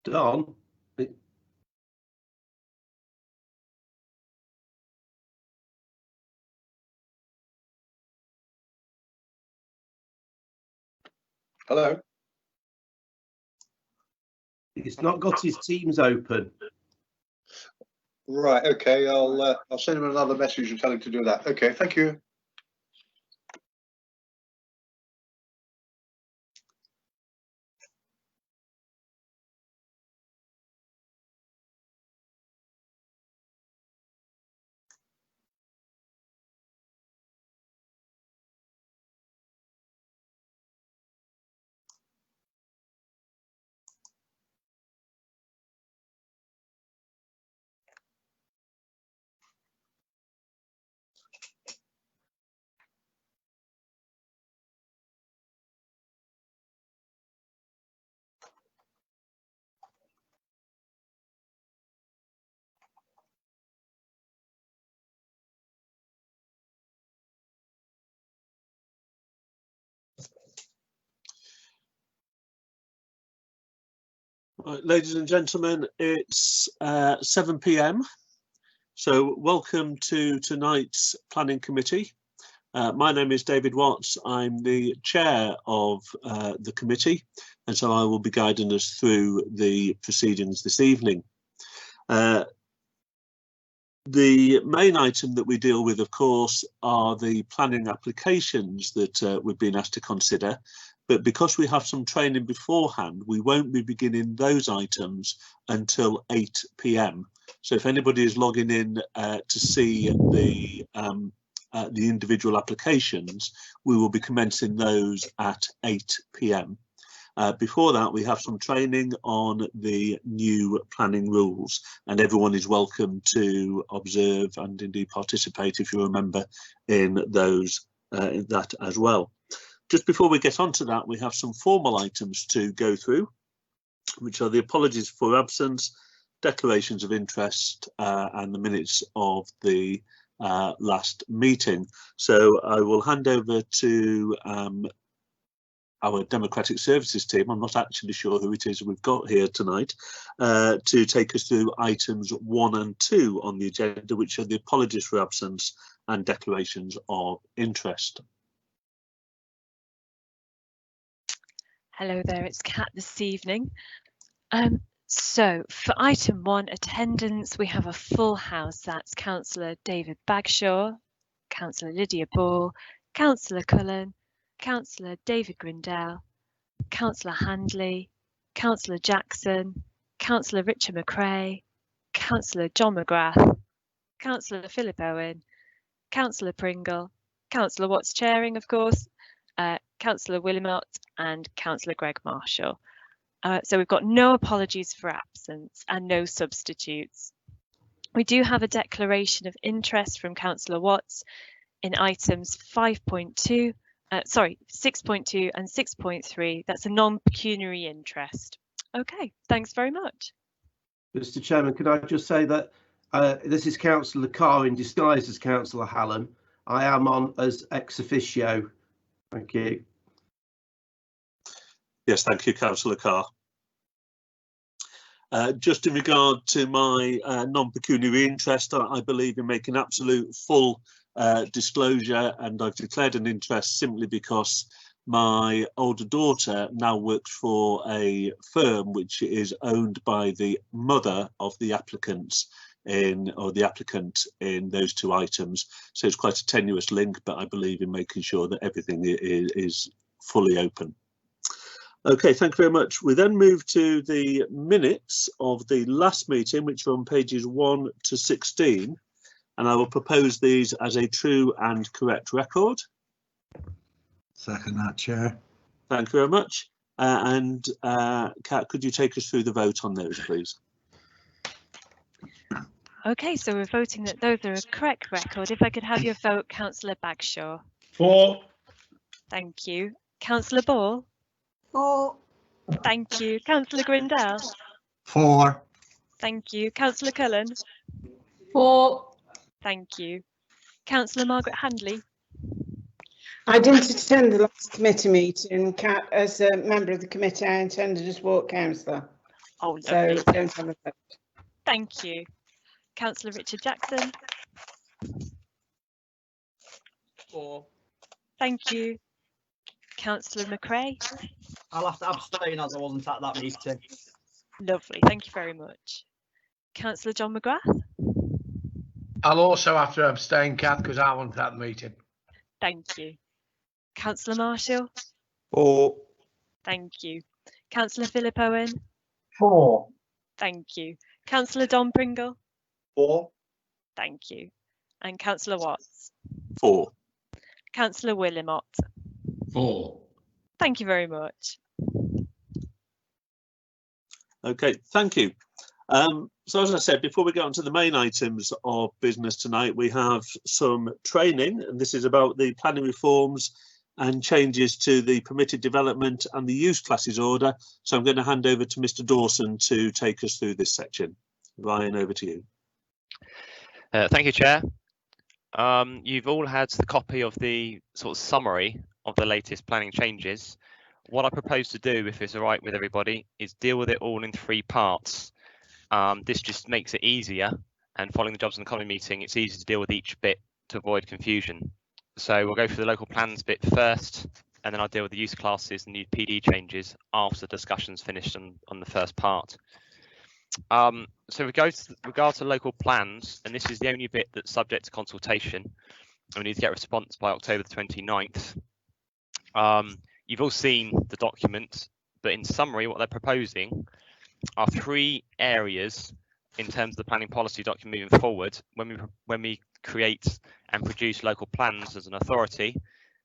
Don. Hello. He's not got his Teams open. Right. Okay. I'll send him another message and tell him to do that. Okay. Thank you. Right, ladies and gentlemen, it's 7 p.m. So welcome to tonight's planning committee. My name is David Watts. I'm the chair of the committee, and so I will be guiding us through the proceedings this evening. The main item that we deal with, of course, are the planning applications that we've been asked to consider. But because we have some training beforehand, we won't be beginning those items until 8 p.m. So if anybody is logging in to see the individual applications, we will be commencing those at 8 p.m. Before that, we have some training on the new planning rules, and everyone is welcome to observe and indeed participate if you're a member in those in that as well. Just before we get on to that, we have some formal items to go through, which are the apologies for absence, declarations of interest, and the minutes of the last meeting. So I will hand over to our Democratic Services team. I'm not actually sure who it is we've got here tonight, to take us through items 1 and 2 on the agenda, which are the apologies for absence and declarations of interest. Hello there, it's Kat this evening. So for item 1, attendance, we have a full house. That's Councillor David Bagshaw, Councillor Lydia Ball, Councillor Cullen, Councillor David Grindell, Councillor Handley, Councillor Jackson, Councillor Richard McRae, Councillor John McGrath, Councillor Philip Owen, Councillor Pringle, Councillor Watts chairing, of course, Councillor Willimott and Councillor Greg Marshall. So we've got no apologies for absence and no substitutes. We do have a declaration of interest from Councillor Watts in items 6.2 and 6.3. That's a non-pecuniary interest. Okay, thanks very much. Mr. Chairman, could I just say that this is Councillor Carr in disguise as Councillor Hallam. I am on as ex officio. Thank you. Yes, thank you, Councillor Carr. Just in regard to my non-pecuniary interest, I believe in making absolute full disclosure, and I've declared an interest simply because my older daughter now works for a firm which is owned by the mother of the applicants the applicant in those 2 items. So it's quite a tenuous link, but I believe in making sure that everything is fully open. Okay, thank you very much. We then move to the minutes of the last meeting, which are on pages 1 to 16, and I will propose these as a true and correct record. Second that, Chair. Thank you very much. Kat, could you take us through the vote on those, please? Okay, so we're voting that those are a correct record. If I could have your vote, Councillor Bagshaw. 4. Thank you. Councillor Ball. 4. Thank you. Councillor Grindell. 4. Thank you. Councillor Cullen. 4. Thank you. Councillor Margaret Handley. I didn't attend the last committee meeting, Kat. As a member of the committee, I intend to just vote councillor. Oh, So lovely. don't have a vote. Thank you. Councillor Richard Jackson. 4. Thank you. Councillor McRae. I'll have to abstain as I wasn't at that meeting. Lovely. Thank you very much. Councillor John McGrath. I'll also have to abstain, Kath, because I wasn't at the meeting. Thank you. Councillor Marshall. 4. Thank you. Councillor Philip Owen. 4. Thank you. Councillor Don Pringle. 4. Thank you. And Councillor Watts. 4. Councillor Willimott. 4. Thank you very much. Okay, thank you. So as I said, before we get on to the main items of business tonight, we have some training, and this is about the planning reforms and changes to the permitted development and the use classes order. So I'm going to hand over to Mr. Dawson to take us through this section. Ryan, over to you. Thank you, Chair. You've all had the copy of the sort of summary of the latest planning changes. What I propose to do, if it's all right with everybody, is deal with it all in 3 parts. This just makes it easier, and following the Jobs and Economy meeting, it's easy to deal with each bit to avoid confusion. So we'll go through the local plans bit first, and then I'll deal with the use classes and the PD changes after the discussion's finished on the first part. So we go to regard to local plans, and this is the only bit that's subject to consultation, and we need to get a response by October the 29th. You've all seen the document, but in summary, what they're proposing are 3 areas in terms of the planning policy document moving forward. When we create and produce local plans as an authority,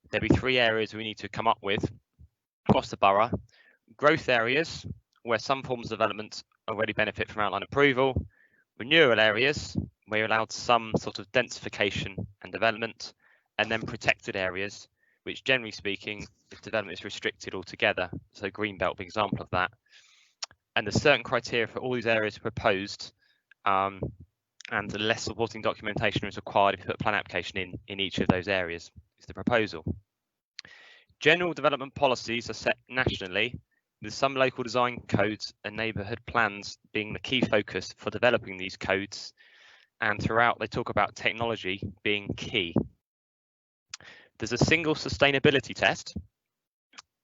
there'll be 3 areas we need to come up with across the borough. Growth areas, where some forms of development already benefit from outline approval. Renewal areas, where you're allowed some sort of densification and development. And then protected areas, which generally speaking, if development is restricted altogether. So Greenbelt, being an example of that. And there's certain criteria for all these areas proposed, and the less supporting documentation is required if you put a plan application in each of those areas, is the proposal. General development policies are set nationally, with some local design codes and neighbourhood plans being the key focus for developing these codes, and throughout they talk about technology being key. There's a single sustainability test,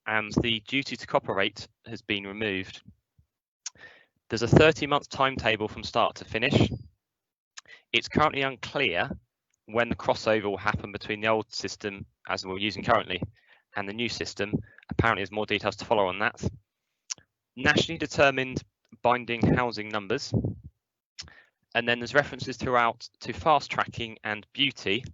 and the duty to cooperate has been removed. There's a 30-month timetable from start to finish. It's currently unclear when the crossover will happen between the old system, as we're using currently, and the new system. Apparently there's more details to follow on that. Nationally determined binding housing numbers. And then there's references throughout to fast tracking and beauty,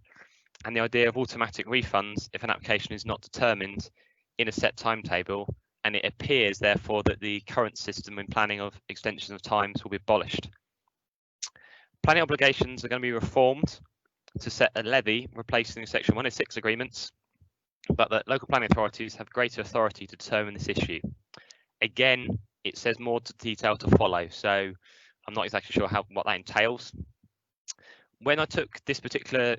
and the idea of automatic refunds if an application is not determined in a set timetable, and it appears therefore that the current system in planning of extension of times will be abolished. Planning obligations are going to be reformed to set a levy replacing Section 106 agreements, but that local planning authorities have greater authority to determine this issue. Again, it says more detail to follow, so I'm not exactly sure what that entails. When I took this particular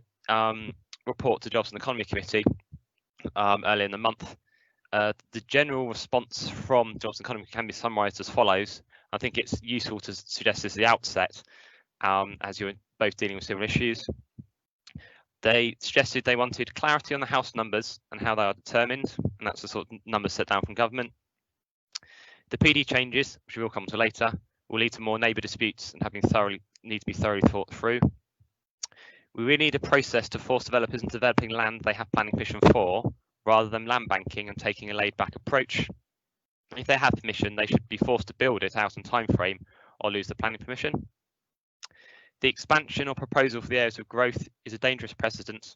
report to Jobs and Economy Committee earlier in the month, the general response from Jobs and Economy can be summarised as follows. I think it's useful to suggest this at the outset, as you're both dealing with civil issues. They suggested they wanted clarity on the house numbers and how they are determined, and that's the sort of numbers set down from government. The PD changes, which we will come to later, will lead to more neighbour disputes and need to be thoroughly thought through. We really need a process to force developers into developing land they have planning permission for, rather than land banking and taking a laid-back approach. If they have permission, they should be forced to build it out in time frame or lose the planning permission. The expansion or proposal for the areas of growth is a dangerous precedent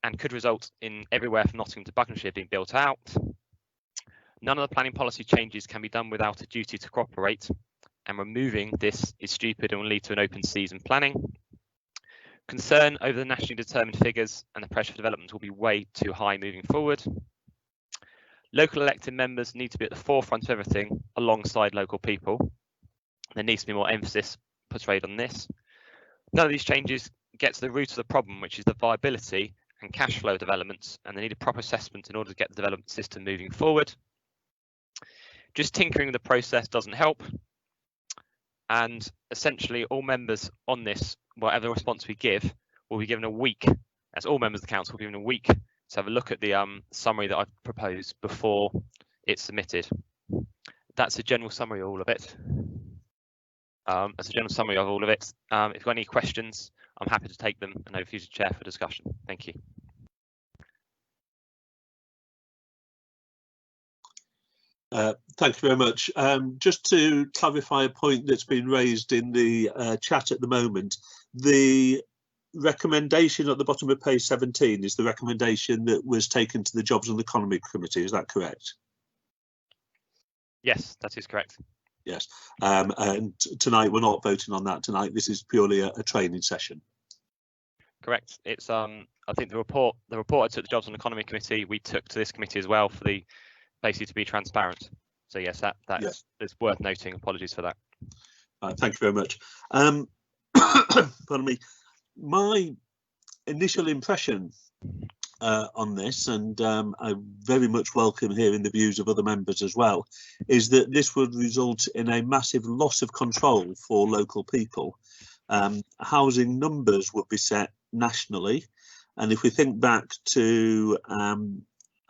and could result in everywhere from Nottingham to Buckinghamshire being built out. None of the planning policy changes can be done without a duty to cooperate, and removing this is stupid and will lead to an open season planning. Concern over the nationally determined figures and the pressure for development will be way too high moving forward. Local elected members need to be at the forefront of everything alongside local people. There needs to be more emphasis portrayed on this. None of these changes get to the root of the problem, which is the viability and cash flow developments, and they need a proper assessment in order to get the development system moving forward. Just tinkering with the process doesn't help. and essentially all members on this, whatever response we give, will be given a week, as all members of the council will be given a week to have a look at the summary that I've proposed before it's submitted. That's a general summary of all of it. That's a general summary of all of it. If you've got any questions, I'm happy to take them and over to you, Chair, for discussion. Thank you. Thank you very much. Just to clarify a point that's been raised in the chat at the moment, the recommendation at the bottom of page 17 is the recommendation that was taken to the Jobs and Economy Committee. Is that correct? Yes, that is correct. Yes. And tonight we're not voting on that tonight. This is purely a training session. Correct. It's I think the report I took to the Jobs and Economy Committee, we took to this committee as well for the basically to be transparent. So yes, that yes. is worth noting. Apologies for that. Thank you very much. Pardon me. My initial impression on this, and I very much welcome hearing the views of other members as well, is that this would result in a massive loss of control for local people. Housing numbers would be set nationally, and if we think back to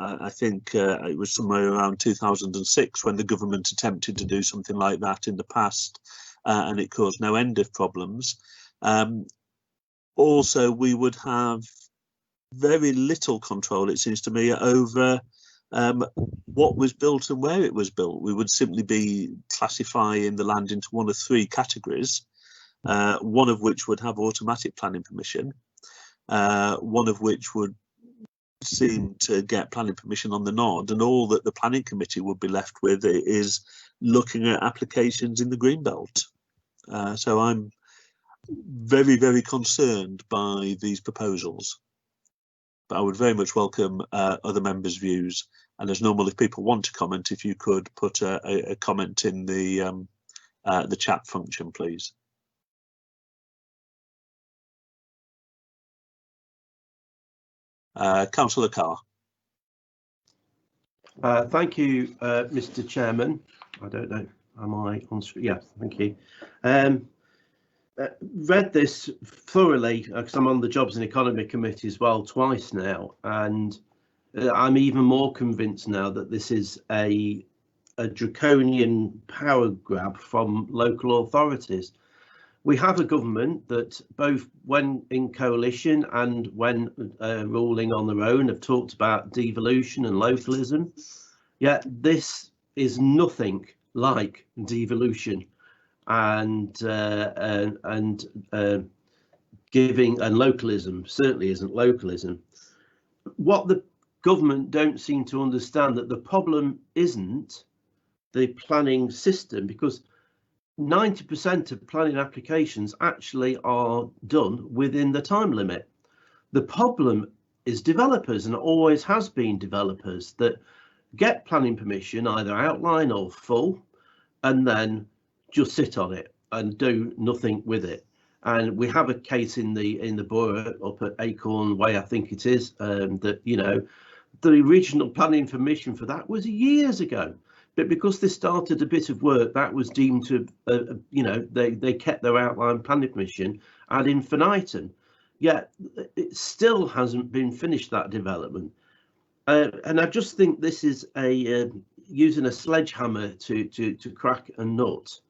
I think it was somewhere around 2006 when the government attempted to do something like that in the past, and it caused no end of problems. Also, we would have very little control, it seems to me, over what was built and where it was built. We would simply be classifying the land into one of three categories, one of which would have automatic planning permission, one of which would seem to get planning permission on the nod, and all that the planning committee would be left with is looking at applications in the green belt. So I'm very, very concerned by these proposals, but I would very much welcome other members' views, and as normal, if people want to comment, if you could put a comment in the chat function, please. Councillor Carr. Thank you, Mr. Chairman. I don't know, am I on screen? Yeah, thank you. Read this thoroughly because I'm on the Jobs and Economy Committee as well twice now, and I'm even more convinced now that this is a draconian power grab from local authorities. We have a government that both when in coalition and when ruling on their own have talked about devolution and localism, yet this is nothing like devolution and giving, and localism certainly isn't localism. What the government don't seem to understand, that the problem isn't the planning system, because 90% of planning applications actually are done within the time limit. The problem is developers, and always has been developers, that get planning permission either outline or full and then just sit on it and do nothing with it. And we have a case in the borough up at Acorn Way, I think it is, that, you know, the original planning permission for that was years ago. But because they started a bit of work, that was deemed to, you know, they kept their outline planning permission ad infinitum. Yet it still hasn't been finished, that development. And I just think this is a using a sledgehammer to crack a nut.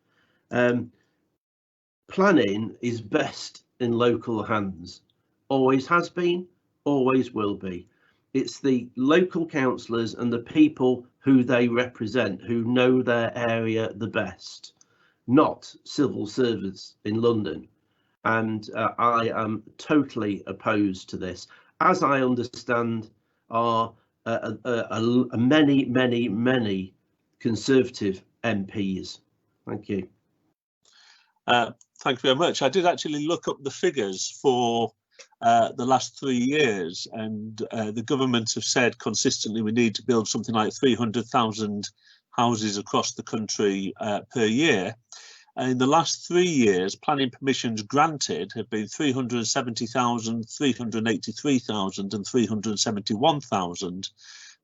Planning is best in local hands. Always has been, always will be. It's the local councillors and the people who they represent who know their area the best, not civil servants in London. And I am totally opposed to this, as I understand are many Conservative MPs. Thank you. Thank you very much. I did actually look up the figures for the last 3 years, and the government have said consistently we need to build something like 300,000 houses across the country per year. And in the last 3 years, planning permissions granted have been 370,000, 383,000 and 371,000.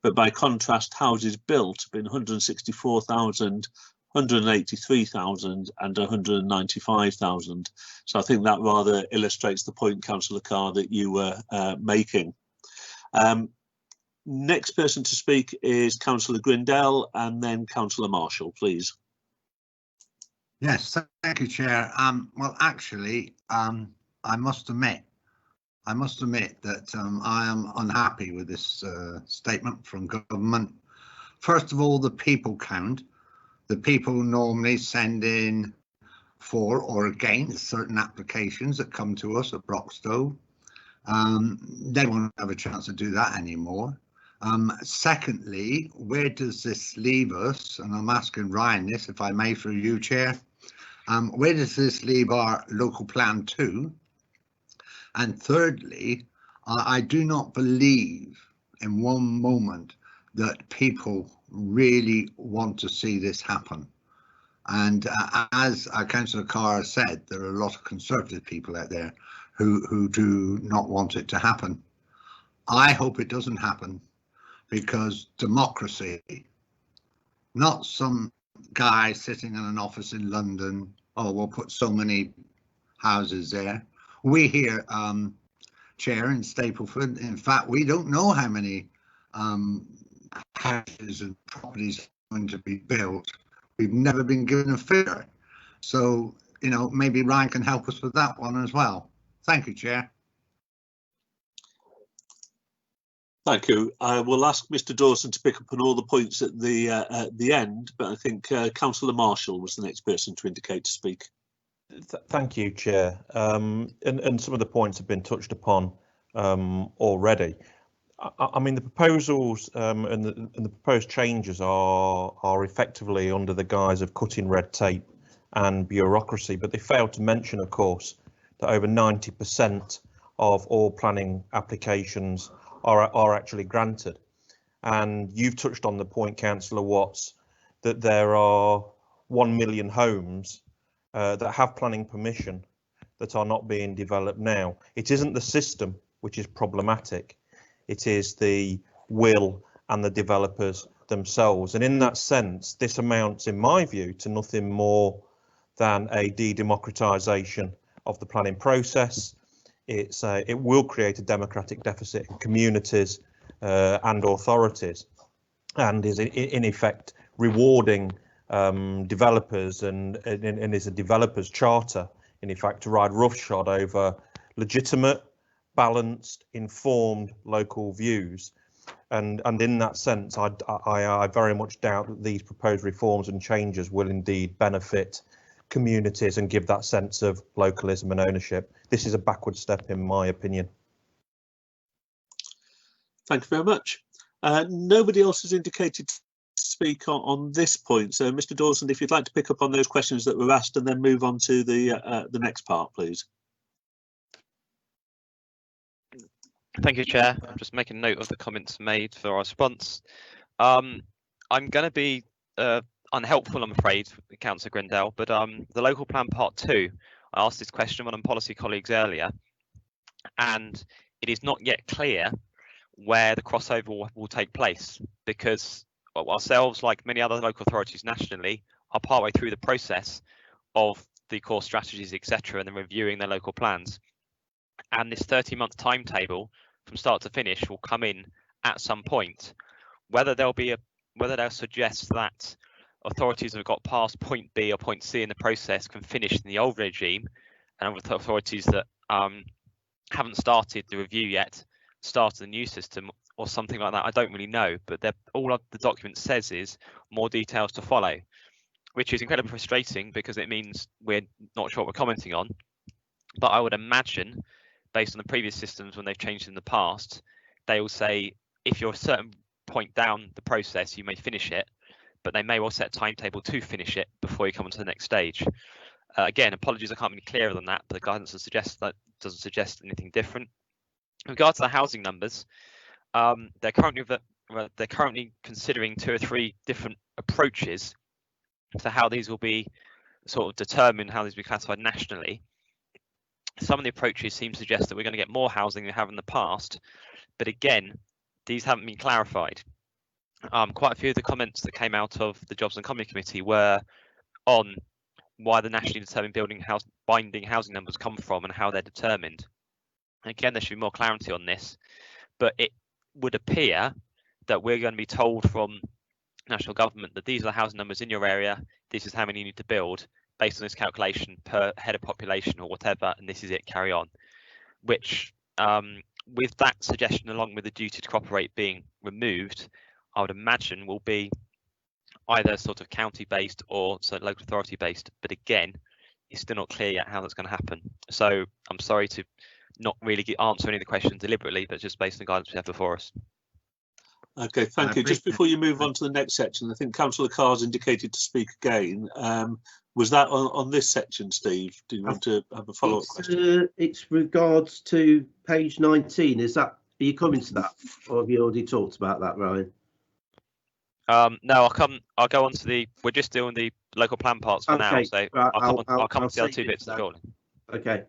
But by contrast, houses built have been 164,000, 183,000 and 195,000. So I think that rather illustrates the point, Councillor Carr, that you were making. Next person to speak is Councillor Grindell and then Councillor Marshall, please. Yes, thank you, Chair. Well, actually, I must admit that I am unhappy with this statement from government. First of all, the people count. The people normally send in for or against certain applications that come to us at Broxtowe. They won't have a chance to do that anymore. Secondly, where does this leave us? And I'm asking Ryan this, if I may, through you, Chair. Where does this leave our local plan 2? And thirdly, I do not believe in one moment that people really want to see this happen. And as Councillor Carr said, there are a lot of Conservative people out there who do not want it to happen. I hope it doesn't happen, because democracy, not some guy sitting in an office in London, oh, we'll put so many houses there. We here, Chair, in Stapleford, in fact, we don't know how many houses and properties are going to be built. We've never been given a figure. So, you know, maybe Ryan can help us with that one as well. Thank you, Chair. Thank you. I will ask Mr Dawson to pick up on all the points at the end, but I think Councillor Marshall was the next person to indicate to speak. Thank you, Chair. And some of the points have been touched upon already. I mean, the proposals and the proposed changes are effectively under the guise of cutting red tape and bureaucracy, but they fail to mention, of course, that over 90% of all planning applications are actually granted. And you've touched on the point, Councillor Watts, that there are 1 million homes that have planning permission that are not being developed now. It isn't the system which is problematic, it is the will and the developers themselves. And in that sense, this amounts, in my view, to nothing more than a de-democratisation of the planning process. It will create a democratic deficit in communities and authorities, and is in effect rewarding developers and is a developer's charter, in effect, to ride roughshod over legitimate, balanced, informed local views. And in that sense, I very much doubt that these proposed reforms and changes will indeed benefit communities and give that sense of localism and ownership. This is a backward step, in my opinion. Thank you very much. Nobody else has indicated to speak on this point. So, Mr Dawson, if you'd like to pick up on those questions that were asked and then move on to the next part, please. Thank you, Chair. I'm just making note of the comments made for our response. I'm going to be unhelpful, I'm afraid, Councillor Grindell, but the local plan part 2, I asked this question on policy colleagues earlier, and it is not yet clear where the crossover will take place, because ourselves, like many other local authorities nationally, are partway through the process of the core strategies, etc., and then reviewing their local plans. And this 30-month timetable from start to finish will come in at some point. Whether they'll suggest that authorities that have got past point B or point C in the process can finish in the old regime, and authorities that haven't started the review yet started the new system or something like that, I don't really know. But all the document says is more details to follow, which is incredibly frustrating because it means we're not sure what we're commenting on. But I would imagine, based on the previous systems when they've changed in the past, they will say if you're a certain point down the process, you may finish it, but they may well set a timetable to finish it before you come on to the next stage. Again, apologies, I can't be clearer than that, but the guidance doesn't suggest anything different. In regard to the housing numbers, they're currently considering 2 or 3 different approaches to how these will be sort of determined, how these will be classified nationally. Some of the approaches seem to suggest that we're going to get more housing than we have in the past, but again, these haven't been clarified. quite a few of the comments that came out of the Jobs and Economy Committee were on why the nationally determined binding housing numbers come from and how they're determined. Again, there should be more clarity on this, but it would appear that we're going to be told from national government that these are the housing numbers in your area, this is how many you need to build based on this calculation per head of population or whatever, and this is it, carry on. Which, with that suggestion along with the duty to cooperate being removed, I would imagine will be either sort of county based or local authority based, but again, it's still not clear yet how that's going to happen. So I'm sorry to not really answer any of the questions deliberately, but just based on the guidance we have before us. Okay, thank you. Just before you move on to the next section, I think Councillor Carr's indicated to speak again. Was that on this section, Steve? Do you want to have a follow-up question? It's regards to page 19. Are you coming to that, or have you already talked about that, Ryan? No, I'll go on to we're just doing the local plan parts for now, so right, I'll come to the other two bits of the building. Okay.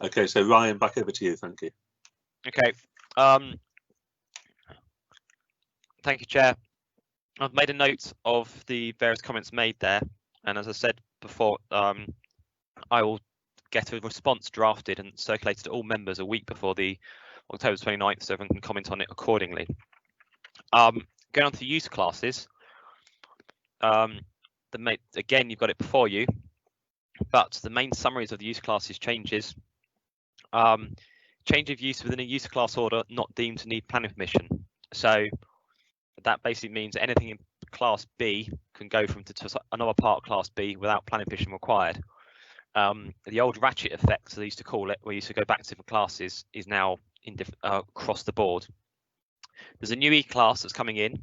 Okay, so Ryan, back over to you. Thank you. Okay. Thank you, Chair. I've made a note of the various comments made there, and as I said before, I will get a response drafted and circulated to all members a week before the October 29th, so everyone can comment on it accordingly. Going on to use classes, again, you've got it before you, but the main summaries of the use classes changes. Change of use within a use class order not deemed to need planning permission. So that basically means anything in Class B can go to another part of Class B without planning permission required. The old ratchet effect, as they used to call it, where you used to go back to different classes, is now across the board. There's a new E-class that's coming in,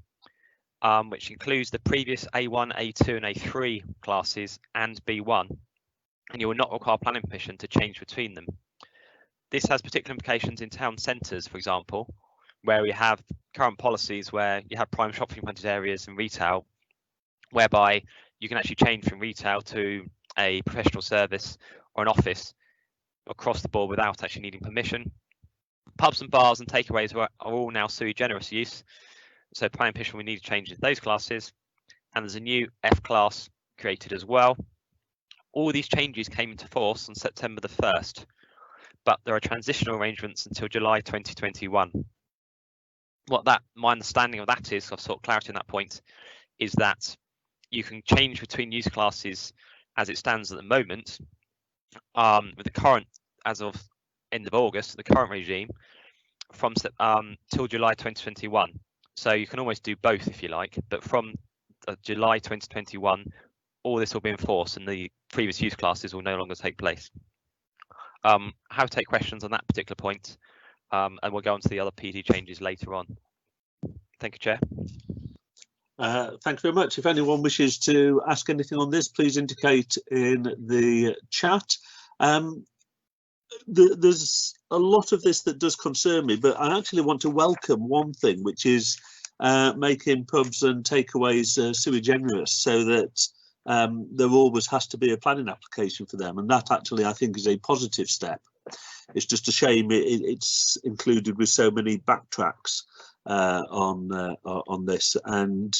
which includes the previous A1, A2 and A3 classes and B1, and you will not require planning permission to change between them. This has particular implications in town centres, for example, where we have current policies where you have prime shopping frontage areas and retail, whereby you can actually change from retail to a professional service or an office across the board without actually needing permission. Pubs and bars and takeaways are all now sui generis use, so planning permission we need to change in those classes, and there's a new F class created as well. All these changes came into force on September the 1st, but there are transitional arrangements until July 2021. My understanding of that is, I've sought clarity on that point, is that you can change between use classes as it stands at the moment, with the current, as of end of August, the current regime, from till July 2021. So you can almost do both if you like, but from July 2021, all this will be enforced and the previous use classes will no longer take place. How to take questions on that particular point, and we'll go on to the other PD changes later on. Thank you, Chair. Thank you very much. If anyone wishes to ask anything on this, please indicate in the chat. There's a lot of this that does concern me, but I actually want to welcome one thing, which is making pubs and takeaways sui generis, so that there always has to be a planning application for them, and that actually I think is a positive step. It's just a shame it's included with so many backtracks on this, and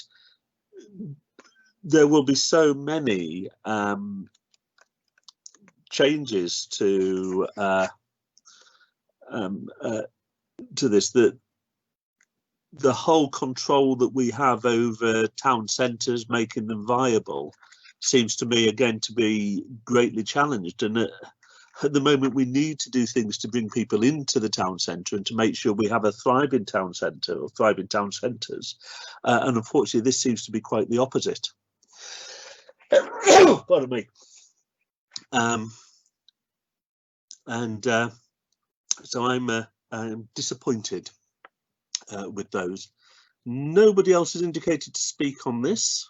there will be so many changes to this, that the whole control that we have over town centres, making them viable, seems to me again to be greatly challenged. And at the moment we need to do things to bring people into the town centre and to make sure we have a thriving town centre or thriving town centres, and unfortunately this seems to be quite the opposite. Pardon me. So I'm disappointed with those. Nobody else has indicated to speak on this,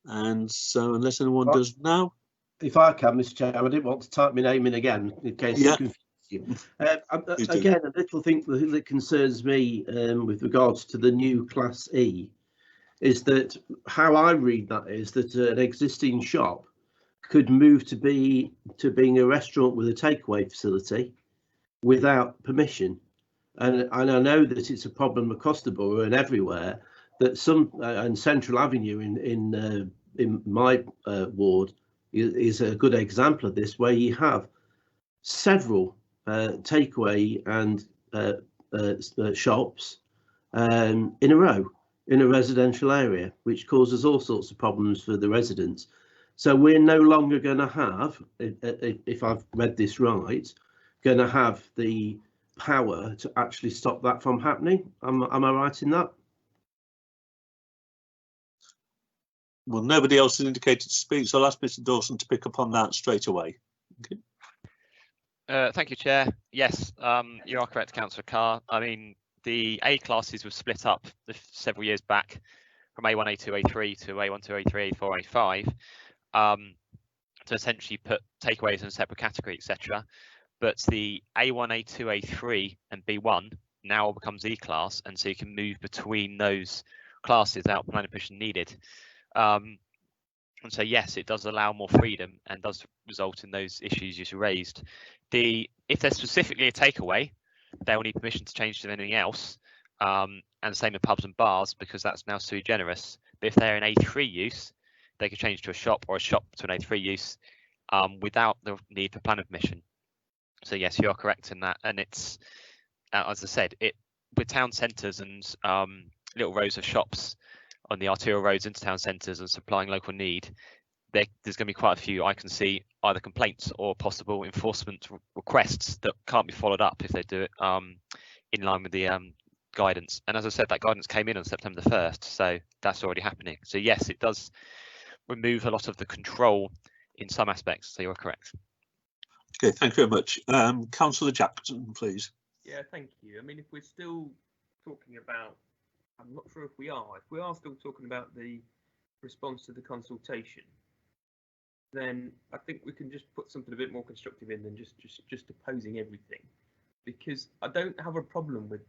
and so unless anyone does now. If I can, Mr. Chair, I didn't want to type my name in again in case it confused you. Again, a little thing that concerns me with regards to the new Class E is that how I read that is that an existing shop could move to being a restaurant with a takeaway facility without permission. and I know that it's a problem across the borough and everywhere, that some and Central Avenue in my ward is a good example of this, where you have several takeaway and shops in a row in a residential area, which causes all sorts of problems for the residents. So we're no longer going to have, if I've read this right, going to have the power to actually stop that from happening. Am I right in that? Well, nobody else has indicated to speak, so I'll ask Mr. Dawson to pick up on that straight away. Okay. Thank you, Chair. Yes, you are correct, Councillor Carr. I mean, the A classes were split up several years back from A1, A2, A3 to A1, 2, A3, A4, A5 to essentially put takeaways in a separate category, etc. But the A1, A2, A3 and B1 now becomes E class, and so you can move between those classes without planning permission needed. And so yes, it does allow more freedom and does result in those issues you raised. If there's specifically a takeaway, they'll need permission to change to anything else, and the same with pubs and bars, because that's now sui generis. But if they're an A3 use, they could change to a shop, or a shop to an A3 use without the need for planning permission. So yes, you are correct in that, and it's as I said, with town centres and little rows of shops on the arterial roads into town centres and supplying local need, there's going to be quite a few I can see either complaints or possible enforcement requests that can't be followed up if they do it in line with the guidance. And as I said, that guidance came in on September the 1st, so that's already happening. So yes, it does remove a lot of the control in some aspects, so you're correct. Okay, thank you very much. Councillor Jackson, please. Yeah, thank you. I mean, if we're still talking about, I'm not sure if we are still talking about the response to the consultation, then I think we can just put something a bit more constructive in than just opposing everything, because I don't have a problem with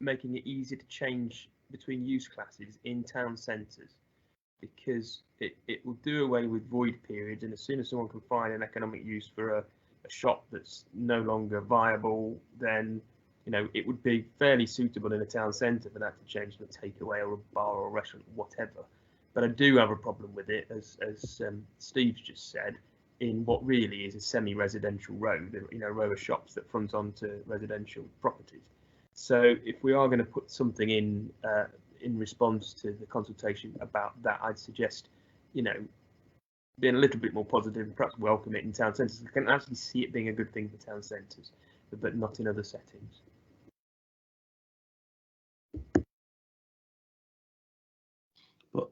making it easier to change between use classes in town centres, because it will do away with void periods, and as soon as someone can find an economic use for a shop that's no longer viable, then it would be fairly suitable in a town centre for that to change to a takeaway or a bar or a restaurant, whatever. But I do have a problem with it, as Steve's just said, in what really is a semi-residential road, a row of shops that front onto residential properties. So if we are going to put something in response to the consultation about that, I'd suggest, being a little bit more positive and perhaps welcome it in town centres. I can actually see it being a good thing for town centres, but not in other settings. But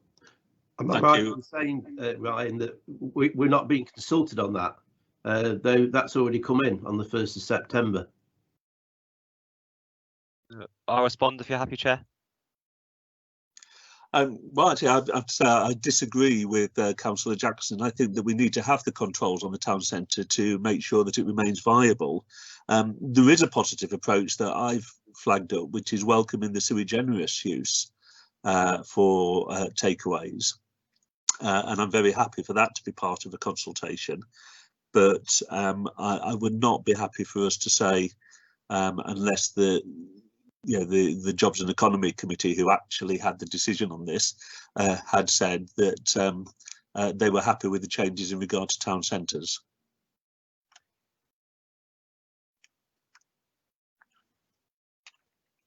am I right in saying, Ryan, that we're not being consulted on that, though that's already come in on the 1st of September? I'll respond if you're happy, Chair. Well, actually, I disagree with Councillor Jackson. I think that we need to have the controls on the town centre to make sure that it remains viable. There is a positive approach that I've flagged up, which is welcoming the sui generis use for takeaways. And I'm very happy for that to be part of the consultation. But I would not be happy for us to say, unless the Jobs and Economy Committee, who actually had the decision on this, had said that they were happy with the changes in regard to town centres.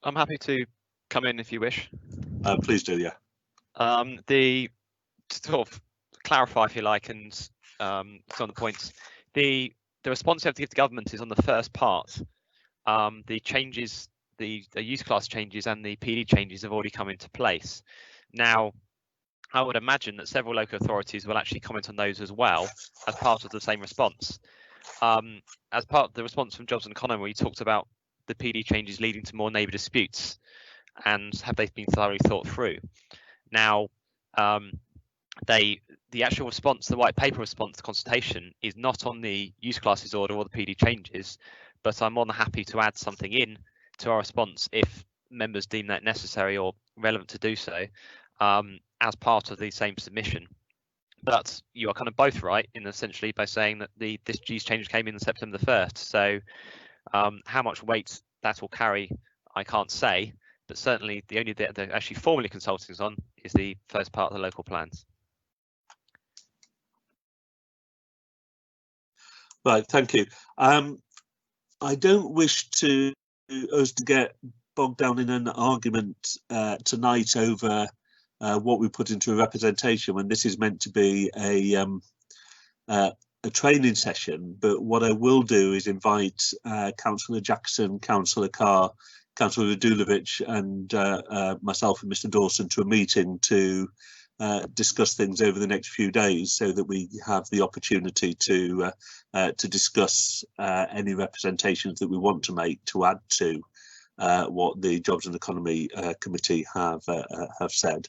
I'm happy to come in if you wish. Please do, yeah. To sort of clarify, if you like, and some of the points, the response you have to give to government is on the first part. The changes, the use class changes and the PD changes have already come into place. Now, I would imagine that several local authorities will actually comment on those as well as part of the same response. As part of the response from Jobs and Economy, we talked about the PD changes leading to more neighbour disputes, and have they been thoroughly thought through? Now, the actual response, the white paper response to consultation, is not on the use classes order or the PD changes, but I'm more than happy to add something in to our response if members deem that necessary or relevant to do so, as part of the same submission. But you are kind of both right in essentially by saying that these changes came in on September the 1st. So how much weight that will carry, I can't say, but certainly the only bit they're actually formally consulting us on is the first part of the local plans. Right, thank you. I don't wish us to get bogged down in an argument tonight over what we put into a representation when this is meant to be a training session. But what I will do is invite Councillor Jackson, Councillor Carr, Councillor Radulovic and myself and Mr Dawson to a meeting to discuss things over the next few days, so that we have the opportunity to discuss any representations that we want to make to add to what the Jobs and Economy Committee have said.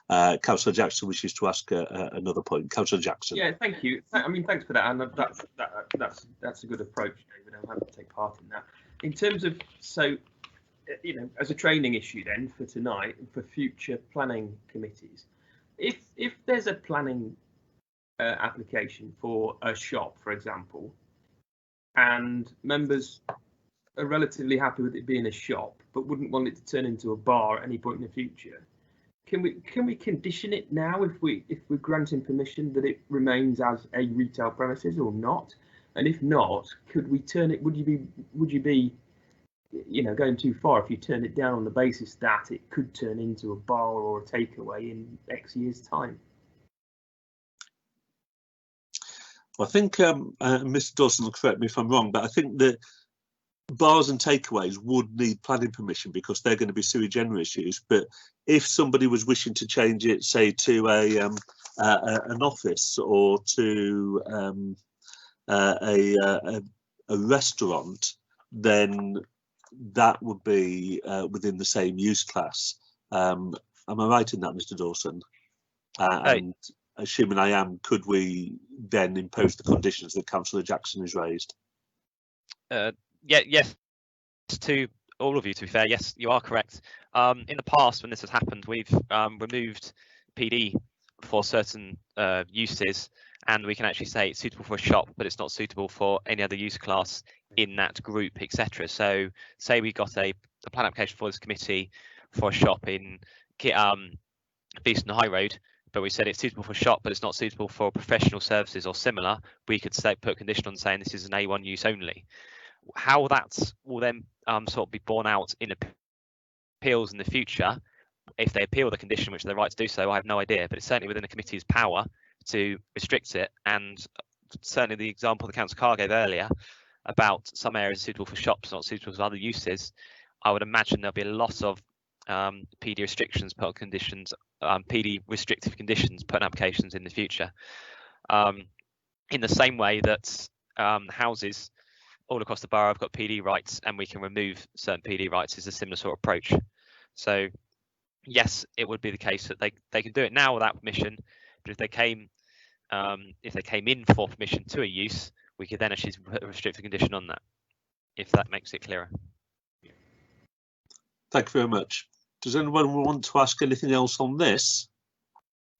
Councillor Jackson wishes to ask another point. Councillor Jackson. Yeah, thank you. I mean, thanks for that, and that's a good approach, David. I'm happy to take part in that. In terms of, so, you know, as a training issue then for tonight and for future planning committees, if there's a planning application for a shop, for example, and members are relatively happy with it being a shop but wouldn't want it to turn into a bar at any point in the future, can we condition it now if we're granting permission that it remains as a retail premises or not? And if not, could we turn it? Would you be you know, going too far if you turn it down on the basis that it could turn into a bar or a takeaway in X years' time? Well, I think Mr Dawson will correct me if I'm wrong, but I think that bars and takeaways would need planning permission because they're going to be sui generis issues. But if somebody was wishing to change it, say, to an office or to a restaurant, then that would be within the same use class. Am I right in that, Mr Dawson? And assuming I am, could we then impose the conditions that Councillor Jackson has raised? Yes, to all of you, to be fair, yes, you are correct. In the past, when this has happened, we've removed PD for certain uses, and we can actually say it's suitable for a shop, but it's not suitable for any other use class in that group, etc. So say we got a plan application for this committee for a shop in Beeston High Road, but we said it's suitable for a shop, but it's not suitable for professional services or similar, we could say, put a condition on saying this is an A1 use only. How that will then sort of be borne out in appeals in the future, if they appeal the condition, which they're right to do so, I have no idea, but it's certainly within the committee's power to restrict it. And certainly the example the Councillor Carr gave earlier about some areas suitable for shops, not suitable for other uses, I would imagine there'll be a lot of PD restrictions put on conditions, PD restrictive conditions put on applications in the future. In the same way that houses all across the borough have got PD rights and we can remove certain PD rights, is a similar sort of approach. So yes, it would be the case that they can do it now without permission, but if they came in for permission to a use, we could then actually put a restrictive condition on that, if that makes it clearer. Thank you very much. Does anyone want to ask anything else on this?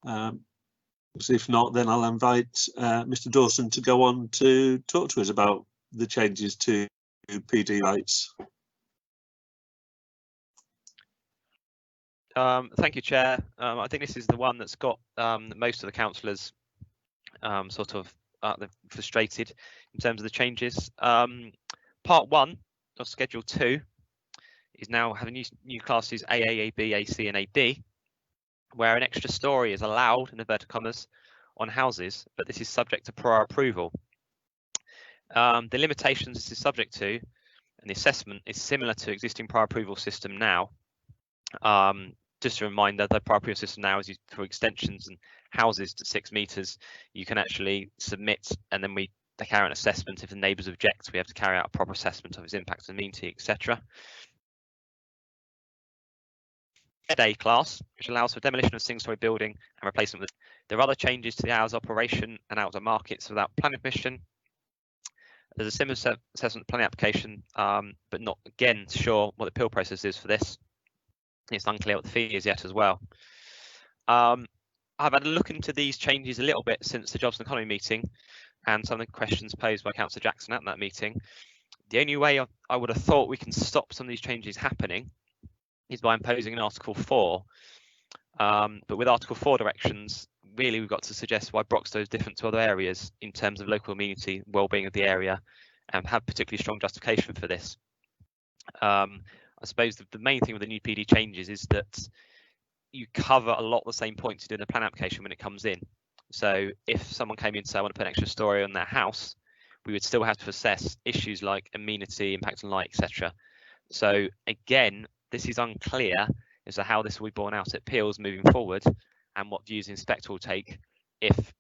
If not, then I'll invite Mr Dawson to go on to talk to us about the changes to PD rights. Thank you, Chair. I think this is the one that's got most of the councillors sort of frustrated in terms of the changes. Part 1 of Schedule 2 is now having new classes AA, AB, AC and AD, where an extra storey is allowed, in inverted commas, on houses, but this is subject to prior approval. The limitations this is subject to and the assessment is similar to existing prior approval system now. Just a reminder, the prior approval system now is for extensions and houses to 6 metres. You can actually submit, and then they carry out an assessment. If the neighbours object, we have to carry out a proper assessment of its impact on amenity, etc. A class, which allows for demolition of single-storey building and replacement with. There are other changes to the hours operation and outdoor markets without planning permission. There's a similar assessment planning application, but not again sure what the appeal process is for this. It's unclear what the fee is yet as well. I've had a look into these changes a little bit since the Jobs and Economy meeting and some of the questions posed by Councillor Jackson at that meeting. The only way I would have thought we can stop some of these changes happening is by imposing an Article 4. But with Article 4 directions, really we've got to suggest why Broxtowe is different to other areas in terms of local amenity, well-being of the area, and have particularly strong justification for this. I suppose the main thing with the new PD changes is that you cover a lot of the same points you do in the plan application when it comes in. So if someone came in and said, I want to put an extra story on their house, we would still have to assess issues like amenity, impact on light, etc. So again, this is unclear as to how this will be borne out at appeals moving forward, and what views the inspector will take if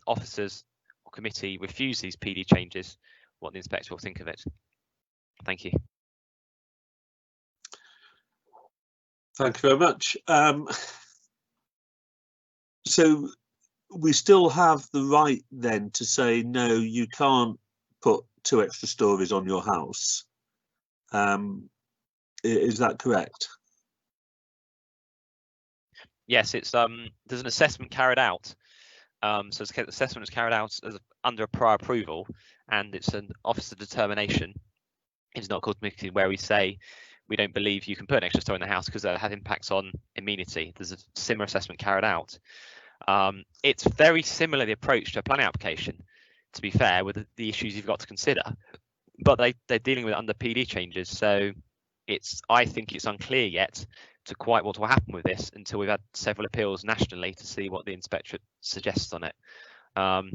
officers or committee refuse these PD changes, what the inspector will think of it. Thank you. Thank you very much. So we still have the right then to say, no, you can't put 2 extra stories on your house. Is that correct? Yes, it's there's an assessment carried out. So the assessment is carried out under a prior approval, and it's an officer determination. It's not called committee where we say we don't believe you can put an extra story in the house because that has impacts on amenity. There's a similar assessment carried out. It's very similar the approach to a planning application, to be fair, with the issues you've got to consider, but they're dealing with it under PD changes. So I think it's unclear yet to quite what will happen with this until we've had several appeals nationally to see what the inspectorate suggests on it.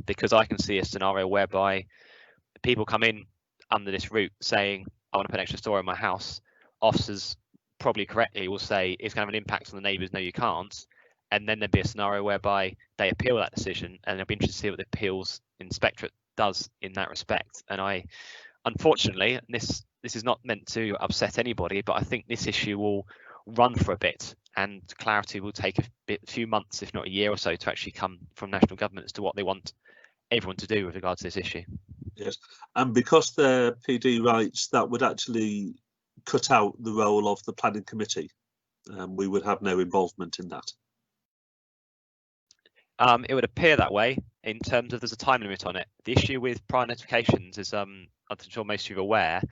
Because I can see a scenario whereby people come in under this route saying, I want to put an extra story in my house. Officers probably correctly will say it's going to have an impact on the neighbours. No, you can't. And then there'd be a scenario whereby they appeal that decision, and it'll be interesting to see what the appeals inspectorate does in that respect. And unfortunately, this is not meant to upset anybody, but I think this issue will run for a bit, and clarity will take a few months, if not a year or so, to actually come from national government as to what they want everyone to do with regard to this issue. Yes, and because they're PD rights, that would actually cut out the role of the planning committee. We would have no involvement in that. It would appear that way in terms of there's a time limit on it. The issue with prior notifications is, I'm sure most of you are aware,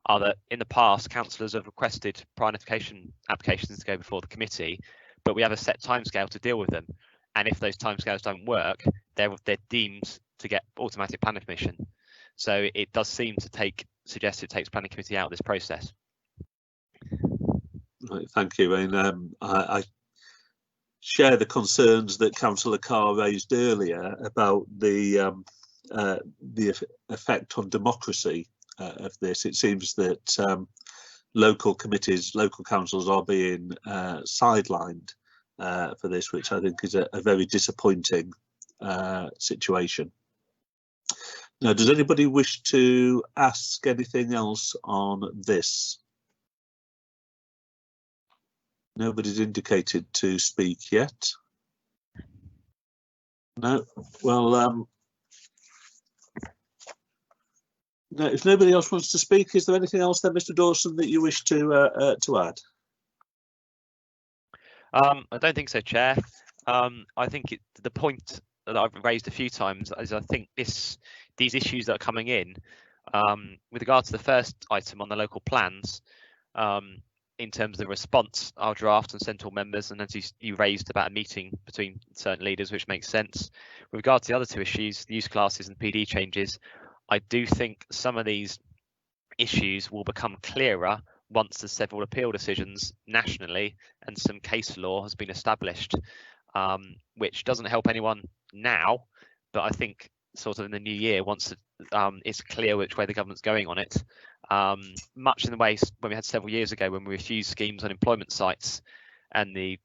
are that in the past councillors have requested prior notification applications to go before the committee, but we have a set timescale to deal with them. And if those timescales don't work, they're deemed to get automatic planning permission. So it does seem to suggest it takes planning committee out of this process. Right, thank you. And I share the concerns that Councillor Carr raised earlier about the effect on democracy of this. It seems that local committees, local councils are being sidelined for this, which I think is a very disappointing situation. Now, does anybody wish to ask anything else on this? Nobody's indicated to speak yet. No. Well, no, if nobody else wants to speak, is there anything else then, Mr. Dawson, that you wish to add? I don't think so, Chair. I think the point that I've raised a few times is I think these issues that are coming in, with regard to the first item on the local plans, in terms of the response, our draft and central members, and as you raised about a meeting between certain leaders, which makes sense. With regard to the other two issues, the use classes and PD changes, I do think some of these issues will become clearer once there's several appeal decisions nationally and some case law has been established, which doesn't help anyone now, but I think sort of in the new year, once it's clear which way the government's going on it, much in the way when we had several years ago when we refused schemes on employment sites and the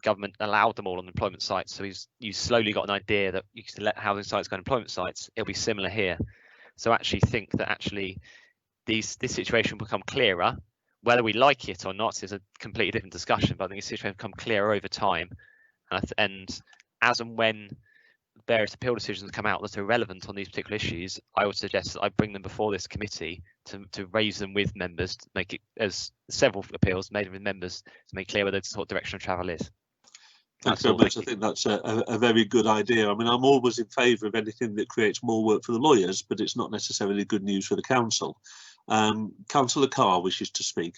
government allowed them all on employment sites. So you slowly got an idea that you can let housing sites go on employment sites. It'll be similar here. So I actually think that this situation will become clearer. Whether we like it or not is a completely different discussion, but I think the situation will become clearer over time. And as and when various appeal decisions come out that are relevant on these particular issues, I would suggest that I bring them before this committee to raise them with members, to make it, as several appeals made with members, to make clear whether the sort of direction of travel is. Thanks very much. I think that's a very good idea. I mean, I'm always in favour of anything that creates more work for the lawyers, but it's not necessarily good news for the council. Councillor Carr wishes to speak.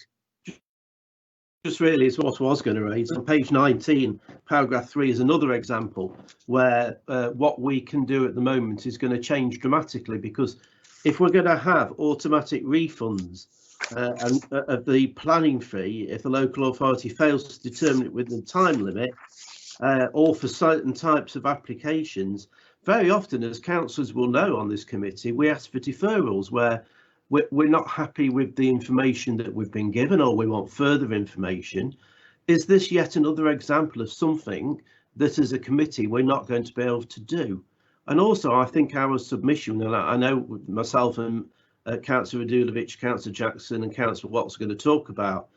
Just really is what I was going to raise. On page 19, paragraph 3 is another example where what we can do at the moment is going to change dramatically, because if we're going to have automatic refunds of the planning fee if the local authority fails to determine it within the time limit, or for certain types of applications, very often, as councillors will know on this committee, we ask for deferrals where we're not happy with the information that we've been given, or we want further information. Is this yet another example of something that as a committee we're not going to be able to do? And also, I think our submission, and I know myself and Councillor Radulovic, Councillor Jackson and Councillor Watts are going to talk about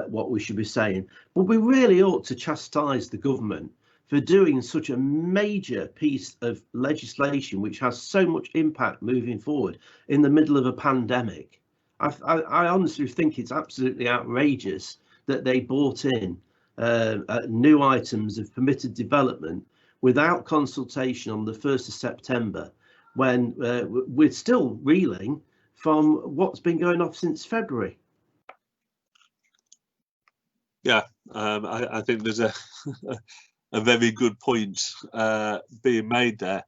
what we should be saying, but we really ought to chastise the government for doing such a major piece of legislation which has so much impact moving forward in the middle of a pandemic. I honestly think it's absolutely outrageous that they brought in new items of permitted development without consultation on the 1st of September, when we're still reeling from what's been going on since February. Yeah, I think there's a a very good point being made there.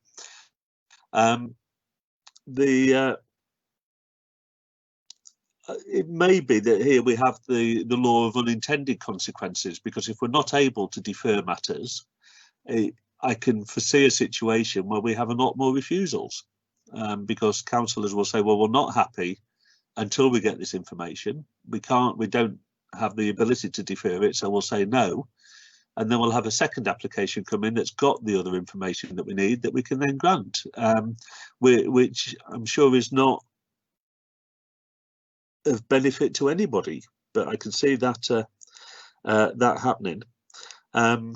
It may be that here we have the law of unintended consequences, because if we're not able to defer matters, I can foresee a situation where we have a lot more refusals, because councillors will say, well, we're not happy until we get this information. We don't have the ability to defer it, so we'll say no. And then we'll have a second application come in that's got the other information that we need that we can then grant, which I'm sure is not of benefit to anybody, but I can see that that happening. And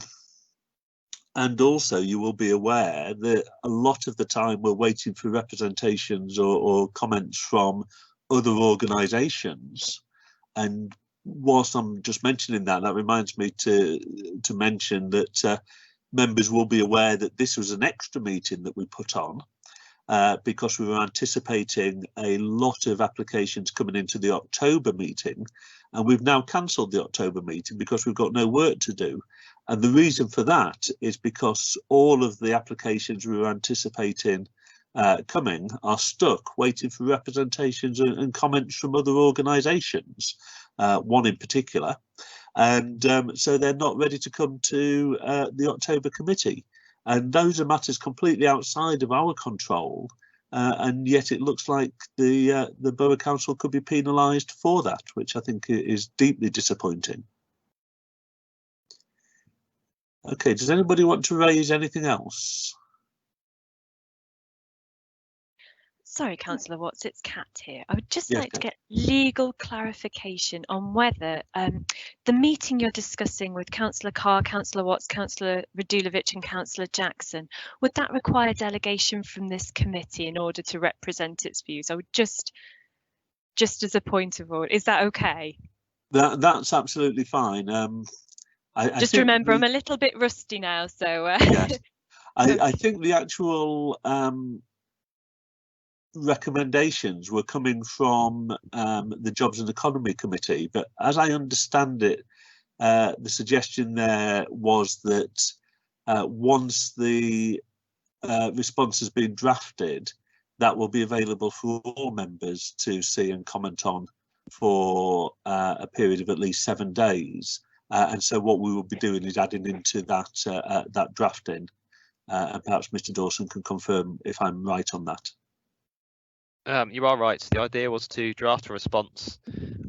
also you will be aware that a lot of the time we're waiting for representations or comments from other organisations, and whilst I'm just mentioning that, that reminds me to mention that members will be aware that this was an extra meeting that we put on because we were anticipating a lot of applications coming into the October meeting, and we've now cancelled the October meeting because we've got no work to do. And the reason for that is because all of the applications we were anticipating coming are stuck waiting for representations and comments from other organisations, one in particular, and so they're not ready to come to the October committee, and those are matters completely outside of our control, and yet it looks like the Borough Council could be penalised for that, which I think is deeply disappointing. Okay, does anybody want to raise anything else? Sorry, Councillor Watts, it's Kat here. I would just like to get legal clarification on whether the meeting you're discussing with Councillor Carr, Councillor Watts, Councillor Radulovic and Councillor Jackson, would that require delegation from this committee in order to represent its views? I would just as a point of order, is that okay? That's absolutely fine. I remember, I'm a little bit rusty now, so... Yes. I think the actual... recommendations were coming from the Jobs and Economy Committee, but as I understand it, the suggestion there was that once the response has been drafted, that will be available for all members to see and comment on for a period of at least 7 days. And so what we will be doing is adding into that that drafting, and perhaps Mr. Dawson can confirm if I'm right on that. You are right. The idea was to draft a response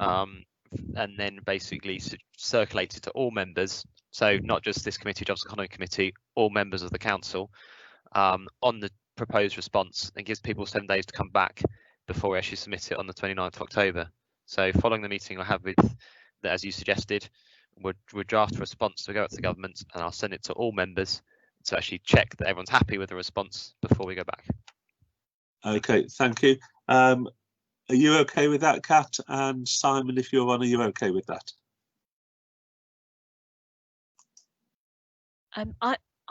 and then basically circulate it to all members. So not just this committee, Jobs and Economy Committee, all members of the council on the proposed response, and gives people 7 days to come back before we actually submit it on the 29th of October. So following the meeting I have with, as you suggested, we'll draft a response to go out to the government, and I'll send it to all members to actually check that everyone's happy with the response before we go back. Okay, thank you. Are you okay with that, Kat? And Simon, if you're on, are you okay with that?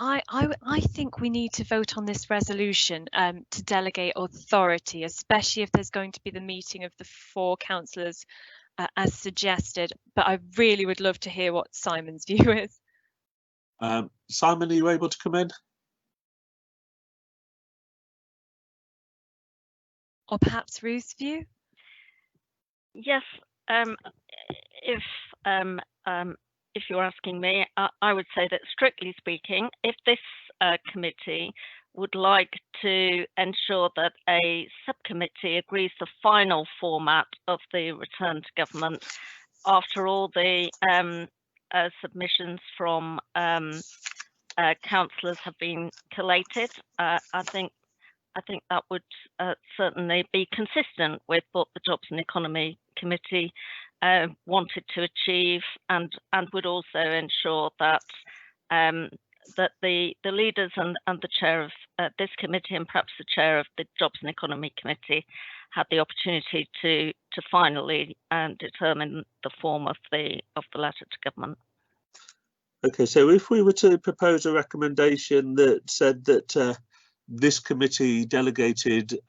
I think we need to vote on this resolution to delegate authority, especially if there's going to be the meeting of the 4 councillors as suggested. But I really would love to hear what Simon's view is. Simon, are you able to come in? Or perhaps Ruth's view? Yes, if you're asking me, I would say that strictly speaking, if this committee would like to ensure that a subcommittee agrees the final format of the return to government after all the submissions from councillors have been collated, I think that would certainly be consistent with what the Jobs and Economy Committee wanted to achieve, and would also ensure that that the leaders and the chair of this committee, and perhaps the chair of the Jobs and Economy Committee, had the opportunity to finally determine the form of the letter to government. Okay, so if we were to propose a recommendation that said that this committee delegated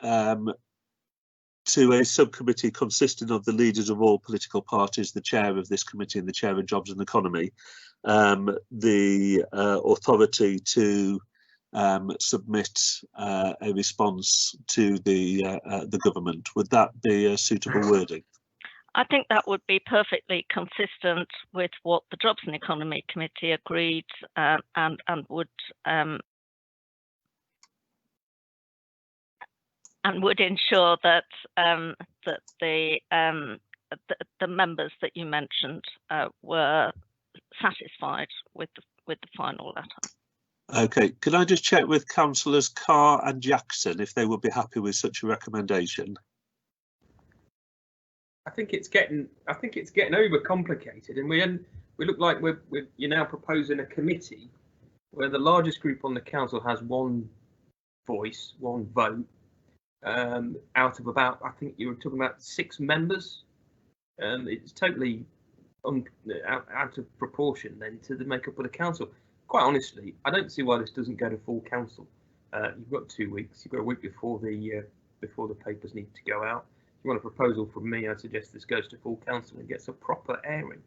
to a subcommittee consisting of the leaders of all political parties, the chair of this committee and the chair of Jobs and Economy, the authority to submit a response to the government. Would that be a suitable wording? I think that would be perfectly consistent with what the Jobs and Economy Committee agreed, and would ensure that the members that you mentioned were satisfied with the final letter. Okay, can I just check with councillors Carr and Jackson if they would be happy with such a recommendation? I think it's getting overcomplicated, and we look like you're now proposing a committee where the largest group on the council has one voice, one vote, out of about, I think you were talking about 6 members. It's totally out of proportion then to the makeup of the council. Quite honestly, I don't see why this doesn't go to full council. You've got 2 weeks. You've got a week before the papers need to go out. If you want a proposal from me, I suggest this goes to full council and gets a proper airing.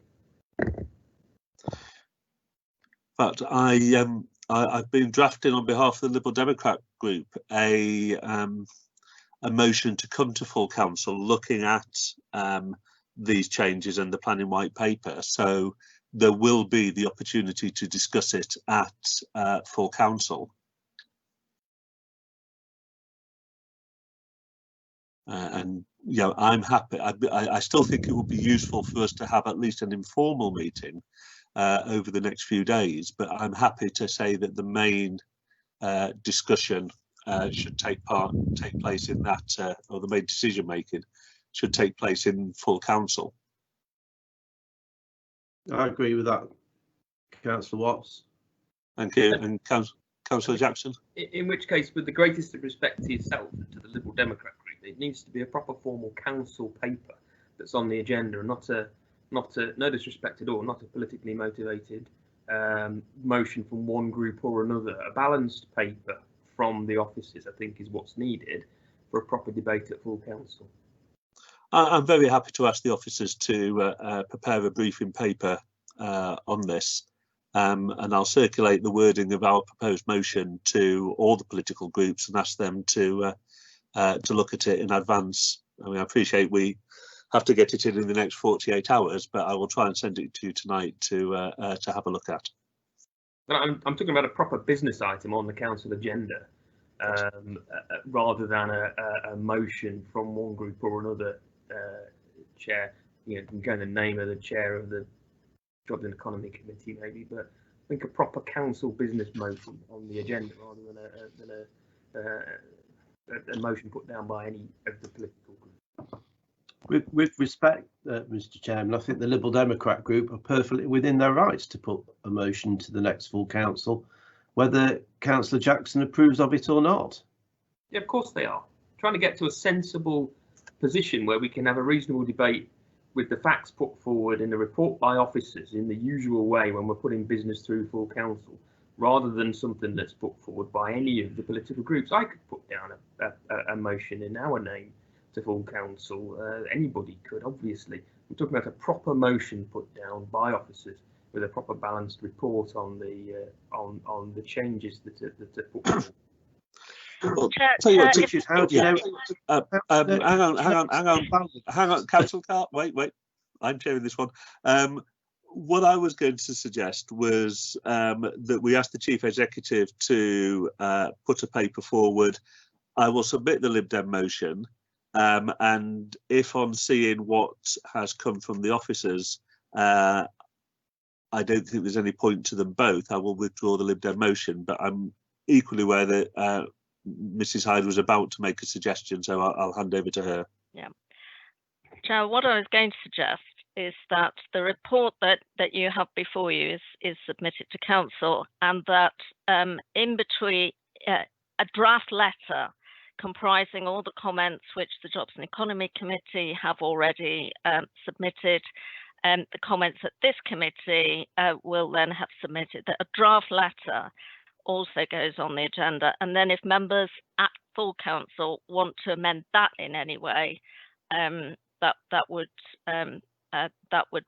But I've been drafting on behalf of the Liberal Democrat group a motion to come to full council looking at these changes and the planning white paper. So there will be the opportunity to discuss it at full council. And you know, I'm happy. I still think it would be useful for us to have at least an informal meeting over the next few days. But I'm happy to say that the main discussion should take place in that, or the main decision making should take place in full council. I agree with that, Councillor Watts. Thank you, and Councillor Jackson. In which case, with the greatest of respect to yourself and to the Liberal Democrat group, it needs to be a proper formal council paper that's on the agenda, and no disrespect at all, not a politically motivated motion from one group or another. A balanced paper from the offices, I think, is what's needed for a proper debate at full council. I'm very happy to ask the officers to prepare a briefing paper on this, and I'll circulate the wording of our proposed motion to all the political groups and ask them to look at it in advance. I mean, I appreciate we have to get it in the next 48 hours, but I will try and send it to you tonight to have a look at. I'm talking about a proper business item on the council agenda, rather than a motion from one group or another. Chair, you can go in the name of the chair of the Jobs and Economy Committee maybe, but I think a proper council business motion on the agenda rather than a motion put down by any of the political groups. With respect, Mr. Chairman, I think the Liberal Democrat group are perfectly within their rights to put a motion to the next full council, whether Councillor Jackson approves of it or not. Yeah, of course they are. Trying to get to a sensible position where we can have a reasonable debate with the facts put forward in the report by officers in the usual way when we're putting business through full council. rather than something that's put forward by any of the political groups. I could put down a motion in our name to full council. Anybody could, obviously. I'm talking about a proper motion put down by officers with a proper balanced report on the changes that are put forward. Well, tell you what, teachers, how do you know? Hang on, Councillor Carr, wait, I'm chairing this one. What I was going to suggest was that we ask the Chief Executive to put a paper forward. I will submit the Lib Dem motion, and if on seeing what has come from the officers, I don't think there's any point to them both, I will withdraw the Lib Dem motion, but I'm equally aware that Mrs Hyde was about to make a suggestion, so I'll hand over to her. Yeah. Chair, what I was going to suggest is that the report that you have before you is submitted to council, and that in between a draft letter comprising all the comments which the Jobs and Economy Committee have already submitted, and the comments that this committee will then have submitted, that a draft letter also goes on the agenda, and then if members at full council want to amend that in any way, that would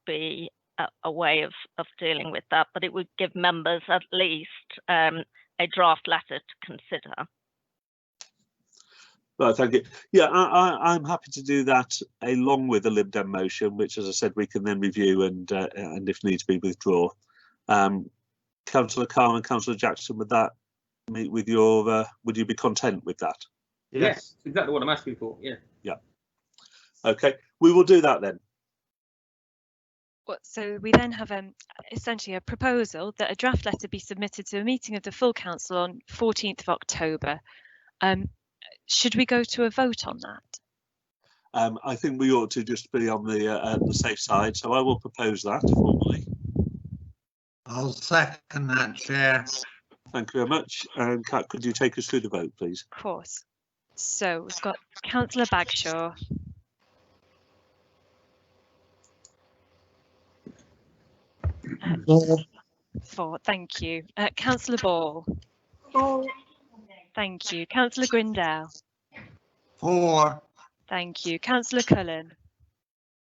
be a way of dealing with that, but it would give members at least a draft letter to consider. Right, thank you. Yeah, I'm happy to do that along with the Lib Dem motion, which, as I said, we can then review and if needs be, withdraw. Councillor Carr and Councillor Jackson, would that meet with your? Would you be content with that? Yes, exactly what I'm asking for. Yeah. Yeah. Okay, we will do that then. So we then have essentially a proposal that a draft letter be submitted to a meeting of the full council on 14th of October. Should we go to a vote on that? I think we ought to just be on the safe side, so I will propose that formally. I'll second that, Chair. Thank you very much. And Kat, could you take us through the vote, please? Of course. So we've got Councillor Bagshaw. Four. Thank you. Councillor Ball. 4. Thank you. Councillor Grindell. 4. Thank you. Councillor Cullen.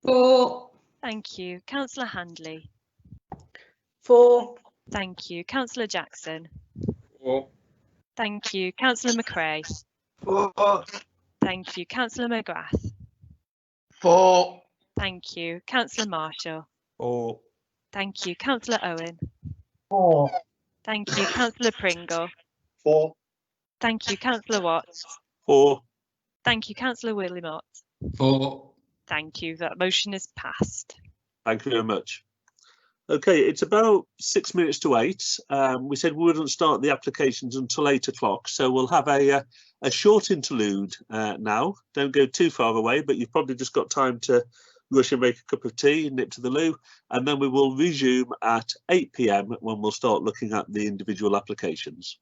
4. Thank you. Councillor Handley. 4. Thank you. Councillor Jackson. 4. Thank you. Councillor McRae. 4. Thank you. Councillor McGrath. 4. Thank you. Councillor Marshall. 4. Thank you. Councillor Owen. 4. Thank you. Councillor Pringle. 4. Thank you. Councillor Watts. 4. Thank you. Councillor Wilmot. 4. Thank you. That motion is passed. Thank you very much. Okay, it's about 6 minutes to 8. We said we wouldn't start the applications until 8 o'clock, so we'll have a short interlude now. Don't go too far away, but you've probably just got time to rush and make a cup of tea and nip to the loo, and then we will resume at 8 PM when we'll start looking at the individual applications.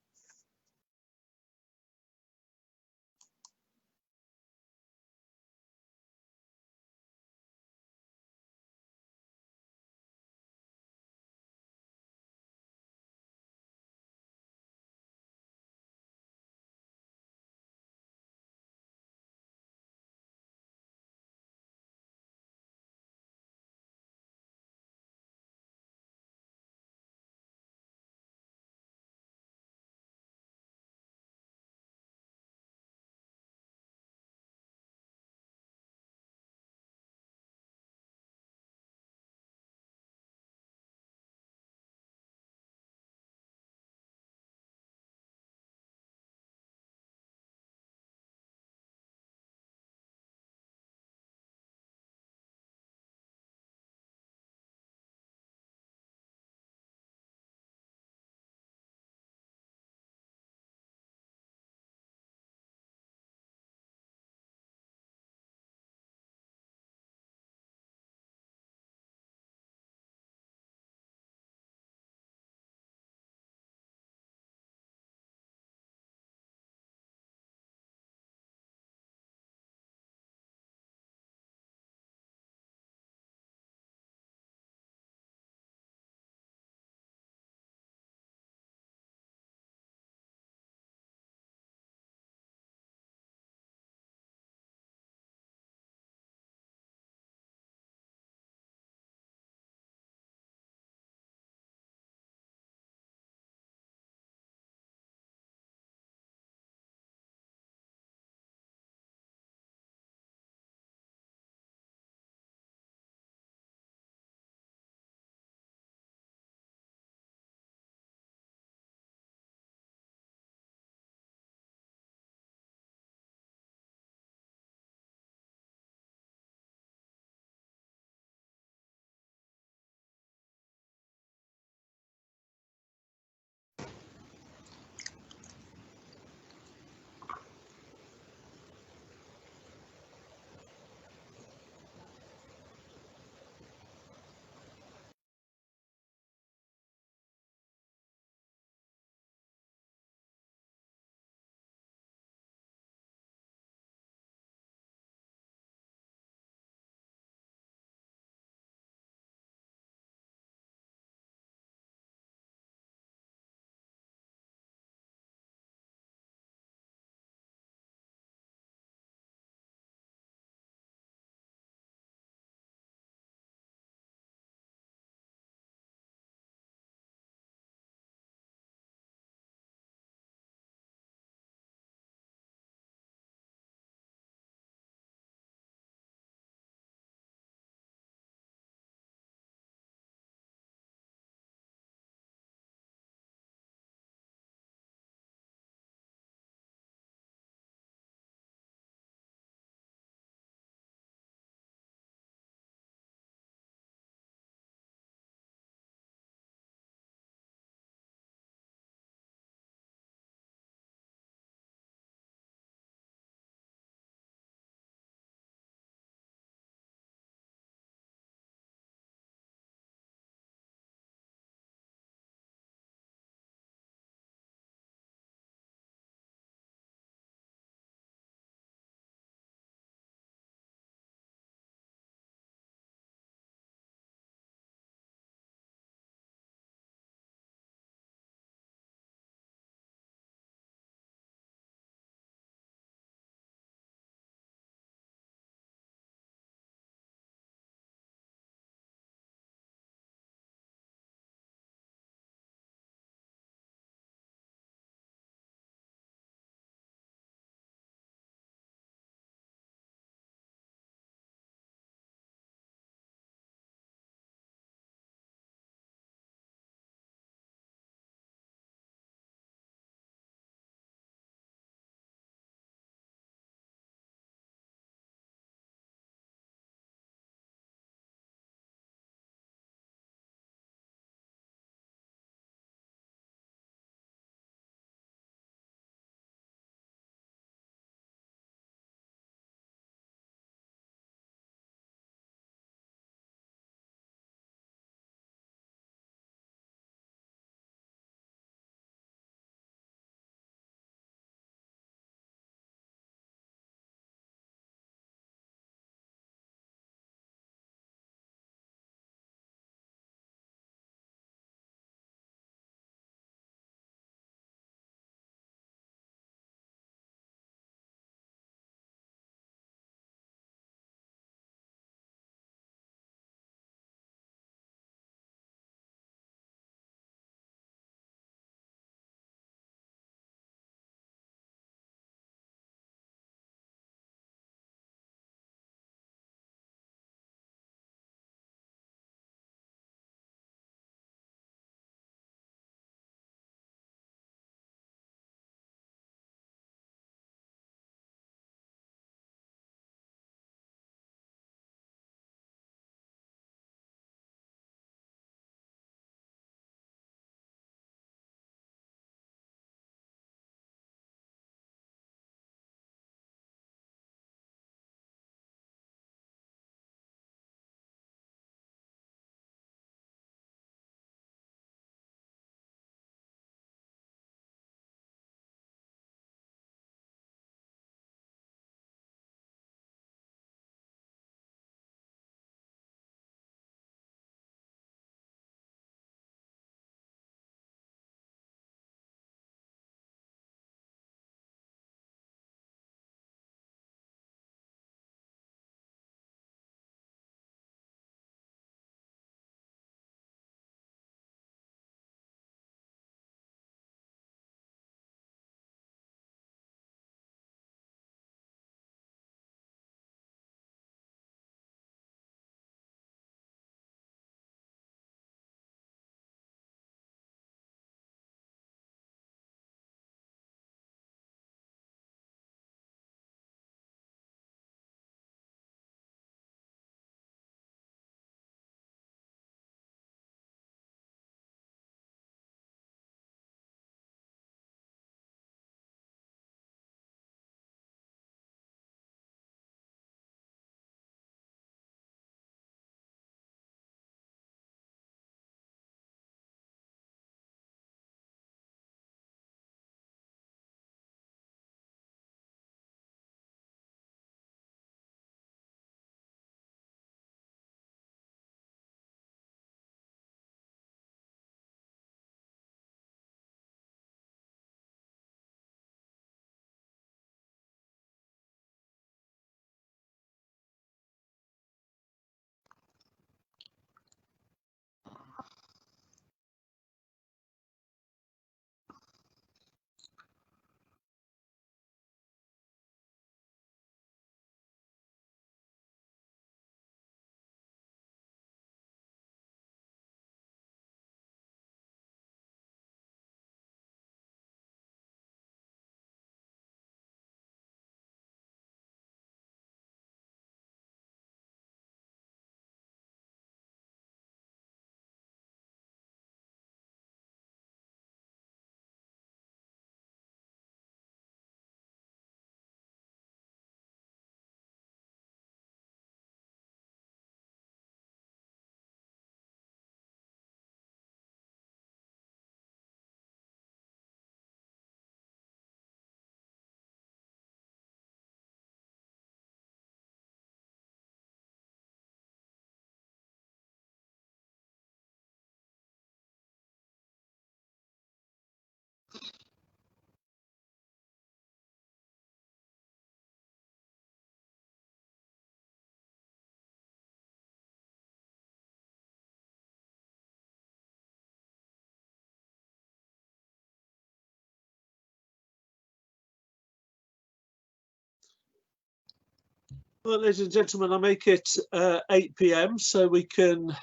Well, ladies and gentlemen, I make it 8 p.m. so we can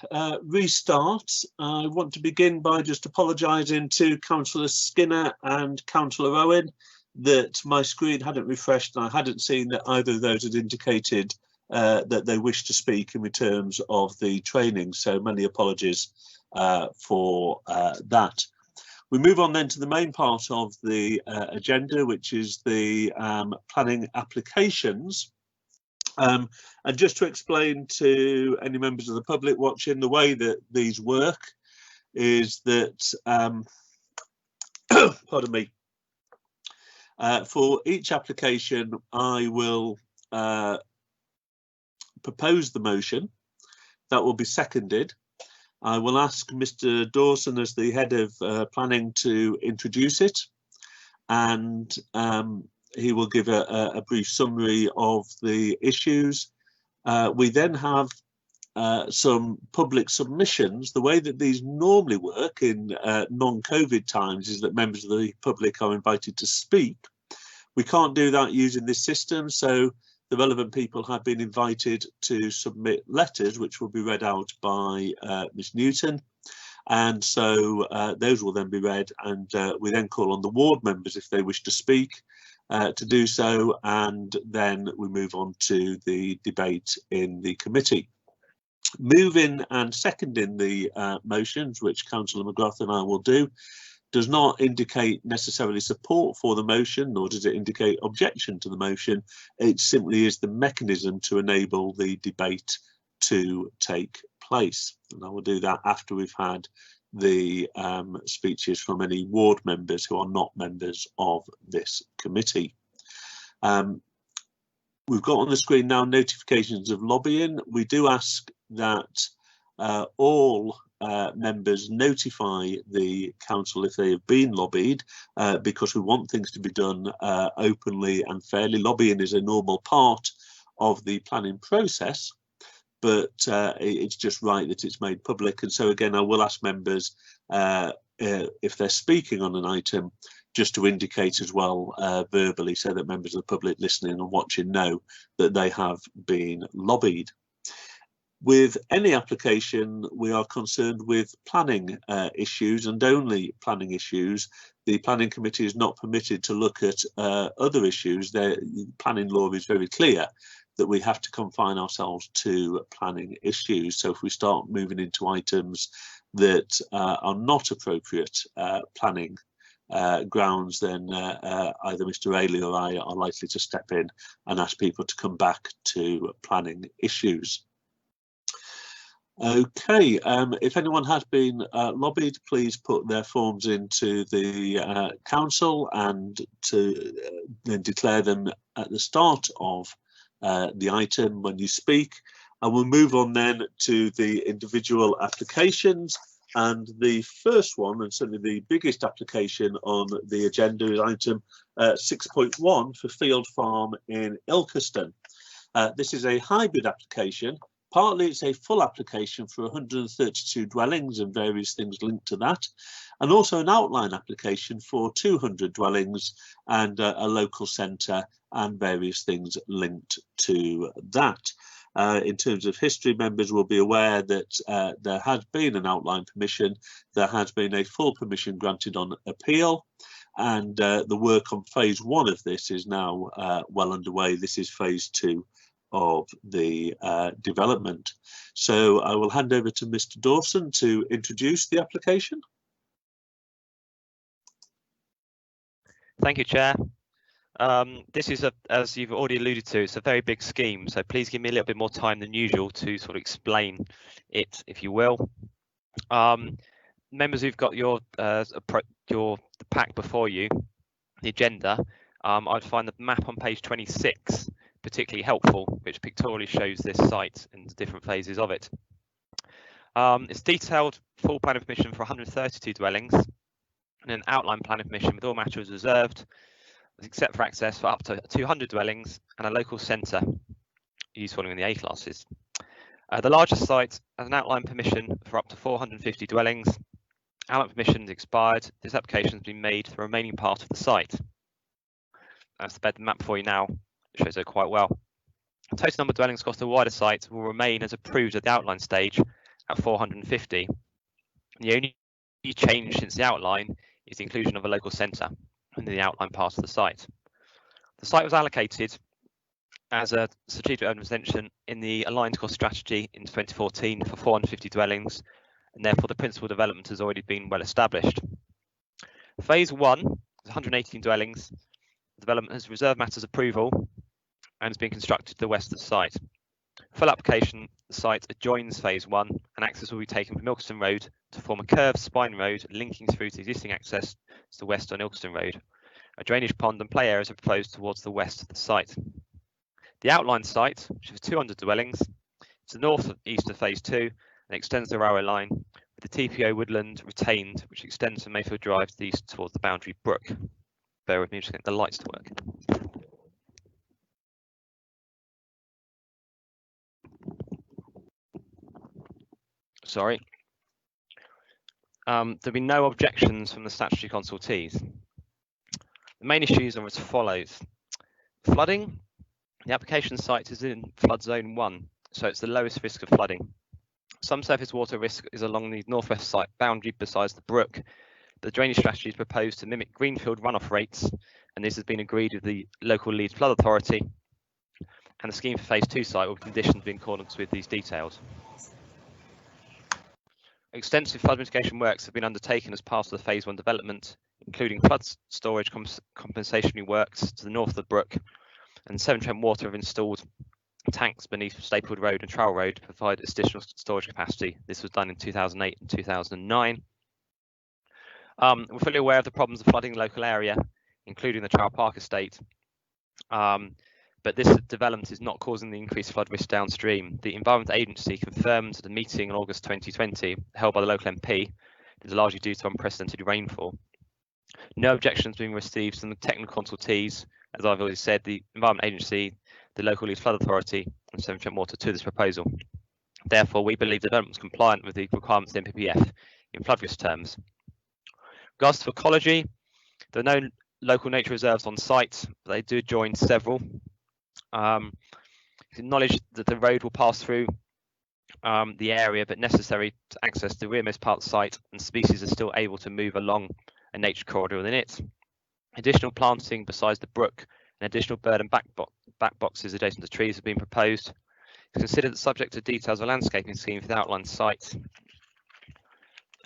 restart. I want to begin by just apologising to Councillor Skinner and Councillor Owen that my screen hadn't refreshed and I hadn't seen that either of those had indicated that they wish to speak in terms of the training. So many apologies for that. We move on then to the main part of the agenda, which is the planning applications. And just to explain to any members of the public watching, the way that these work is that, pardon me, for each application, I will propose the motion that will be seconded. I will ask Mr. Dawson, as the head of planning, to introduce it, and he will give a brief summary of the issues. We then have some public submissions. The way that these normally work in non-COVID times is that members of the public are invited to speak. We can't do that using this system, so the relevant people have been invited to submit letters, which will be read out by Ms. Newton. And so those will then be read, and we then call on the ward members if they wish to speak to do so, and then we move on to the debate in the committee. Moving and seconding the motions, which Councillor McGrath and I will do, does not indicate necessarily support for the motion, nor does it indicate objection to the motion. It simply is the mechanism to enable the debate to take place. And I will do that after we've had the speeches from any ward members who are not members of this committee. We've got on the screen now notifications of lobbying. We do ask that all members notify the council if they have been lobbied, because we want things to be done openly and fairly. Lobbying is a normal part of the planning process, but it's just right that it's made public. And so again, I will ask members if they're speaking on an item, just to indicate as well verbally, so that members of the public listening and watching know that they have been lobbied. With any application, we are concerned with planning issues and only planning issues. The planning committee is not permitted to look at other issues. The planning law is very clear that we have to confine ourselves to planning issues. So if we start moving into items that are not appropriate planning grounds, then either Mr. Ailey or I are likely to step in and ask people to come back to planning issues. Okay, if anyone has been lobbied, please put their forms into the council and to then declare them at the start of the item when you speak. And we'll move on then to the individual applications. And the first one, and certainly the biggest application on the agenda, is item 6.1 for Field Farm in Ilkeston. This is a hybrid application. Partly it's a full application for 132 dwellings and various things linked to that, and also an outline application for 200 dwellings and a local centre and various things linked to that. In terms of history, members will be aware that there has been an outline permission, there has been a full permission granted on appeal, and the work on phase 1 of this is now well underway. This is phase 2 of the development. So I will hand over to Mr. Dawson to introduce the application. Thank you, Chair. This is, as you've already alluded to, it's a very big scheme, so please give me a little bit more time than usual to sort of explain it, if you will. Members who've got the pack before you, the agenda, I'd find the map on page 26 particularly helpful, which pictorially shows this site and the different phases of it. It's detailed full plan of permission for 132 dwellings and an outline plan of permission with all matters reserved, except for access for up to 200 dwellings and a local centre used following the A classes. The largest site has an outline permission for up to 450 dwellings. Outline permission is expired. This application has been made for the remaining part of the site. That's the bed map for you now. It shows it quite well. The total number of dwellings across the wider site will remain as approved at the outline stage at 450. The only change since the outline is the inclusion of a local centre in the outline part of the site. The site was allocated as a strategic urban extension in the aligned cost strategy in 2014 for 450 dwellings, and therefore the principal development has already been well established. Phase 1 is 118 dwellings. The development has reserved matters approval and has been constructed to the west of the site. Full application, the site adjoins Phase 1 and access will be taken from Ilkeston Road to form a curved spine road linking through to the existing access to the west on Ilkeston Road. A drainage pond and play areas are proposed towards the west of the site. The outlined site, which has 200 dwellings, is the north and east of Phase 2 and extends the railway line, with the TPO woodland retained, which extends from Mayfield Drive to the east towards the Boundary Brook. Bear with me, just get the lights to work. Sorry. There'll be no objections from the statutory consultees. The main issues are as follows. Flooding. The application site is in flood zone 1, so it's the lowest risk of flooding. Some surface water risk is along the northwest site boundary besides the brook. The drainage strategy is proposed to mimic greenfield runoff rates, and this has been agreed with the local Leeds Flood Authority. And the scheme for Phase 2 site will be conditioned in accordance with these details. Extensive flood mitigation works have been undertaken as part of the Phase 1 development, including flood storage compensatory works to the north of the brook, and Severn Trent Water have installed tanks beneath Staplewood Road and Trowell Road to provide additional storage capacity. This was done in 2008 and 2009. We're fully aware of the problems of flooding in the local area, including the Trowell Park estate. But this development is not causing the increased flood risk downstream. The Environment Agency confirmed at a meeting in August 2020 held by the local MP it is largely due to unprecedented rainfall. No objections being received from the technical consultees. As I've already said, the Environment Agency, the local Leeds Flood Authority and Severn Trent Water to this proposal. Therefore, we believe the development is compliant with the requirements of the NPPF in flood risk terms. Regards to ecology, there are no local nature reserves on site, but they do join several. It's acknowledged that the road will pass through the area, but necessary to access the rearmost part of the site, and species are still able to move along a nature corridor within it. Additional planting besides the brook and additional bird and back boxes adjacent to trees have been proposed. It's considered that subject to details of a landscaping scheme for the outlined site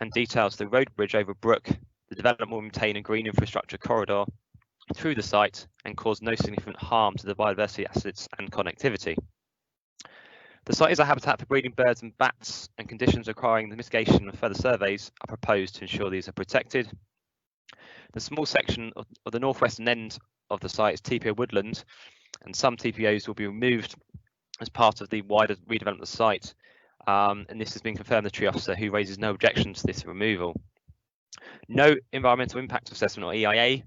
and details of the road bridge over brook, the development will maintain a green infrastructure corridor through the site and cause no significant harm to the biodiversity assets and connectivity. The site is a habitat for breeding birds and bats, and conditions requiring the mitigation of further surveys are proposed to ensure these are protected. The small section of the northwestern end of the site is TPO woodland, and some TPOs will be removed as part of the wider redevelopment of the site, and this has been confirmed by the tree officer, who raises no objection to this removal. No environmental impact assessment or EIA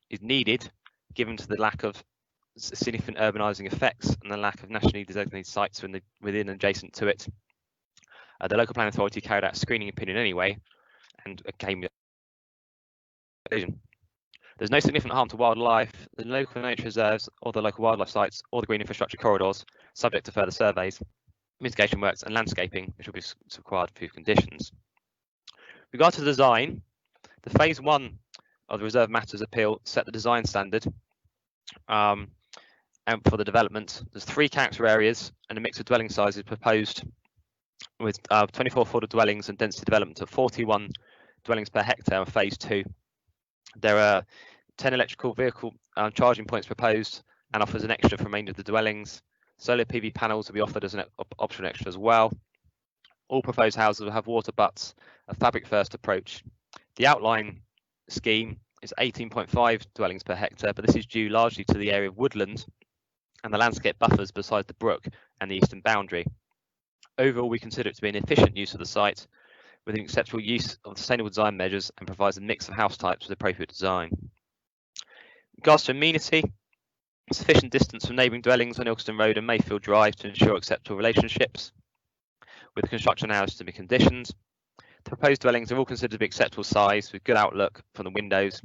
is needed, given to the lack of significant urbanising effects and the lack of nationally designated sites within and adjacent to it. The local planning authority carried out a screening opinion anyway, and came with a decision. There's no significant harm to wildlife, the local nature reserves or the local wildlife sites or the green infrastructure corridors, subject to further surveys, mitigation works and landscaping, which will be required for conditions. With regard to the design, the Phase 1 of the Reserve Matters Appeal set the design standard and for the development. There's 3 character areas and a mix of dwelling sizes proposed, with 24 affordable dwellings and density development of 41 dwellings per hectare on Phase 2. There are 10 electrical vehicle charging points proposed and offers an extra for the remainder of the dwellings. Solar PV panels will be offered as an optional extra as well. All proposed houses will have water butts, a fabric first approach. The outline scheme is 18.5 dwellings per hectare, but this is due largely to the area of woodland and the landscape buffers beside the brook and the eastern boundary. Overall, we consider it to be an efficient use of the site with an acceptable use of sustainable design measures and provides a mix of house types with appropriate design. In regards to amenity, sufficient distance from neighbouring dwellings on Ilkeston Road and Mayfield Drive to ensure acceptable relationships, with construction hours to be conditioned. The proposed dwellings are all considered to be acceptable size with good outlook from the windows.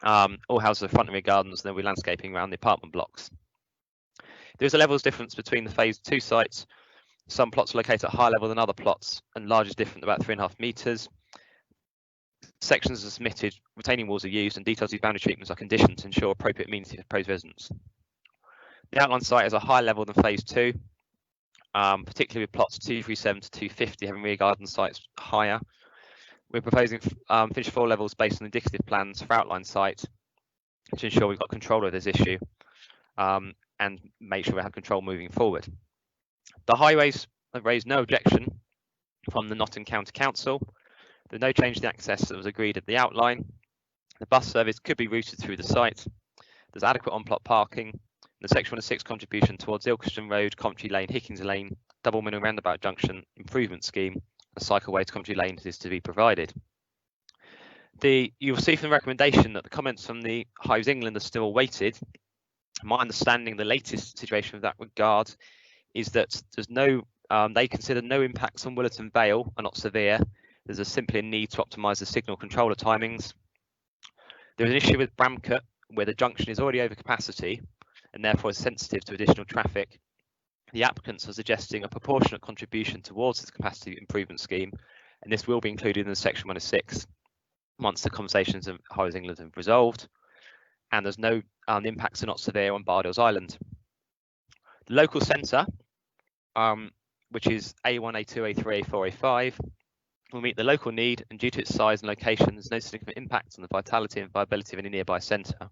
All houses have front and rear gardens, and there will be landscaping around the apartment blocks. There is a levels difference between the phase 2 sites. Some plots are located at higher level than other plots, and large is different, about 3.5 metres. Sections are submitted, retaining walls are used, and details of these boundary treatments are conditioned to ensure appropriate amenity for proposed residents. The outline site is a higher level than phase 2, particularly with plots 237 to 250 having rear garden sites higher. We're proposing finished floor levels based on indicative plans for outline site to ensure we've got control of this issue and make sure we have control moving forward. The highways have raised no objection from the Nottingham County Council. There's no change to the access that was agreed at the outline. The bus service could be routed through the site. There's adequate on-plot parking. The Section 106 contribution towards Ilkeston Road, Coventry Lane, Hickings Lane, double middle roundabout junction improvement scheme, a cycleway to Coventry Lane is to be provided. You'll see from the recommendation that the comments from the Highways England are still awaited. My understanding, the latest situation with that regard, is that there's no, they consider no impacts on Willerton Vale are not severe. There's simply a need to optimise the signal controller timings. There's an issue with Bramcote where the junction is already over capacity and therefore is sensitive to additional traffic. The applicants are suggesting a proportionate contribution towards the capacity improvement scheme, and this will be included in the Section 106 once the conversations of Highways England have resolved. And there's no impacts are not severe on Bardales Island. The local centre, which is A1, A2, A3, A4, A5, will meet the local need, and due to its size and location, there's no significant impact on the vitality and viability of any nearby centre.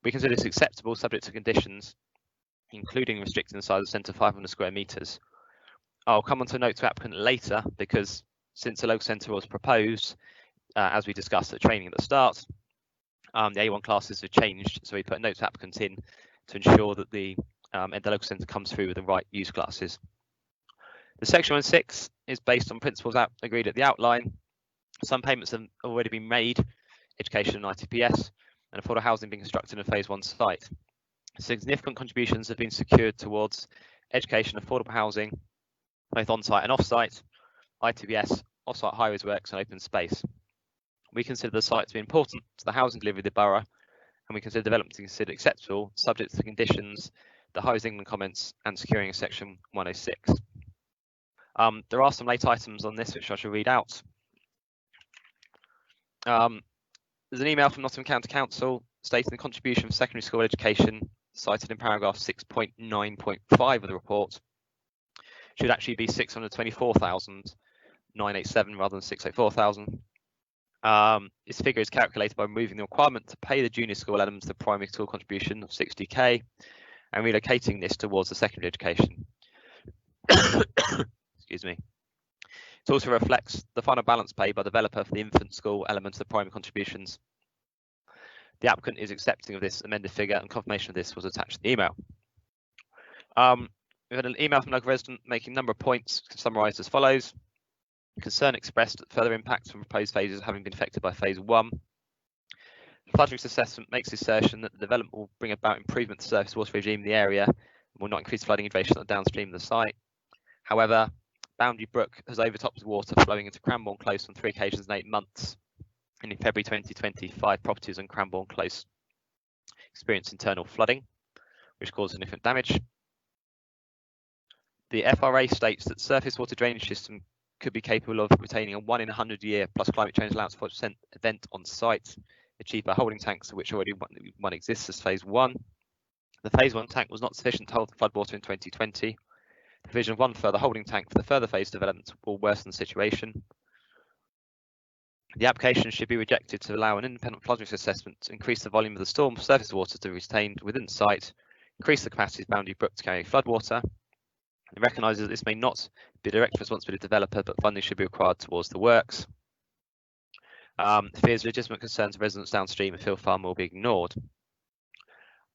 We consider this acceptable subject to conditions, including restricting the size of the centre 500 square metres. I'll come on to a note to applicant later, because since the local centre was proposed, as we discussed at training at the start, the A1 classes have changed, so we put a note to applicant in to ensure that the local centre comes through with the right use classes. The Section 106 is based on principles agreed at the outline. Some payments have already been made, education and ITPS, and affordable housing being constructed in a phase 1 site. Significant contributions have been secured towards education, affordable housing, both on-site and off-site, ITPS, off-site highways works and open space. We consider the site to be important to the housing delivery of the borough, and we consider development to be considered acceptable, subject to the conditions, the Highways England comments, and securing a Section 106. There are some late items on this which I shall read out. There's an email from Nottingham County Council stating the contribution for secondary school education cited in paragraph 6.9.5 of the report should actually be 624,987 rather than 684,000. This figure is calculated by removing the requirement to pay the junior school elements the primary school contribution of 60k and relocating this towards the secondary education. Excuse me. It also reflects the final balance paid by the developer for the infant school element of the primary contributions. The applicant is accepting of this amended figure, and confirmation of this was attached to the email. We had an email from a local resident making a number of points summarised as follows. Concern expressed that further impacts from proposed phases having been affected by phase 1. The flood risk assessment makes the assertion that the development will bring about improvement to surface water regime in the area and will not increase flooding inundation on the downstream of the site. However, Boundary Brook has overtopped water flowing into Cranbourne Close on 3 occasions in 8 months. And in February 2020, 5 properties on Cranbourne Close experienced internal flooding, which caused significant damage. The FRA states that surface water drainage system could be capable of retaining a 1 in 100 year plus climate change allowance 40% event on site, achieved by holding tanks, of which already one exists as phase 1. The phase 1 tank was not sufficient to hold the floodwater in 2020. The provision of 1 further holding tank for the further phase development will worsen the situation. The application should be rejected to allow an independent flood risk assessment to increase the volume of the storm surface water to be retained within the site, increase the capacity of Boundary Brook to carry floodwater. It recognises that this may not be a direct responsibility of the developer, but funding should be required towards the works. Fears legitimate concerns of residents downstream of Hill Farm will be ignored.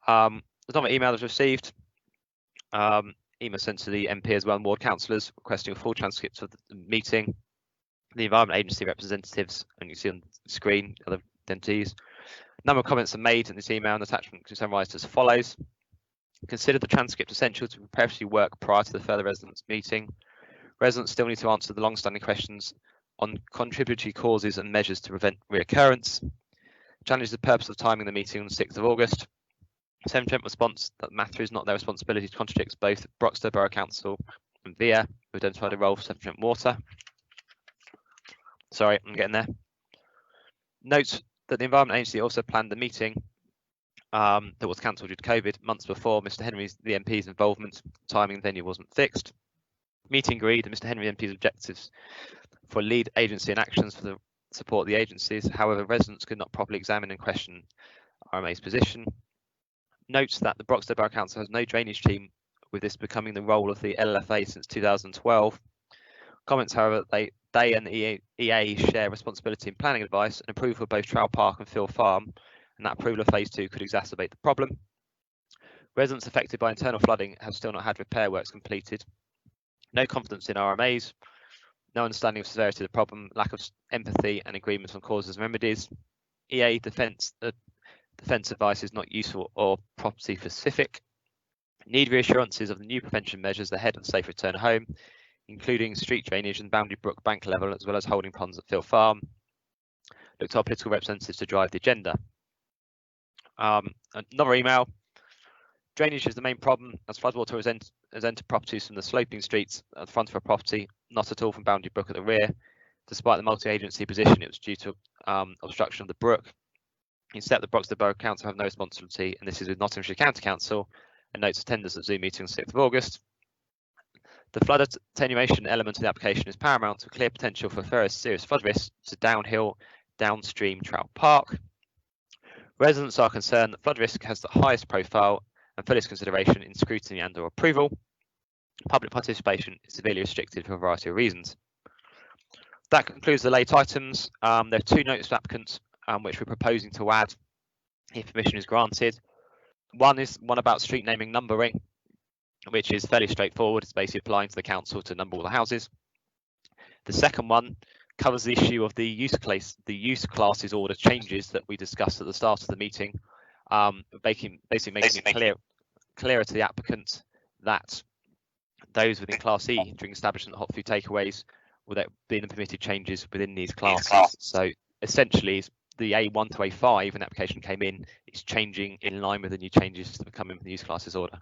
The another email was received. Email sent to the MP as well and ward councillors requesting a full transcript of the meeting. The Environment Agency representatives, and you see on the screen other entities. A number of comments are made in this email, and the attachment is summarised as follows. Consider the transcript essential to preparatory work prior to the further residents meeting. Residents still need to answer the long-standing questions on contributory causes and measures to prevent reoccurrence. Challenge the purpose of timing the meeting on the 6th of August. 7% response that matter is not their responsibility contradicts both Broxtowe Borough Council and VIA, who identified a role for 7% water. Sorry, I'm getting there. Notes that the Environment Agency also planned the meeting that was cancelled due to COVID months before Mr Henry's, the MP's involvement. Timing and venue wasn't fixed. Meeting agreed that Mr Henry MP's objectives for lead agency and actions for the support of the agencies. However, residents could not properly examine and question RMA's position. Notes that the Broxtowe Borough Council has no drainage team, with this becoming the role of the LLFA since 2012. Comments, however, they and the EA share responsibility in planning advice and approval of both Trowell Park and Phil Farm, and that approval of phase 2 could exacerbate the problem. Residents affected by internal flooding have still not had repair works completed. No confidence in RMAs, no understanding of severity of the problem, lack of empathy and agreement on causes and remedies. EA defence advice is not useful or property specific. Need reassurances of the new prevention measures ahead of the safe return home, including street drainage and Boundary Brook bank level, as well as holding ponds at Phil Farm. Look to our political representatives to drive the agenda. Another email. Drainage is the main problem, as floodwater has entered properties from the sloping streets at the front of a property, not at all from Boundary Brook at the rear. Despite the multi-agency position, it was due to obstruction of the brook. Instead, the Broxtowe Borough Council have no responsibility, and this is with Nottinghamshire County Council, and notes attendance at Zoom meeting on 6th of August. The flood attenuation element of the application is paramount to clear potential for various serious flood risks to downhill, downstream Trowell Park. Residents are concerned that flood risk has the highest profile and fullest consideration in scrutiny and or approval. Public participation is severely restricted for a variety of reasons. That concludes the late items. There are 2 notice of applicants which we're proposing to add if permission is granted. One is one about street naming numbering, which is fairly straightforward. It's basically applying to the council to number all the houses. The second one covers the issue of the use classes order changes that we discussed at the start of the meeting, basically making it clearer to the applicant that those within Class E during establishment of hot food takeaways will be the permitted changes within these classes. So essentially, the A1 to A5 when the application came in is changing in line with the new changes that are coming from the use classes order.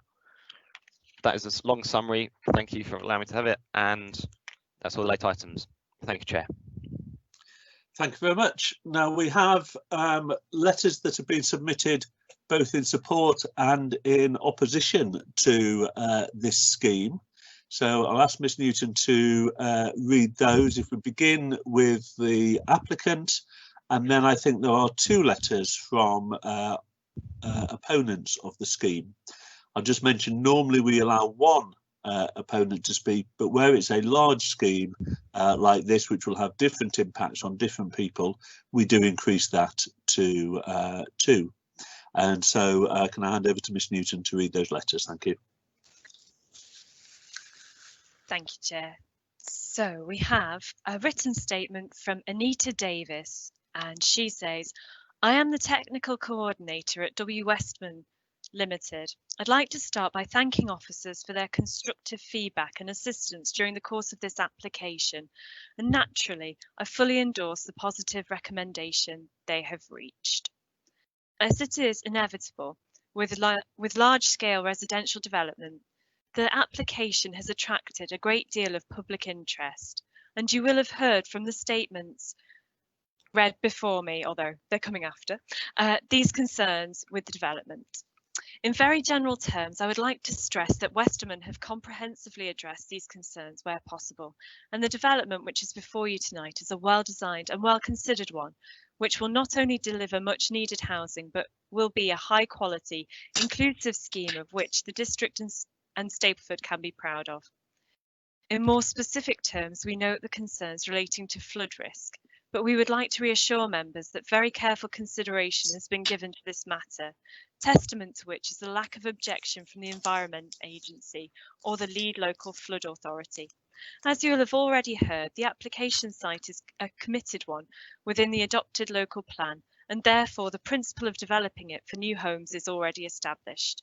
That is a long summary. Thank you for allowing me to have it, and that's all the late items. Thank you, Chair. Thank you very much. Now we have letters that have been submitted both in support and in opposition to this scheme. So I'll ask Ms Newton to read those. If we begin with the applicant, and then I think there are 2 letters from opponents of the scheme. I'll just mention normally we allow 1 opponent to speak, but where it's a large scheme like this, which will have different impacts on different people, we do increase that to 2. And so can I hand over to Ms Newton to read those letters? Thank you. Thank you, Chair. So we have a written statement from Anita Davis, and she says, I am the technical coordinator at W Westman Limited. I'd like to start by thanking officers for their constructive feedback and assistance during the course of this application, and naturally I fully endorse the positive recommendation they have reached. As it is inevitable with large-scale residential development, the application has attracted a great deal of public interest, and you will have heard from the statements read before me, although they're coming after, these concerns with the development. In very general terms, I would like to stress that Westerman have comprehensively addressed these concerns where possible, and the development which is before you tonight is a well-designed and well-considered one, which will not only deliver much-needed housing, but will be a high-quality, inclusive scheme of which the district and Stapleford can be proud of. In more specific terms, we note the concerns relating to flood risk, but we would like to reassure members that very careful consideration has been given to this matter, testament to which is the lack of objection from the Environment Agency or the lead local flood authority. As you will have already heard, the application site is a committed one within the adopted local plan, and therefore the principle of developing it for new homes is already established.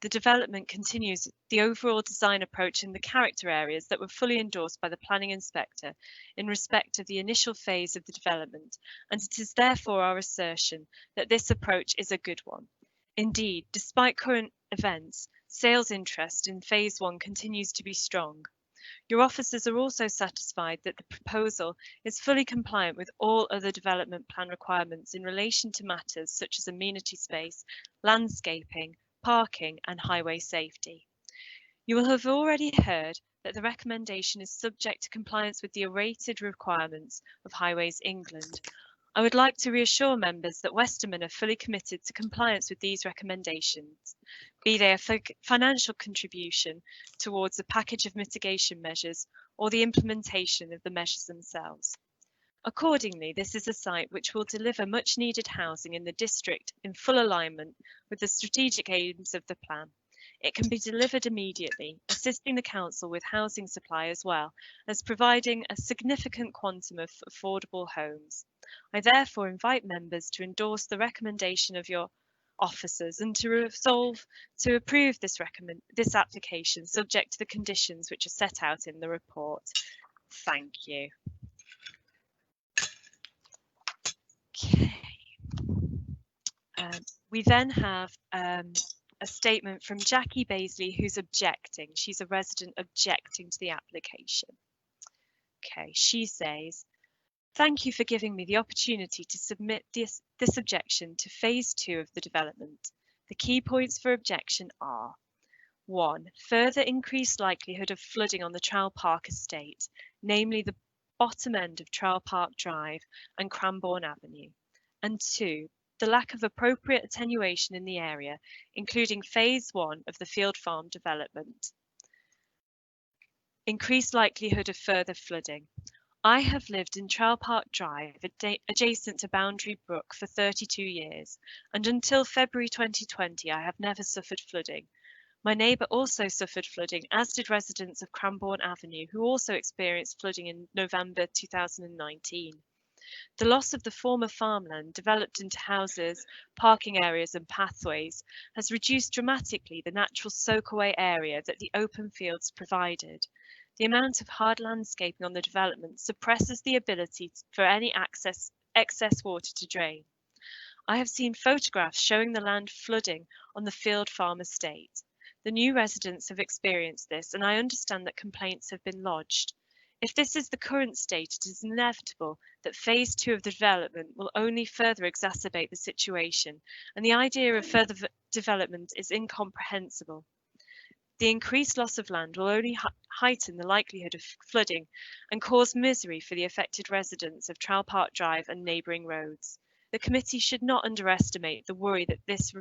The development continues the overall design approach in the character areas that were fully endorsed by the planning inspector in respect of the initial phase of the development, and it is therefore our assertion that this approach is a good one. Indeed, despite current events, sales interest in Phase 1 continues to be strong. Your officers are also satisfied that the proposal is fully compliant with all other development plan requirements in relation to matters such as amenity space, landscaping, parking and highway safety. You will have already heard that the recommendation is subject to compliance with the rated requirements of Highways England. I would like to reassure members that Westerman are fully committed to compliance with these recommendations, be they a financial contribution towards a package of mitigation measures or the implementation of the measures themselves. Accordingly, this is a site which will deliver much needed housing in the district in full alignment with the strategic aims of the plan. It can be delivered immediately, assisting the council with housing supply as well as providing a significant quantum of affordable homes. I therefore invite members to endorse the recommendation of your officers and to resolve to approve this application subject to the conditions which are set out in the report. Thank you. Okay. We then have a statement from Jackie Baisley, who's objecting. She's a resident objecting to the application. Okay, she says, thank you for giving me the opportunity to submit this objection to Phase 2 of the development. The key points for objection are: 1. Further increased likelihood of flooding on the Trowell Park estate, namely the bottom end of Trowell Park Drive and Cranbourne Avenue. And 2. The lack of appropriate attenuation in the area, including Phase 1 of the Field Farm development. Increased likelihood of further flooding. I have lived in Trowell Park Drive, adjacent to Boundary Brook, for 32 years, and until February 2020, I have never suffered flooding. My neighbour also suffered flooding, as did residents of Cranbourne Avenue, who also experienced flooding in November 2019. The loss of the former farmland developed into houses, parking areas and pathways has reduced dramatically the natural soak-away area that the open fields provided. The amount of hard landscaping on the development suppresses the ability for any excess water to drain. I have seen photographs showing the land flooding on the Field Farm estate. The new residents have experienced this, and I understand that complaints have been lodged. If this is the current state, it is inevitable that Phase 2 of the development will only further exacerbate the situation, and the idea of further development is incomprehensible. The increased loss of land will only heighten the likelihood of flooding and cause misery for the affected residents of Trowell Park Drive and neighbouring roads. The committee should not underestimate the worry that this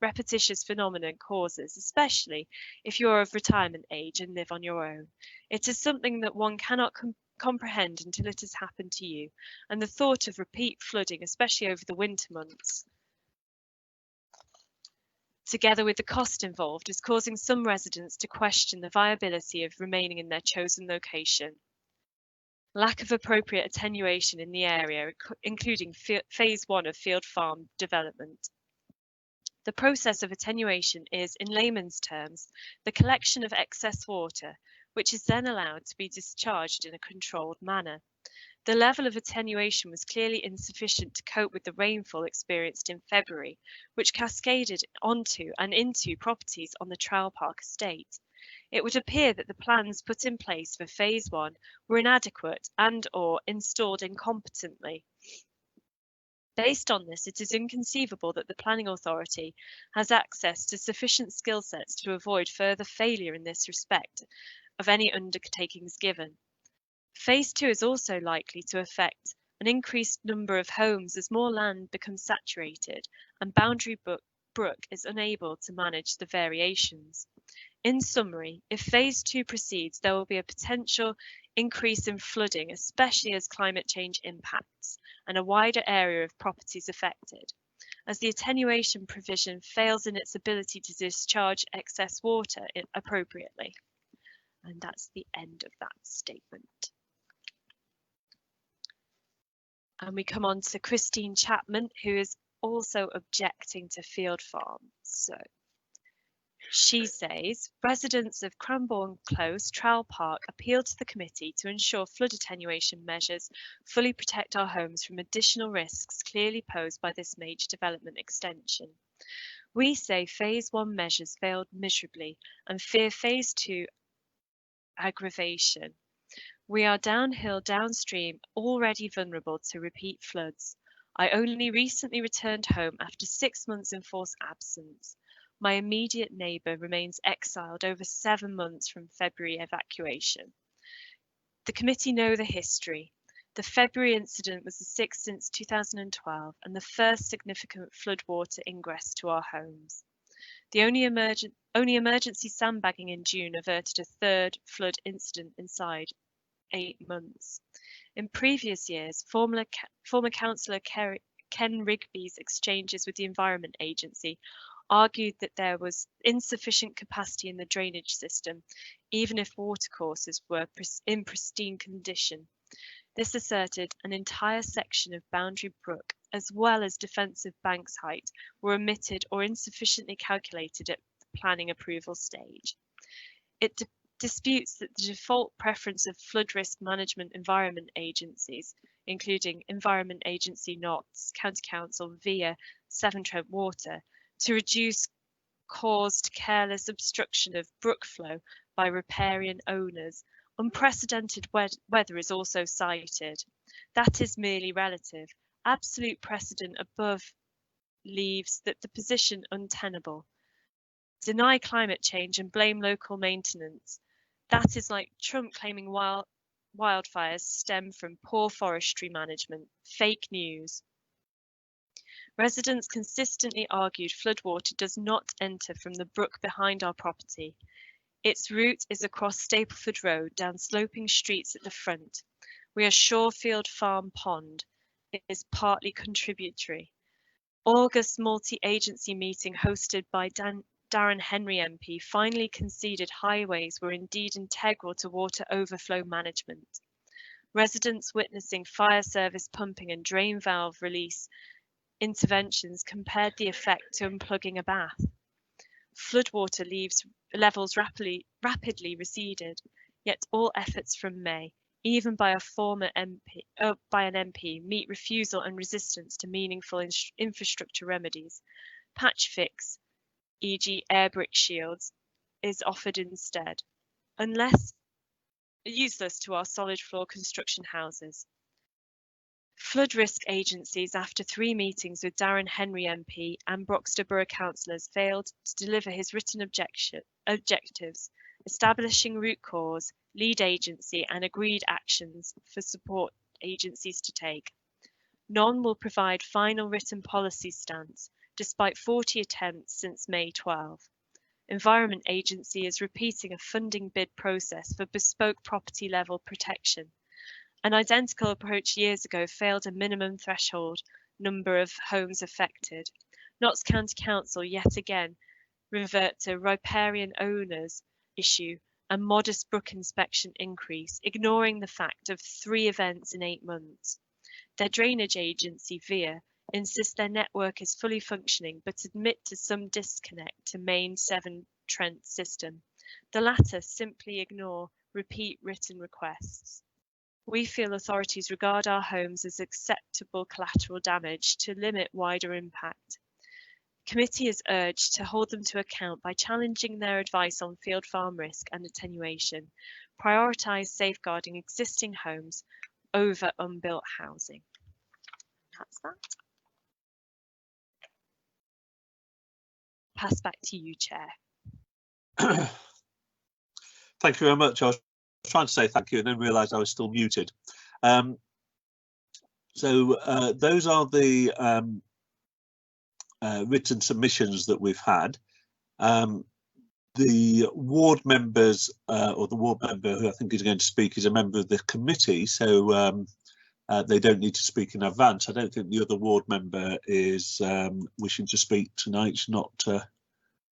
repetitious phenomenon causes, especially if you are of retirement age and live on your own. It is something that one cannot comprehend until it has happened to you, and the thought of repeat flooding, especially over the winter months, together with the cost involved, is causing some residents to question the viability of remaining in their chosen location. Lack of appropriate attenuation in the area, including Phase 1 of Field Farm development. The process of attenuation is, in layman's terms, the collection of excess water, which is then allowed to be discharged in a controlled manner. The level of attenuation was clearly insufficient to cope with the rainfall experienced in February, which cascaded onto and into properties on the Trowell Park estate. It would appear that the plans put in place for Phase 1 were inadequate and/or installed incompetently. Based on this, it is inconceivable that the planning authority has access to sufficient skill sets to avoid further failure in this respect of any undertakings given. Phase 2 is also likely to affect an increased number of homes as more land becomes saturated and Boundary Brook is unable to manage the variations. In summary, if Phase 2 proceeds, there will be a potential increase in flooding, especially as climate change impacts and a wider area of properties affected, as the attenuation provision fails in its ability to discharge excess water appropriately. And that's the end of that statement. And we come on to Christine Chapman, who is also objecting to Field Farm. So She says, residents of Cranbourne Close, Trowell Park appealed to the committee to ensure flood attenuation measures fully protect our homes from additional risks clearly posed by this major development extension. We say Phase 1 measures failed miserably and fear Phase 2 aggravation. We are downhill, downstream, already vulnerable to repeat floods. I only recently returned home after 6 months enforced absence. My immediate neighbour remains exiled over 7 months from February evacuation. The committee know the history. The February incident was the 6th since 2012 and the first significant floodwater ingress to our homes. The only emergency sandbagging in June averted a third flood incident inside 8 months. In previous years, former Councillor Ken Rigby's exchanges with the Environment Agency argued that there was insufficient capacity in the drainage system, even if watercourses were in pristine condition. This asserted an entire section of Boundary Brook, as well as defensive banks height, were omitted or insufficiently calculated at the planning approval stage. It disputes that the default preference of flood risk management environment agencies, including Environment Agency Notts, County Council via Severn Trent Water, to reduce caused careless obstruction of brook flow by riparian owners. Unprecedented weather is also cited. That is merely relative. Absolute precedent above leaves that the position untenable. Deny climate change and blame local maintenance. That is like Trump claiming wildfires stem from poor forestry management. Fake news. Residents consistently argued floodwater does not enter from the brook behind our property. Its route is across Stapleford Road, down sloping streets at the front. We are Shorefield Farm Pond. It is partly contributory. August multi-agency meeting hosted by Darren Henry MP finally conceded highways were indeed integral to water overflow management. Residents witnessing fire service pumping and drain valve release interventions compared the effect to unplugging a bath. Floodwater levels rapidly receded, yet all efforts from May, even by an MP, meet refusal and resistance to meaningful infrastructure remedies. Patch fix, e.g. air brick shields, is offered instead, unless useless to our solid floor construction houses. Flood risk agencies, after 3 meetings with Darren Henry MP and Broxtowe Borough councillors, failed to deliver his written objectives, establishing root cause, lead agency and agreed actions for support agencies to take. None will provide final written policy stance, despite 40 attempts since May 12. Environment Agency is repeating a funding bid process for bespoke property level protection. An identical approach years ago failed a minimum threshold number of homes affected. Notts County Council yet again revert to riparian owners issue and modest brook inspection increase, ignoring the fact of 3 events in 8 months. Their drainage agency, VIA, insists their network is fully functioning but admit to some disconnect to main Severn Trent system. The latter simply ignore repeat written requests. We feel authorities regard our homes as acceptable collateral damage to limit wider impact. Committee is urged to hold them to account by challenging their advice on field farm risk and attenuation, prioritise safeguarding existing homes over unbuilt housing. That's that. Pass back to you, Chair. Thank you very much. I was trying to say thank you and then realised I was still muted. So those are the written submissions that we've had. The ward members, or the ward member who I think is going to speak, is a member of the committee, so they don't need to speak in advance. I don't think the other ward member is wishing to speak tonight. She's not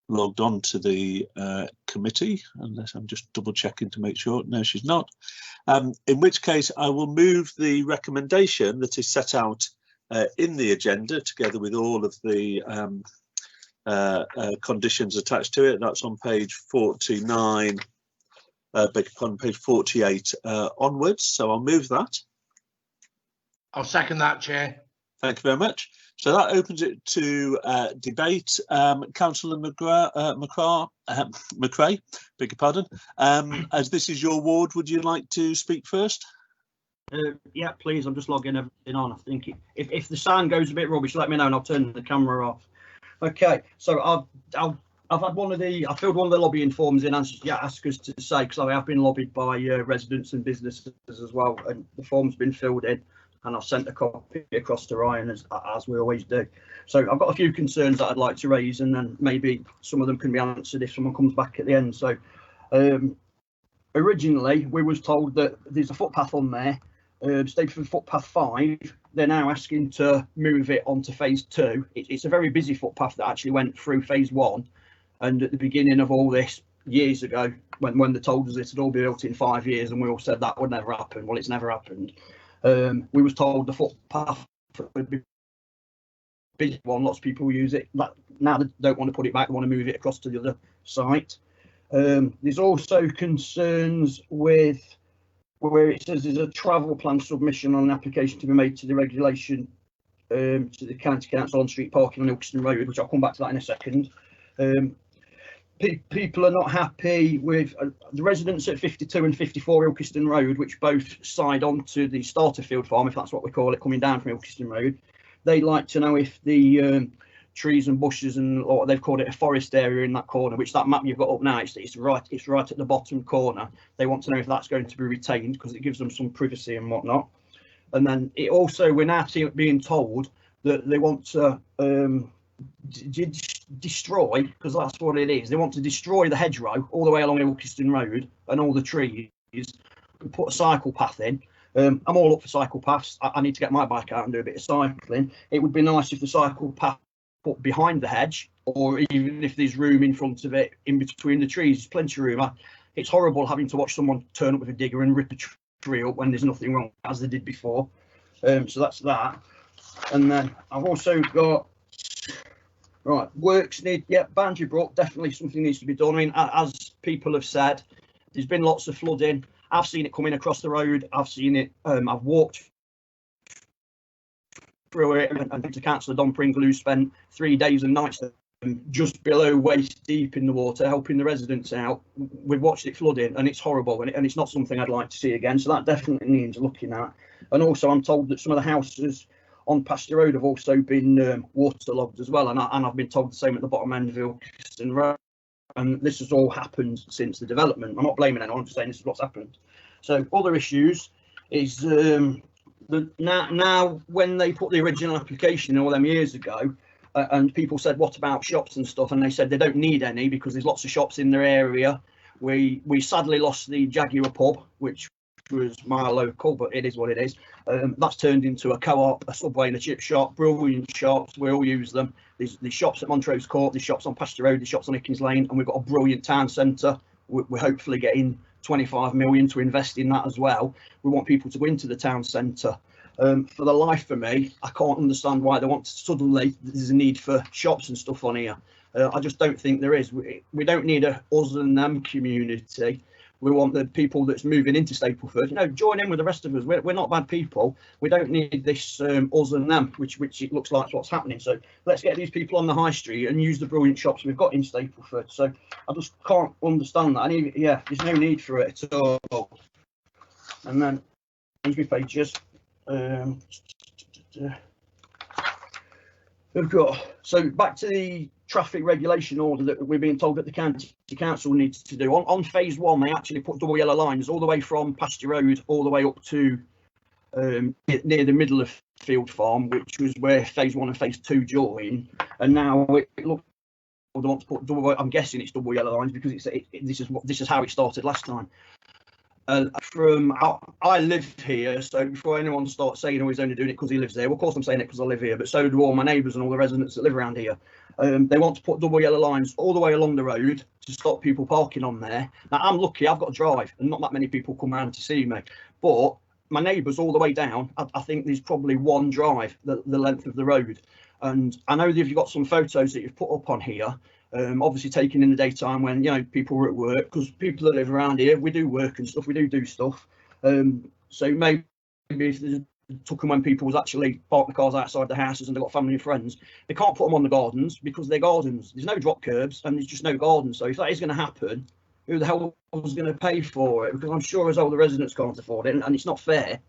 logged on to the committee, unless I'm just double checking to make sure. No, she's not. In which case I will move the recommendation that is set out in the agenda, together with all of the conditions attached to it. That's on page 49, beg your pardon, page 48 onwards. So I'll move that. I'll second that, Chair. Thank you very much. So that opens it to debate. Councillor McCrae, beg your pardon. As this is your ward, would you like to speak first? Yeah, please. I'm just logging everything on. I think if the sound goes a bit rubbish, let me know and I'll turn the camera off. Okay, so I've had I filled one of the lobbying forms in answer to ask us to say, because I have been lobbied by residents and businesses as well, and the form's been filled in, and I've sent a copy across to Ryan as we always do. So I've got a few concerns that I'd like to raise, and then maybe some of them can be answered if someone comes back at the end. So originally we was told that there's a footpath on there, stayed for footpath 5. They're now asking to move it onto phase 2. It's a very busy footpath that actually went through phase 1, and at the beginning of all this years ago, when they told us it had all been built in 5 years, and we all said that would never happen. Well, it's never happened. We was told the footpath would be big one, lots of people use it. Now they don't want to put it back, they want to move it across to the other site. There's also concerns with where it says there's a travel plan submission on an application to be made to the regulation to the County Council on street parking on Ilkeston Road, which I'll come back to that in a second. People are not happy with the residents at 52 and 54 Ilkeston Road, which both side onto the Starterfield farm, if that's what we call it, coming down from Ilkeston Road. They'd like to know if the trees and bushes and or they've called it a forest area in that corner, which that map you've got up now, it's right at the bottom corner. They want to know if that's going to be retained because it gives them some privacy and whatnot. And then it also, we're now being told that they want to destroy, because that's what it is, they want to destroy the hedgerow all the way along Ilkeston Road and all the trees and put a cycle path in. I'm all up for cycle paths. I need to get my bike out and do a bit of cycling. It would be nice if the cycle path put behind the hedge, or even if there's room in front of it in between the trees. There's plenty of room. It's horrible having to watch someone turn up with a digger and rip a tree up when there's nothing wrong, as they did before. So that's that. And then I've also got works need, Boundary Brook, definitely something needs to be done. I mean, as people have said, there's been lots of flooding. I've seen it coming across the road. I've seen it. I've walked through it, and to Councillor Tim Pringle, who spent 3 days and nights just below waist deep in the water, helping the residents out. We've watched it flooding, and it's horrible, and it's not something I'd like to see again. So that definitely needs looking at. And also, I'm told that some of the houses on Pasture Road have also been waterlogged as well, and I've been told the same at the bottom end of Ilkeston Road. And this has all happened since the development. I'm not blaming anyone, I'm just saying this is what's happened. So other issues is now when they put the original application all them years ago, and people said, what about shops and stuff? And they said they don't need any because there's lots of shops in their area. We sadly lost the Jaguar pub, which was my local, but it is what it is. That's turned into a co-op, a Subway and a chip shop. Brilliant shops, we all use them. There's shops at Montrose Court, there's shops on Pasture Road, there's shops on Hickins Lane, and we've got a brilliant town centre. We're hopefully getting 25 million to invest in that as well. We want people to go into the town centre. For the life of me, I can't understand why they want to suddenly, there's a need for shops and stuff on here. I just don't think there is. We don't need a us and them community. We want the people that's moving into Stapleford, join in with the rest of us. We're not bad people. We don't need this us and them, which it looks like what's happening. So let's get these people on the high street and use the brilliant shops we've got in Stapleford. So I just can't understand that. And there's no need for it at all. And then, change my pages. We've got, so back to the traffic regulation order that we're being told that the County Council needs to do. On phase 1, they actually put double yellow lines all the way from Pasture Road all the way up to near the middle of Field Farm, which was where phase 1 and phase 2 join. And now it looks they want to put double. I'm guessing it's double yellow lines because this is how it started last time. I live here, so before anyone starts saying, oh, he's only doing it because he lives there, well, of course I'm saying it because I live here, but so do all my neighbours and all the residents that live around here. They want to put double yellow lines all the way along the road to stop people parking on there. Now, I'm lucky, I've got a drive and not that many people come around to see me, but my neighbours all the way down, I think there's probably one drive the length of the road. And I know that you've got some photos that you've put up on here, obviously taken in the daytime when, you know, people were at work, because people that live around here, we do work and stuff, we do stuff. So maybe if there's took them when people was actually parking the cars outside the houses and they've got family and friends, they can't put them on the gardens because they're gardens. There's no drop curbs and there's just no gardens. So if that is going to happen, who the hell was going to pay for it? Because I'm sure as all the residents can't afford it, and it's not fair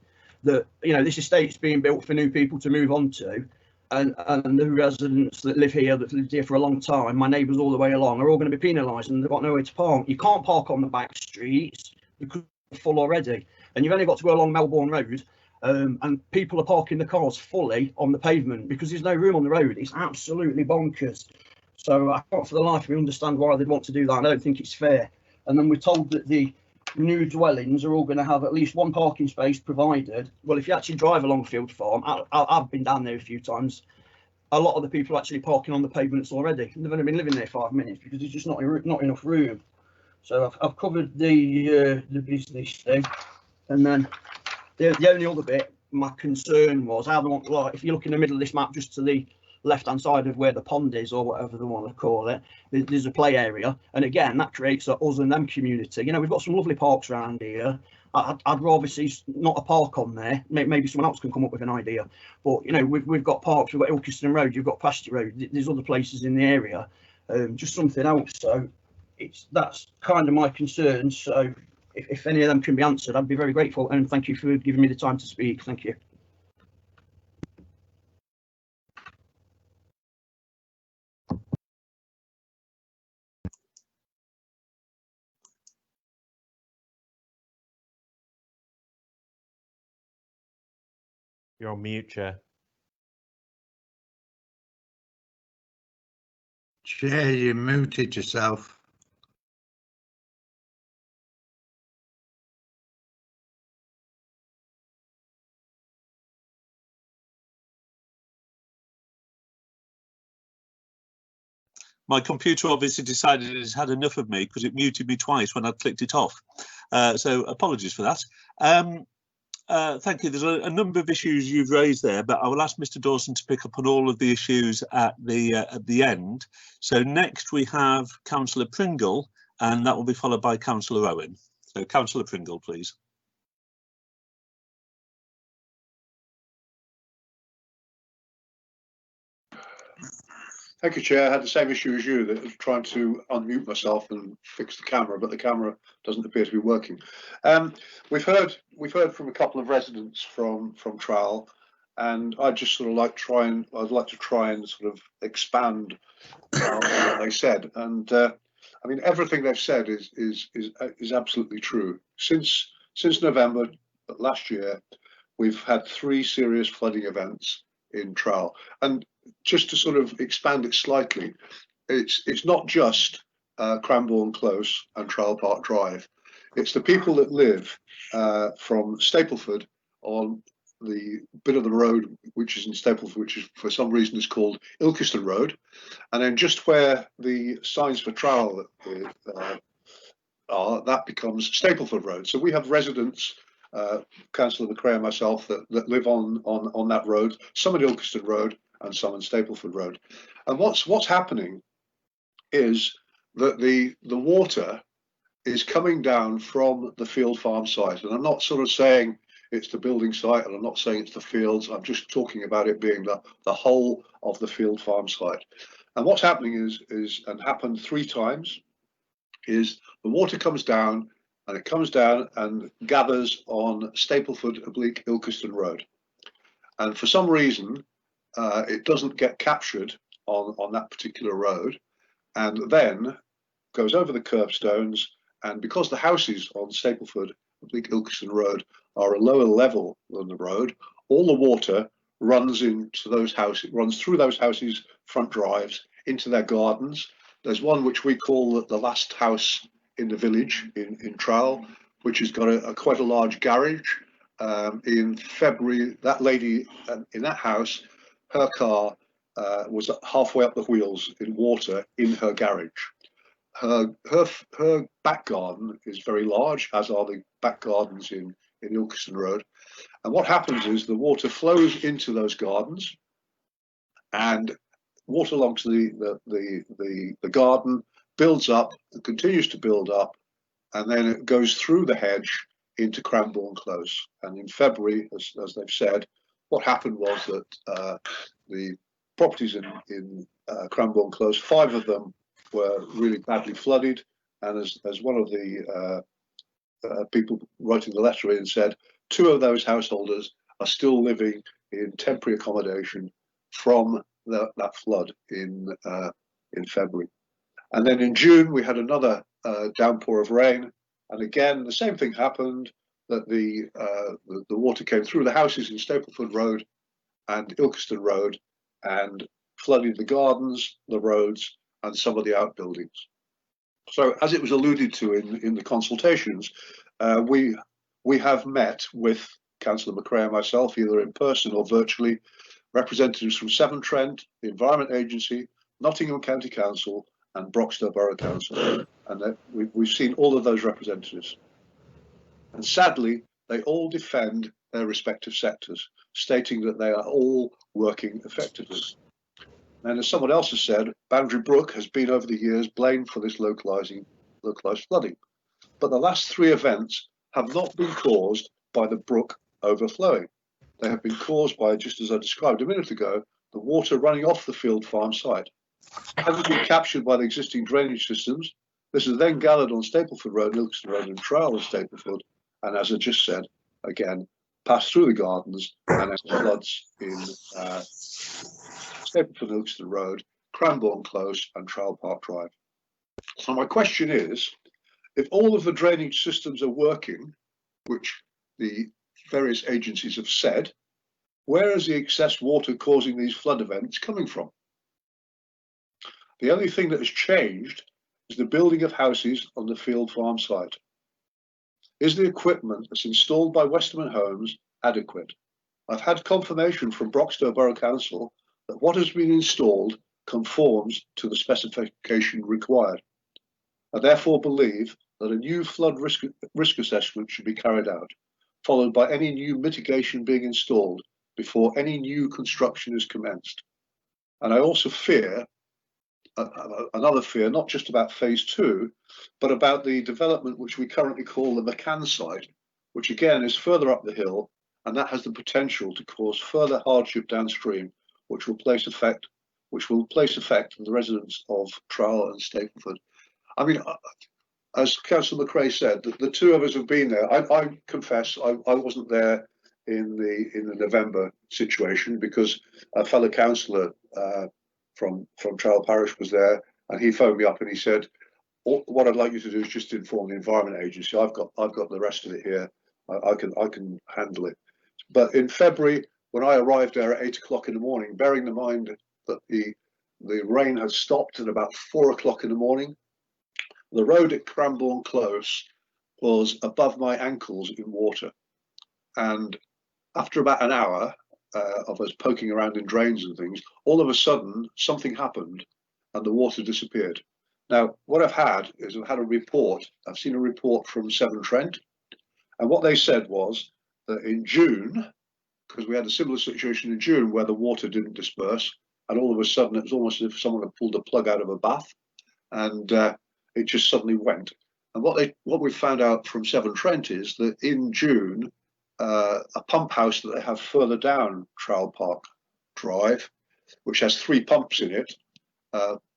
that, you know, this estate's being built for new people to move on to, and the residents that live here, that lived here for a long time, my neighbours all the way along, are all going to be penalised and they've got nowhere to park. You can't park on the back streets because they're full already, and you've only got to go along Melbourne Road. And people are parking the cars fully on the pavement because there's no room on the road. It's absolutely bonkers. So I can't for the life of me understand why they'd want to do that. I don't think it's fair. And then we're told that the new dwellings are all going to have at least one parking space provided. Well, if you actually drive along Field Farm, I've been down there a few times. A lot of the people are actually parking on the pavements already. They've only been living there 5 minutes because there's just not enough room. So I've covered the business thing, and then the only other bit, my concern was how they want, like, if you look in the middle of this map, just to the left-hand side of where the pond is, or whatever they want to call it, there's a play area. And again, that creates a us and them community. You know, we've got some lovely parks around here. I'd rather see not a park on there. Maybe someone else can come up with an idea. But, you know, we've got parks, we've got Ilkeston Road, you've got Pasture Road, there's other places in the area. Just something else. So that's kind of my concern. So if any of them can be answered, I'd be very grateful, and thank you for giving me the time to speak. Thank you. You're on mute, Chair. Chair, you muted yourself. My computer obviously decided it's had enough of me because it muted me twice when I clicked it off. So apologies for that. Thank you. There's a number of issues you've raised there, but I will ask Mr. Dawson to pick up on all of the issues at the end. So next we have Councillor Pringle, and that will be followed by Councillor Owen. So Councillor Pringle, please. Thank you, Chair. I had the same issue as you, that was trying to unmute myself and fix the camera, but the camera doesn't appear to be working. We've heard from a couple of residents from Trowell, and I'd just sort of like I'd like to try and sort of expand on what they said. And I mean, everything they've said is absolutely true. Since November last year, we've had 3 serious flooding events in Trowell, and just to sort of expand it slightly, it's not just Cranbourne Close and Trowell Park Drive. It's the people that live from Stapleford on the bit of the road which is in Stapleford, which is for some reason is called Ilkeston Road, and then just where the signs for Trowell are, that becomes Stapleford Road. So we have residents, Councillor McRae and myself, that live on that road, some at Ilkeston Road and some on Stapleford Road. And what's happening is that the water is coming down from the field farm site, and I'm not sort of saying it's the building site, and I'm not saying it's the fields. I'm just talking about it being the whole of the field farm site. And what's happening is and happened 3 times, is the water comes down, and it comes down and gathers on Stapleford oblique Ilkeston Road, and for some reason it doesn't get captured on that particular road, and then goes over the curbstones. And because the houses on Stapleford oblique Ilkeston Road are a lower level than the road, all the water runs into those houses, runs through those houses' front drives into their gardens. There's one which we call the last house in the village in Trowell, which has got quite a large garage. In February, that lady in that house, her car was halfway up the wheels in water in her garage. Her back garden is very large, as are the back gardens in Ilkeston Road. And what happens is the water flows into those gardens, and water along to the garden builds up and continues to build up, and then it goes through the hedge into Cranbourne Close. And in February, as they've said, what happened was that the properties in Cranbourne Close, 5 of them were really badly flooded, and as one of the people writing the letter in said, 2 of those householders are still living in temporary accommodation from that flood in February. And then in June we had another downpour of rain, and again the same thing happened, that the water came through the houses in Stapleford Road and Ilkeston Road and flooded the gardens, the roads, and some of the outbuildings. So, as it was alluded to in the consultations, we have met with Councillor McRae and myself, either in person or virtually, representatives from Severn Trent, the Environment Agency, Nottingham County Council, and Broxtowe Borough Council, and we've seen all of those representatives. And sadly, they all defend their respective sectors, stating that they are all working effectively. And as someone else has said, Boundary Brook has been over the years blamed for this localised flooding. But the last 3 events have not been caused by the brook overflowing. They have been caused by, just as I described a minute ago, the water running off the field farm site. Having been captured by the existing drainage systems, this is then gathered on Stapleford Road, Ilkeston Road and Trowell and Stapleford, and as I just said, again, passed through the gardens and it floods in Stapleford, Ilkeston Road, Cranbourne Close and Trowell Park Drive. So my question is, if all of the drainage systems are working, which the various agencies have said, where is the excess water causing these flood events coming from? The only thing that has changed is the building of houses on the field farm site. Is the equipment that's installed by Westerman Homes adequate? I've had confirmation from Broxtowe Borough Council that what has been installed conforms to the specification required. I therefore believe that a new flood risk assessment should be carried out, followed by any new mitigation being installed before any new construction is commenced. And I also fear, another fear, not just about phase 2, but about the development which we currently call the McCann site, which again is further up the hill, and that has the potential to cause further hardship downstream, which will place effect on the residents of Trowell and Stapleford. I mean, as Councillor McRae said, the 2 of us have been there. I confess I wasn't there in the November situation because a fellow councillor from Trowell Parish was there, and he phoned me up and he said, "What I'd like you to do is just inform the Environment Agency. I've got the rest of it here. I can handle it." But in February, when I arrived there at 8 o'clock in the morning, bearing in mind that the rain had stopped at about 4 o'clock in the morning, the road at Cranbourne Close was above my ankles in water. And after about an hour of us poking around in drains and things, all of a sudden something happened and the water disappeared. Now, what I've had is I've seen a report from Severn Trent, and what they said was that in June, because we had a similar situation in June where the water didn't disperse, and all of a sudden it was almost as if someone had pulled a plug out of a bath, and it just suddenly went. And what we found out from Severn Trent is that in June, a pump house that they have further down Trowell Park Drive, which has 3 pumps in it,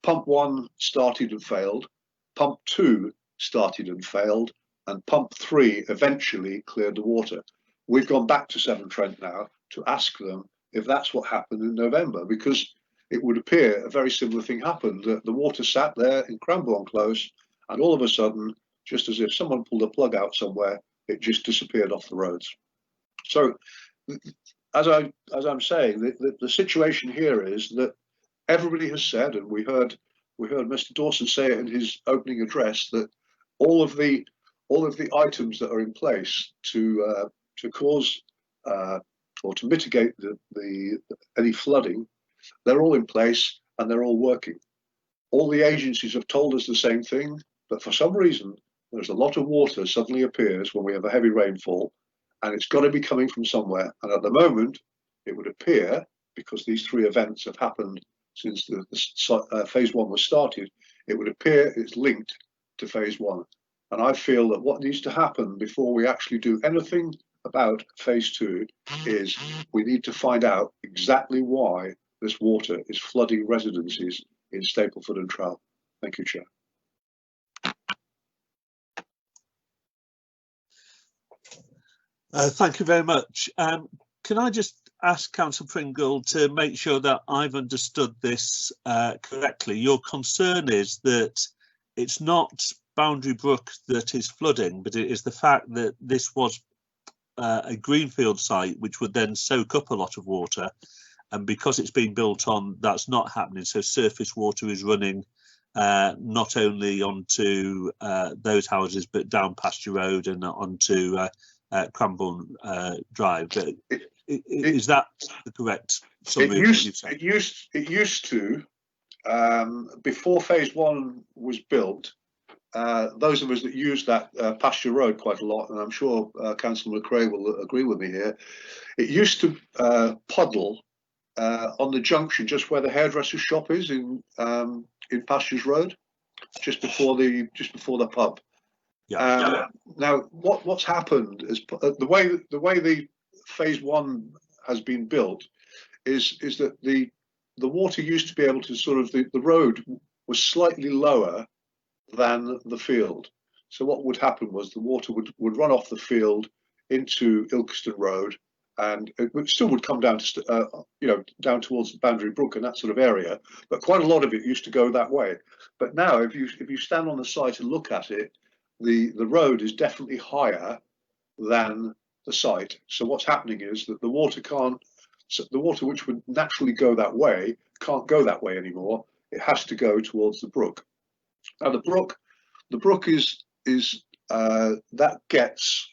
pump 1 started and failed, pump 2 started and failed, and pump 3 eventually cleared the water. We've gone back to Severn Trent now to ask them if that's what happened in November, because it would appear a very similar thing happened. The water sat there in Cranbourne Close, and all of a sudden, just as if someone pulled a plug out somewhere, it just disappeared off the roads. So, as I'm saying, the situation here is that everybody has said, and we heard Mr. Dawson say it in his opening address, that all of the items that are in place to cause or to mitigate any flooding, they're all in place and they're all working. All the agencies have told us the same thing, but for some reason there's a lot of water suddenly appears when we have a heavy rainfall, and it's got to be coming from somewhere. And at the moment, it would appear, because these three events have happened since phase one was started, it would appear it's linked to phase one. And I feel that what needs to happen before we actually do anything about phase two is we need to find out exactly why this water is flooding residences in Stapleford and Trowell. Thank you, Chair. Thank you very much. Can I just ask Councillor Pringle to make sure that I've understood this correctly? Your concern is that it's not Boundary Brook that is flooding, but it is the fact that this was a greenfield site which would then soak up a lot of water, and because it's been built on, that's not happening. So surface water is running not only onto those houses but down Pasture Road and onto Cranbourne Drive. Is that the correct summary? It used to, before phase one was built, those of us that use that Pasture Road quite a lot, and I'm sure Councillor McRae will agree with me here, it used to puddle on the junction just where the hairdresser's shop is in Pastures Road, just before the pub. Now, what's happened is the way the phase one has been built is that the water used to be able to sort of the road was slightly lower than the field. So what would happen was the water would run off the field into Ilkeston Road, and it still would come down to down towards the Boundary Brook and that sort of area. But quite a lot of it used to go that way. But now, if you stand on the site and look at it, the road is definitely higher than the site. So what's happening is that the water which would naturally go that way can't go that way anymore. It has to go towards the brook. Now the brook is that gets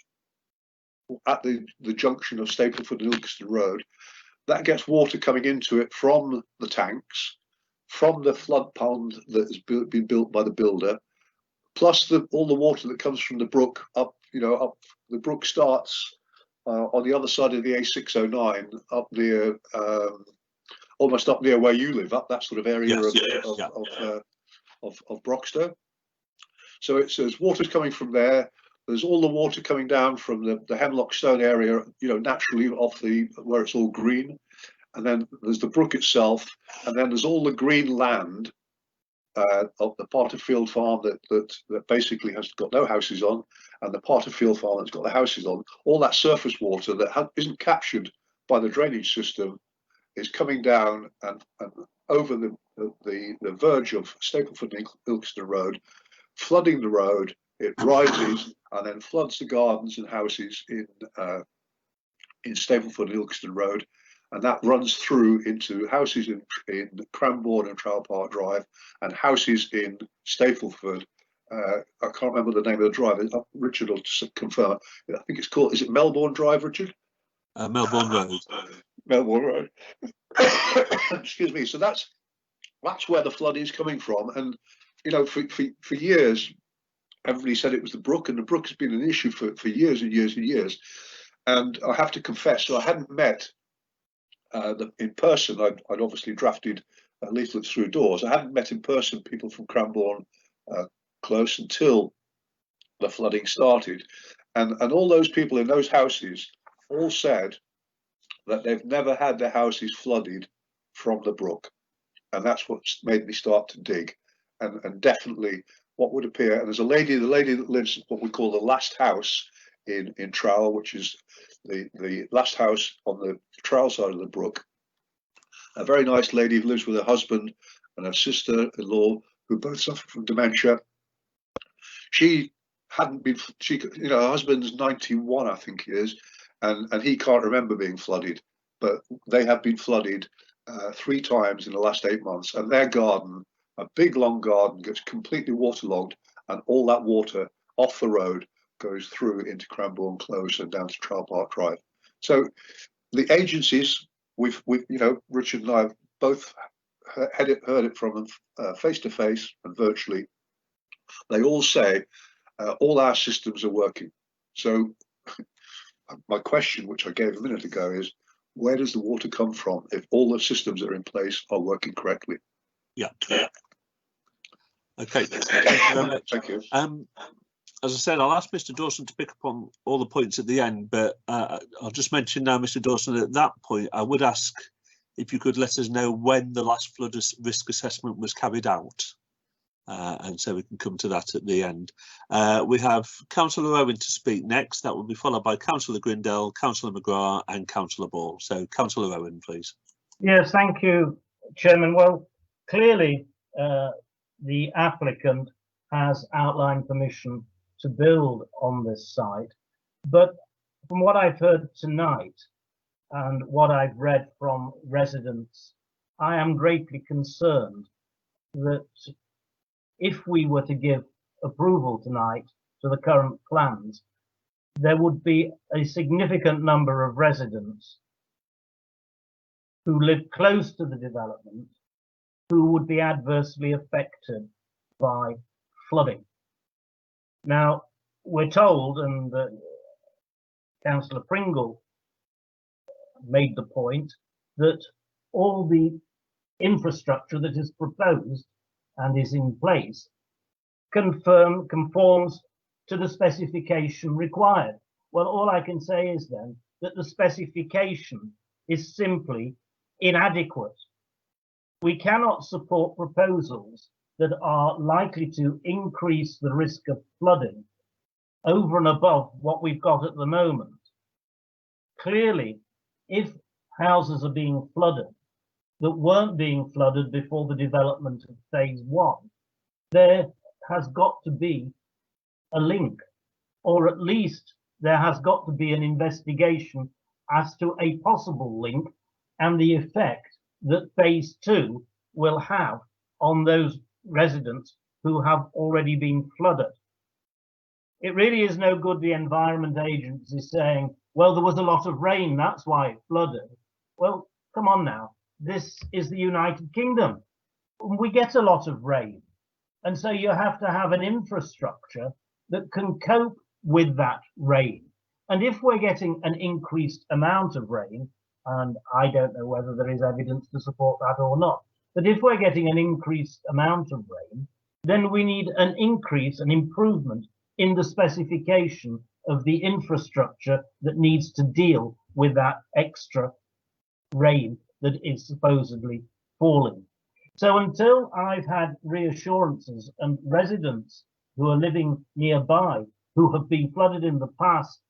at the junction of Stapleford and Ilkeston Road. That gets water coming into it from the tanks, from the flood pond that has been built by the builder, plus all the water that comes from the brook up. The brook starts on the other side of the A609, up near almost up near where you live, up that sort of area of Broxtowe. So there's water coming from there. There's all the water coming down from the Hemlock Stone area, naturally off where it's all green. And then there's the brook itself, and then there's all the green land of the Parterfield farm that basically has got no houses on, and the Parterfield farm that's got the houses on. All that surface water that isn't captured by the drainage system is coming down and over the verge of Stapleford and Ilkeston Road, flooding the road. It rises and then floods the gardens and houses in Stapleford and Ilkeston Road, and that runs through into houses in Cranbourne and Trowell Park Drive and houses in Stapleford. I can't remember the name of the drive. Richard will confirm. I think it's called. Is it Melbourne Drive, Richard? Melbourne Road. Melbourne Road. Excuse me. So that's where the flood is coming from, and for years, everybody said it was the brook, and the brook has been an issue for years and years and years. And I have to confess, so I hadn't met in person. I'd obviously drafted leaflets through doors. I hadn't met in person people from Cranbourne Close until the flooding started, and all those people in those houses all said that they've never had their houses flooded from the brook, and that's what's made me start to dig. And definitely what would appear, and there's the lady that lives what we call the last house in Trowell, which is the last house on the Trowell side of the brook. A very nice lady who lives with her husband and her sister-in-law, who both suffer from dementia. Her husband's 91, I think he is, and he can't remember being flooded, but they have been flooded 3 times in the last 8 months, and their garden, a big long garden, gets completely waterlogged, and all that water off the road goes through into Cranbourne Close and down to Trowell Park Drive. So the agencies, Richard and I have both heard it from them face to face and virtually. They all say all our systems are working. So my question, which I gave a minute ago, is where does the water come from if all the systems that are in place are working correctly? Yeah. Okay. Thank you very much. Thank you. As I said, I'll ask Mr. Dawson to pick up on all the points at the end, but I'll just mention now, Mr. Dawson, at that point, I would ask if you could let us know when the last flood risk assessment was carried out. And so we can come to that at the end. We have Councillor Owen to speak next. That will be followed by Councillor Grindell, Councillor McGrath and Councillor Ball. So Councillor Owen, please. Yes, thank you, Chairman. Well, clearly the applicant has outlined permission to build on this site, but from what I've heard tonight and what I've read from residents, I am greatly concerned that if we were to give approval tonight to the current plans, there would be a significant number of residents who live close to the development who would be adversely affected by flooding. Now, we're told, and Councillor Pringle made the point, that all the infrastructure that is proposed and is in place conforms to the specification required. Well, all I can say is then that the specification is simply inadequate. We cannot support proposals that are likely to increase the risk of flooding over and above what we've got at the moment. Clearly, if houses are being flooded that weren't being flooded before the development of phase 1, there has got to be a link, or at least there has got to be an investigation as to a possible link and the effect that phase 2 will have on those residents who have already been flooded. It really is no good the Environment Agency saying, well, there was a lot of rain, that's why it flooded. Well, come on now, this is the United Kingdom. We get a lot of rain. And so you have to have an infrastructure that can cope with that rain. And if we're getting an increased amount of rain, and I don't know whether there is evidence to support that or not, but if we're getting an increased amount of rain, then we need an increase, an improvement in the specification of the infrastructure that needs to deal with that extra rain that is supposedly falling. So until I've had reassurances and residents who are living nearby who have been flooded in the past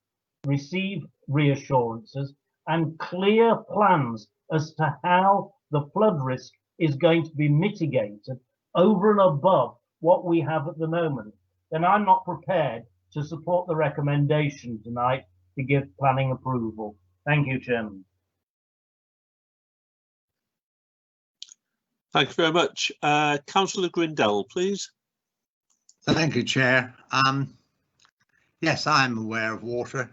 receive reassurances and clear plans as to how the flood risk is going to be mitigated over and above what we have at the moment, then I'm not prepared to support the recommendation tonight to give planning approval. Thank you, Chairman. Thank you very much. Councillor Grindell, please. Thank you, Chair. Yes, I'm aware of water,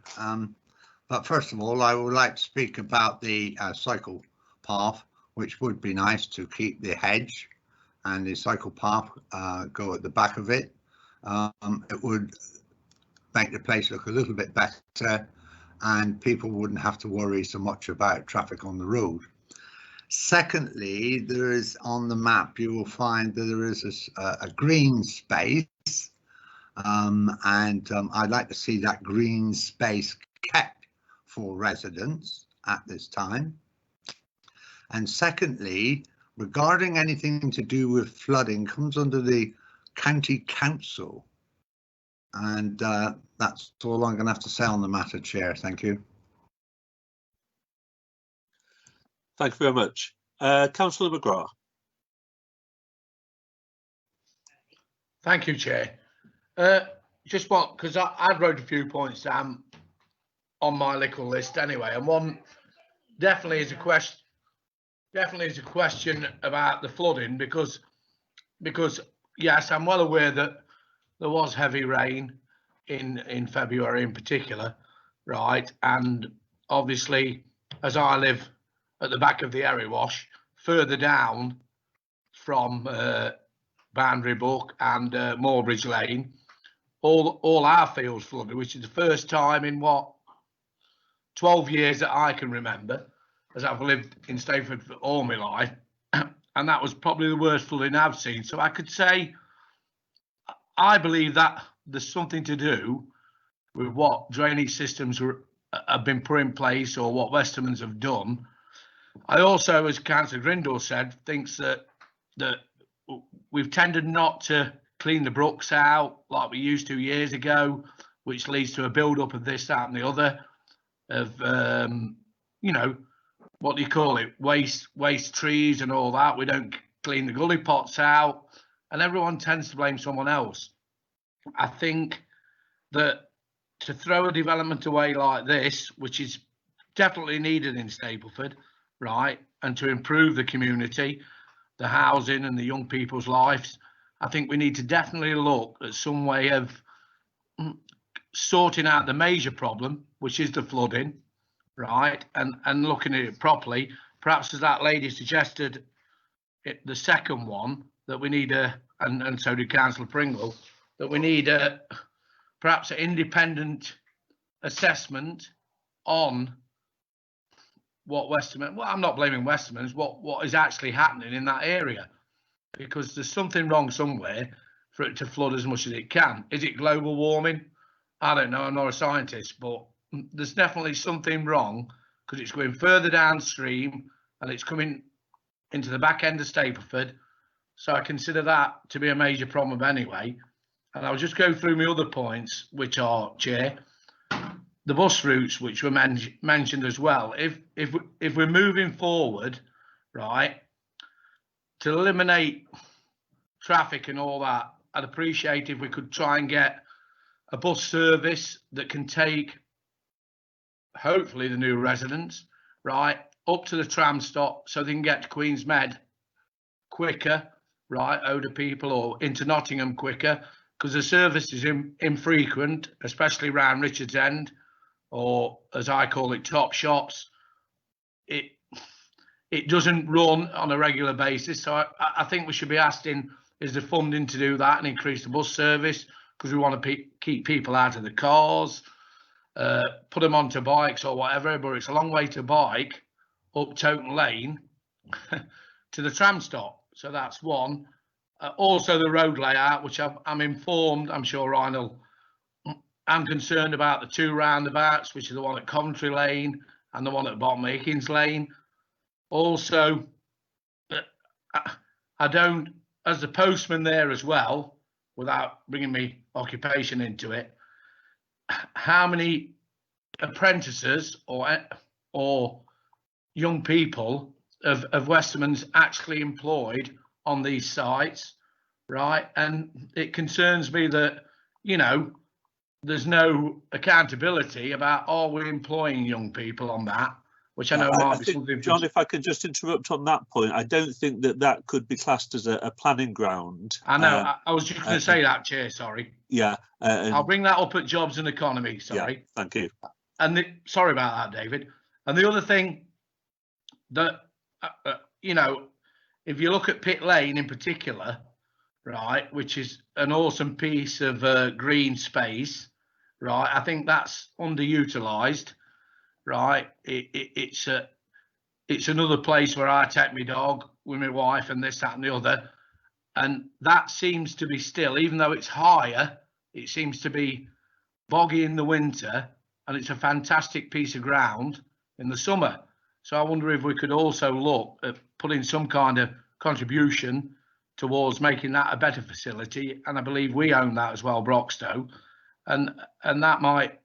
but first of all, I would like to speak about the cycle path, which would be nice to keep the hedge and the cycle path go at the back of it. It would make the place look a little bit better and people wouldn't have to worry so much about traffic on the road. Secondly, there is on the map, you will find that there is a green space and I'd like to see that green space kept for residents at this time. And secondly, regarding anything to do with flooding comes under the county council. And that's all I'm going to have to say on the matter, Chair. Thank you. Thank you very much. Councillor McGrath. Thank you, Chair. Just what, because I wrote a few points down on my little list anyway, and one definitely is a question. Definitely is a question about the flooding because yes, I'm well aware that there was heavy rain in February in particular, right? And obviously, as I live at the back of the Erie Wash, further down from Boundary Book and Moorbridge Lane, all our fields flooded, which is the first time in what 12 years that I can remember as I've lived in Stapleford for all my life, and that was probably the worst flooding I've seen. So I could say I believe that there's something to do with what drainage systems have been put in place or what Westermans have done. I also, as Councillor Grindle said, thinks that we've tended not to clean the brooks out like we used to years ago, which leads to a build-up of this, that and the other, of, you know, what do you call it, waste trees and all that. We don't clean the gully pots out, and everyone tends to blame someone else. I think that to throw a development away like this, which is definitely needed in Stapleford, right, and to improve the community, the housing and the young people's lives, I think we need to definitely look at some way of sorting out the major problem, which is the flooding, right, and looking at it properly. Perhaps as that lady suggested, the second one, that we need and so did Councillor Pringle, that we need perhaps an independent assessment on what Westerman, well, I'm not blaming Westermans, what is actually happening in that area, because there's something wrong somewhere for it to flood as much as it can. Is it global warming? I don't know, I'm not a scientist, but there's definitely something wrong because it's going further downstream and it's coming into the back end of Stapleford. So I consider that to be a major problem anyway. And I'll just go through my other points, which are, Chair, the bus routes, which were mentioned as well. If we're moving forward, right, to eliminate traffic and all that, I'd appreciate if we could try and get a bus service that can take, hopefully, the new residents, right, up to the tram stop so they can get to Queensmead quicker, right, older people, or into Nottingham quicker, because the service is infrequent, especially around Richards End, or as I call it, Top Shops. It doesn't run on a regular basis, so I think we should be asking, is there funding to do that and increase the bus service, because we want to keep people out of the cars, put them onto bikes or whatever, but it's a long way to bike up Toton Lane to the tram stop. So that's one. Also the road layout, which I'm informed, I'm sure Ryan I'm concerned about the two roundabouts, which are the one at Coventry Lane and the one at Bottom Akins Lane. Also, I don't, as the postman there as well, without bringing my occupation into it, how many apprentices or young people of Westermans actually employed on these sites, right? And it concerns me that, you know, there's no accountability about, are we employing young people on that, which I know might be something. John, if I could just interrupt on that point, I don't think that could be classed as a planning ground. I know, I was just going to say that, Chair, sorry. Yeah. I'll bring that up at Jobs and Economy, sorry. Yeah, thank you. And sorry about that, David. And the other thing that, you know, if you look at Pit Lane in particular, right, which is an awesome piece of green space, right, I think that's underutilised, right. It's another place where I take my dog with my wife and this, that and the other, and that seems to be still, even though it's higher, it seems to be boggy in the winter, and it's a fantastic piece of ground in the summer. So I wonder if we could also look at putting some kind of contribution towards making that a better facility, and I believe we own that as well, Broxtowe, and that might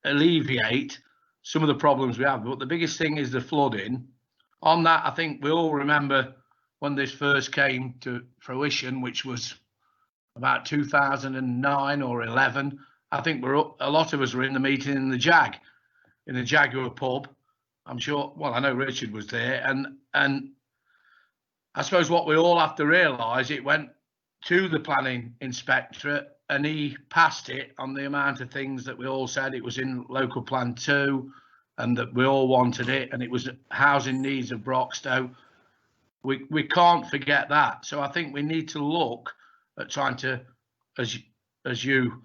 alleviate some of the problems we have. But the biggest thing is the flooding. On that, I think we all remember when this first came to fruition, which was about 2009 or 11. I think a lot of us were in the meeting in the Jaguar pub. I'm sure, well, I know Richard was there, and I suppose what we all have to realise, it went to the planning inspectorate and he passed it on the amount of things that we all said it was in local plan 2 and that we all wanted it, and it was housing needs of Broxtowe. We can't forget that. So I think we need to look at trying to, as you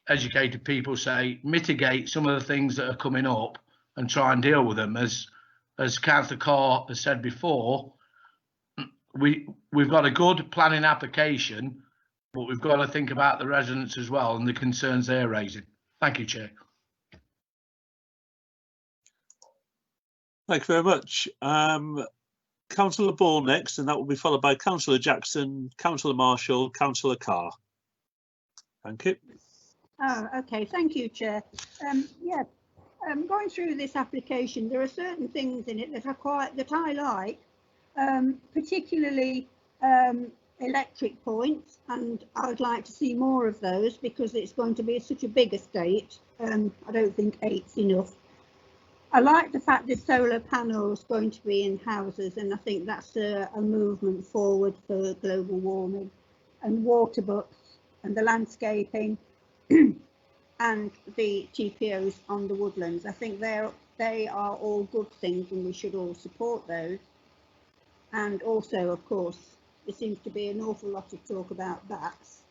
educated people say, mitigate some of the things that are coming up and try and deal with them, as as Councillor Carr has said before, we've got a good planning application, but we've got to think about the residents as well and the concerns they're raising. Thank you, Chair. Thank you very much. Councillor Ball next, and that will be followed by Councillor Jackson, Councillor Marshall, Councillor Carr. Thank you. Oh, okay. Thank you, Chair. Going through this application, there are certain things in it that I like, particularly electric points, and I'd like to see more of those because it's going to be such a big estate. I don't think 8's enough. I like the fact that solar panels going to be in houses, and I think that's a movement forward for global warming, and water butts and the landscaping and the TPOs on the woodlands. I think they are all good things and we should all support those. And also, of course, there seems to be an awful lot of talk about bats,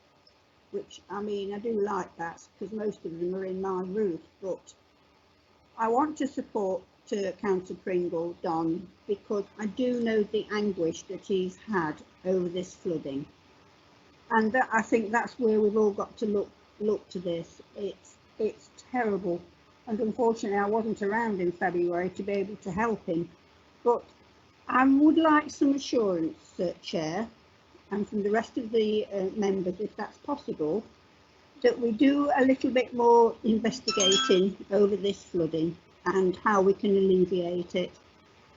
which, I mean, I do like bats because most of them are in my roof, but I want to support Councillor Pringle, Don, because I do know the anguish that he's had over this flooding. And I think that's where we've all got to look to this. It's terrible, and unfortunately I wasn't around in February to be able to help him, but I would like some assurance, Chair, and from the rest of the members, if that's possible, that we do a little bit more investigating over this flooding and how we can alleviate it,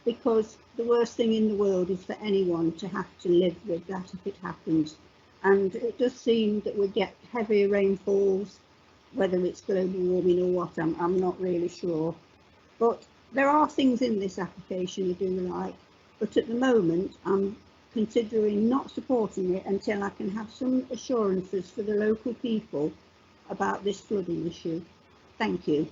because the worst thing in the world is for anyone to have to live with that if it happens. And it does seem that we get heavier rainfalls, whether it's global warming or what, I'm not really sure. But there are things in this application I do like, but at the moment I'm considering not supporting it until I can have some assurances for the local people about this flooding issue. Thank you.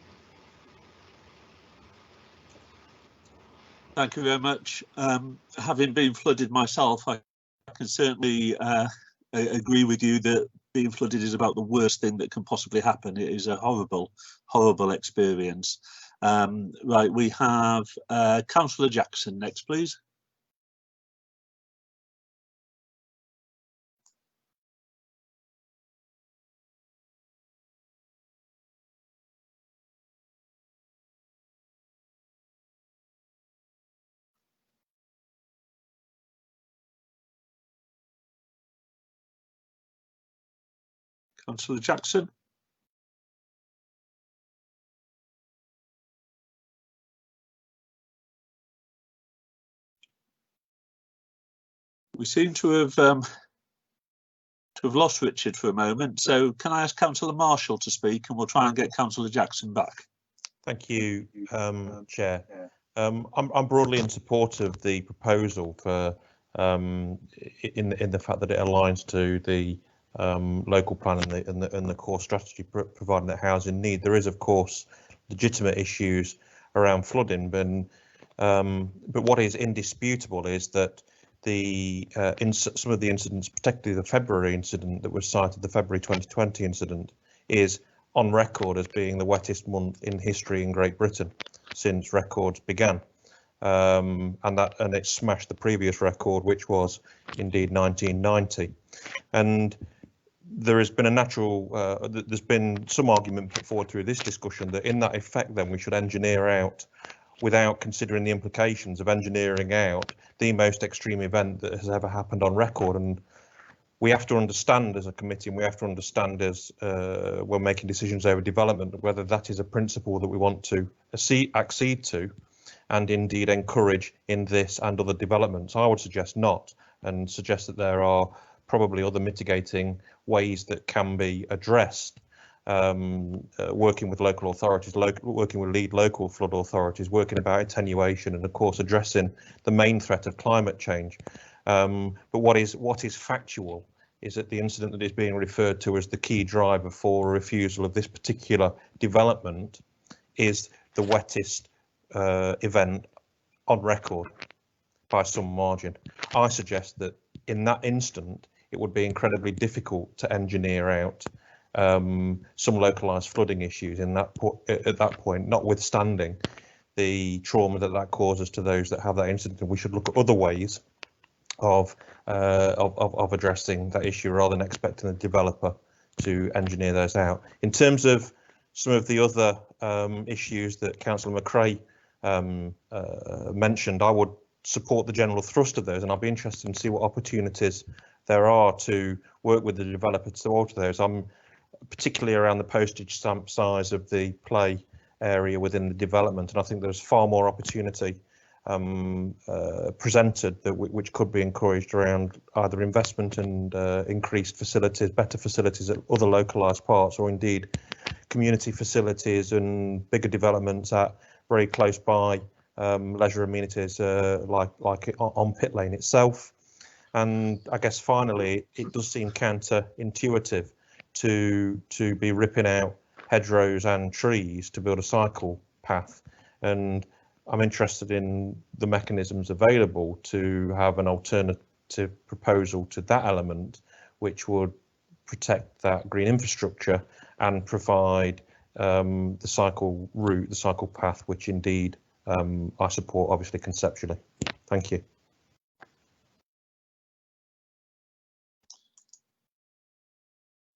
Thank you very much. Having been flooded myself, I can certainly agree with you that being flooded is about the worst thing that can possibly happen. It is a horrible, horrible experience. Right, we have Councillor Jackson next, please. Councillor Jackson. We seem to have lost Richard for a moment, so can I ask Councillor Marshall to speak, and we'll try and get Councillor Jackson back. Thank you, Chair. I'm broadly in support of the proposal for in the fact that it aligns to the local plan and the core strategy providing that housing need. There is, of course, legitimate issues around flooding, but what is indisputable is that some of the incidents, particularly the February incident that was cited, the February 2020 incident, is on record as being the wettest month in history in Great Britain since records began, and it smashed the previous record, which was indeed 1990. And there has been there's been some argument put forward through this discussion that in that effect then we should engineer out, without considering the implications of engineering out, the most extreme event that has ever happened on record. And we have to understand as a committee, and we have to understand as we're making decisions over development, whether that is a principle that we want to accede to and indeed encourage in this and other developments. I would suggest not, and suggest that there are probably other mitigating ways that can be addressed, working with local authorities, working with lead local flood authorities, working about attenuation, and of course addressing the main threat of climate change. But what is factual is that the incident that is being referred to as the key driver for a refusal of this particular development is the wettest event on record by some margin. I suggest that in that instant it would be incredibly difficult to engineer out some localised flooding issues at that point, notwithstanding the trauma that that causes to those that have that incident, and we should look at other ways of addressing that issue rather than expecting the developer to engineer those out. In terms of some of the other issues that Councillor McRae mentioned, I would support the general thrust of those, and I'll be interested in see what opportunities there are to work with the developer to alter those. I'm particularly around the postage stamp size of the play area within the development, and I think there's far more opportunity presented that which could be encouraged around either investment and increased facilities, better facilities at other localised parts, or indeed community facilities and bigger developments at very close by leisure amenities like on Pit Lane itself. And I guess finally, it does seem counterintuitive to be ripping out hedgerows and trees to build a cycle path, and I'm interested in the mechanisms available to have an alternative proposal to that element, which would protect that green infrastructure and provide the cycle route, the cycle path, which indeed I support, obviously conceptually. Thank you.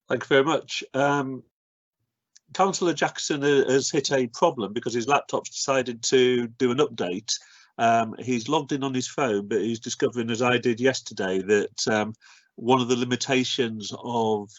Thank you very much. Councillor Jackson has hit a problem because his laptop's decided to do an update. He's logged in on his phone, but he's discovering, as I did yesterday, that one of the limitations of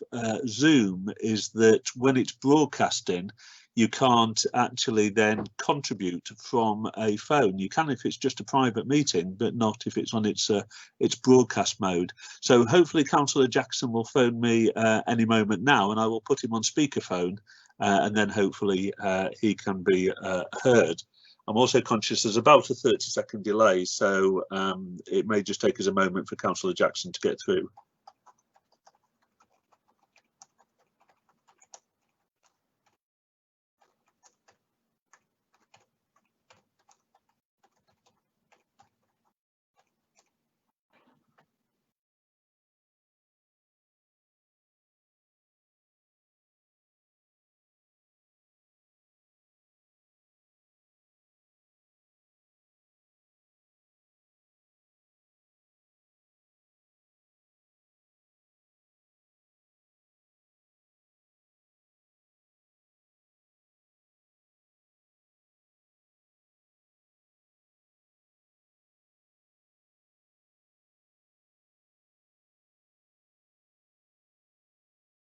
Zoom is that when it's broadcasting, you can't actually then contribute from a phone. You can if it's just a private meeting, but not if it's on its broadcast mode. So hopefully Councillor Jackson will phone me any moment now, and I will put him on speakerphone, and then hopefully he can be heard. I'm also conscious there's about a 30-second delay, so it may just take us a moment for Councillor Jackson to get through.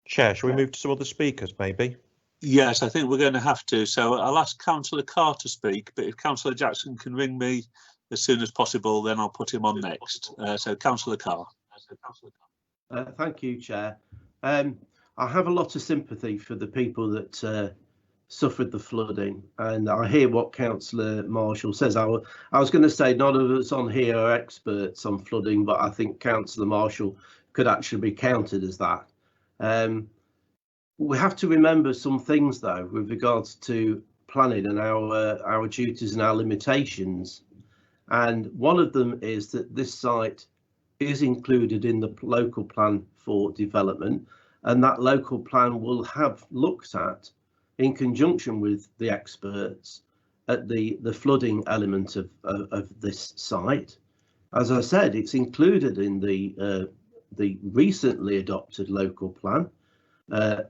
Chair, shall we move to some other speakers, maybe? Yes, I think we're going to have to. So I'll ask Councillor Carr to speak, but if Councillor Jackson can ring me as soon as possible, then I'll put him on next. So Councillor Carr. Thank you, Chair. I have a lot of sympathy for the people that suffered the flooding, and I hear what Councillor Marshall says. I was going to say none of us on here are experts on flooding, but I think Councillor Marshall could actually be counted as that. We have to remember some things though with regards to planning and our duties and our limitations, and one of them is that this site is included in the local plan for development, and that local plan will have looked at in conjunction with the experts at the flooding element of this site. As I said, it's included in the recently adopted local plan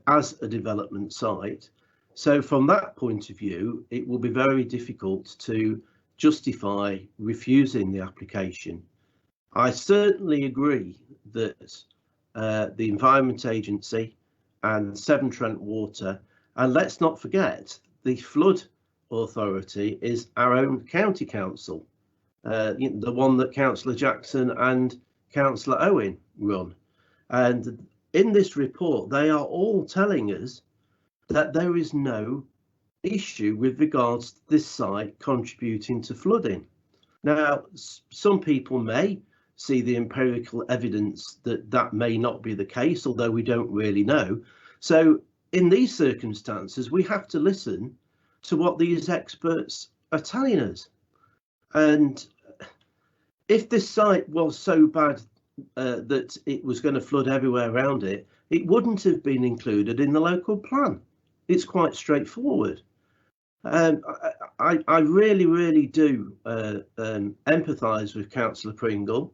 as a development site. So from that point of view, it will be very difficult to justify refusing the application. I certainly agree that the Environment Agency and Severn Trent Water, and let's not forget the Flood Authority is our own county council, the one that Councillor Jackson and Councillor Owen run. And in this report, they are all telling us that there is no issue with regards to this site contributing to flooding. Now, some people may see the empirical evidence that that may not be the case, although we don't really know. So in these circumstances, we have to listen to what these experts are telling us. And if this site was so bad that it was going to flood everywhere around it, it wouldn't have been included in the local plan. It's quite straightforward. I really do empathise with Councillor Pringle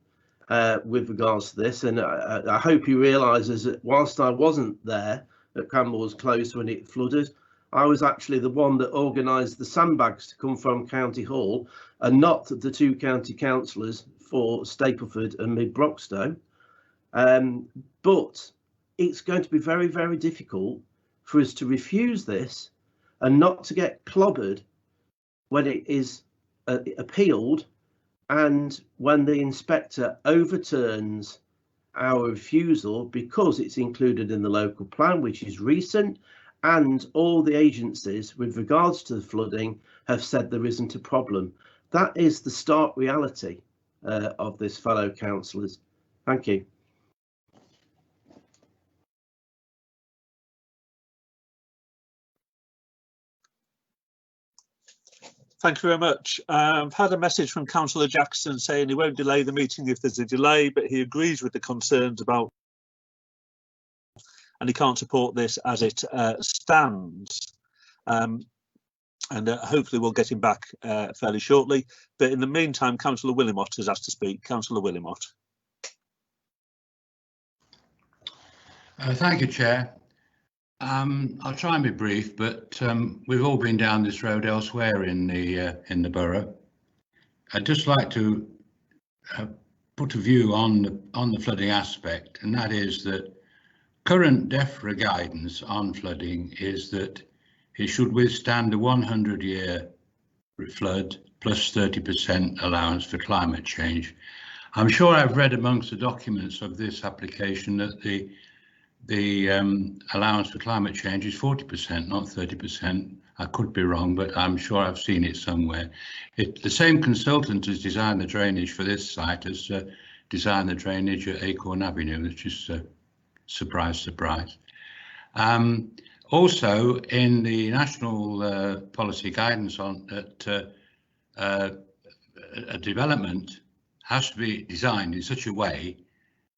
with regards to this, and I hope he realises that whilst I wasn't there at Cranbourne's Close when it flooded, I was actually the one that organised the sandbags to come from County Hall, and not the two county councillors for Stapleford and Mid Broxtowe. But it's going to be very difficult for us to refuse this and not to get clobbered when it is appealed, and when the inspector overturns our refusal because it's included in the local plan, which is recent, and all the agencies with regards to the flooding have said there isn't a problem. That is the stark reality of this, fellow councillors. Thank you. Thank you very much. I've had a message from Councillor Jackson saying he won't delay the meeting if there's a delay, but he agrees with the concerns about, and he can't support this as it stands. And hopefully we'll get him back fairly shortly. But in the meantime, Councillor Willimott has asked to speak. Councillor Willimott. Thank you, Chair. I'll try and be brief, but we've all been down this road elsewhere in the borough. I'd just like to put a view on the flooding aspect, and that is that current DEFRA guidance on flooding is that it should withstand a 100-year flood plus 30% allowance for climate change. I'm sure I've read amongst the documents of this application that the allowance for climate change is 40%, not 30%. I could be wrong, but I'm sure I've seen it somewhere. The same consultant has designed the drainage for this site as designed the drainage at Acorn Avenue, which is surprise, surprise. Also, in the national policy guidance on that a development has to be designed in such a way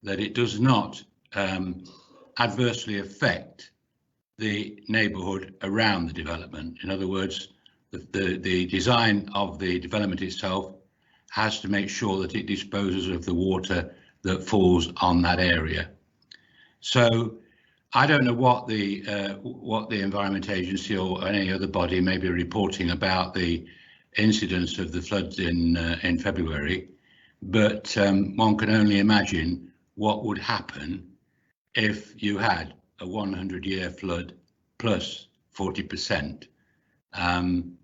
that it does not adversely affect the neighbourhood around the development. In other words, the design of the development itself has to make sure that it disposes of the water that falls on that area. So I don't know what the Environment Agency or any other body may be reporting about the incidence of the floods in February, but one can only imagine what would happen if you had a 100-year flood plus 40%, and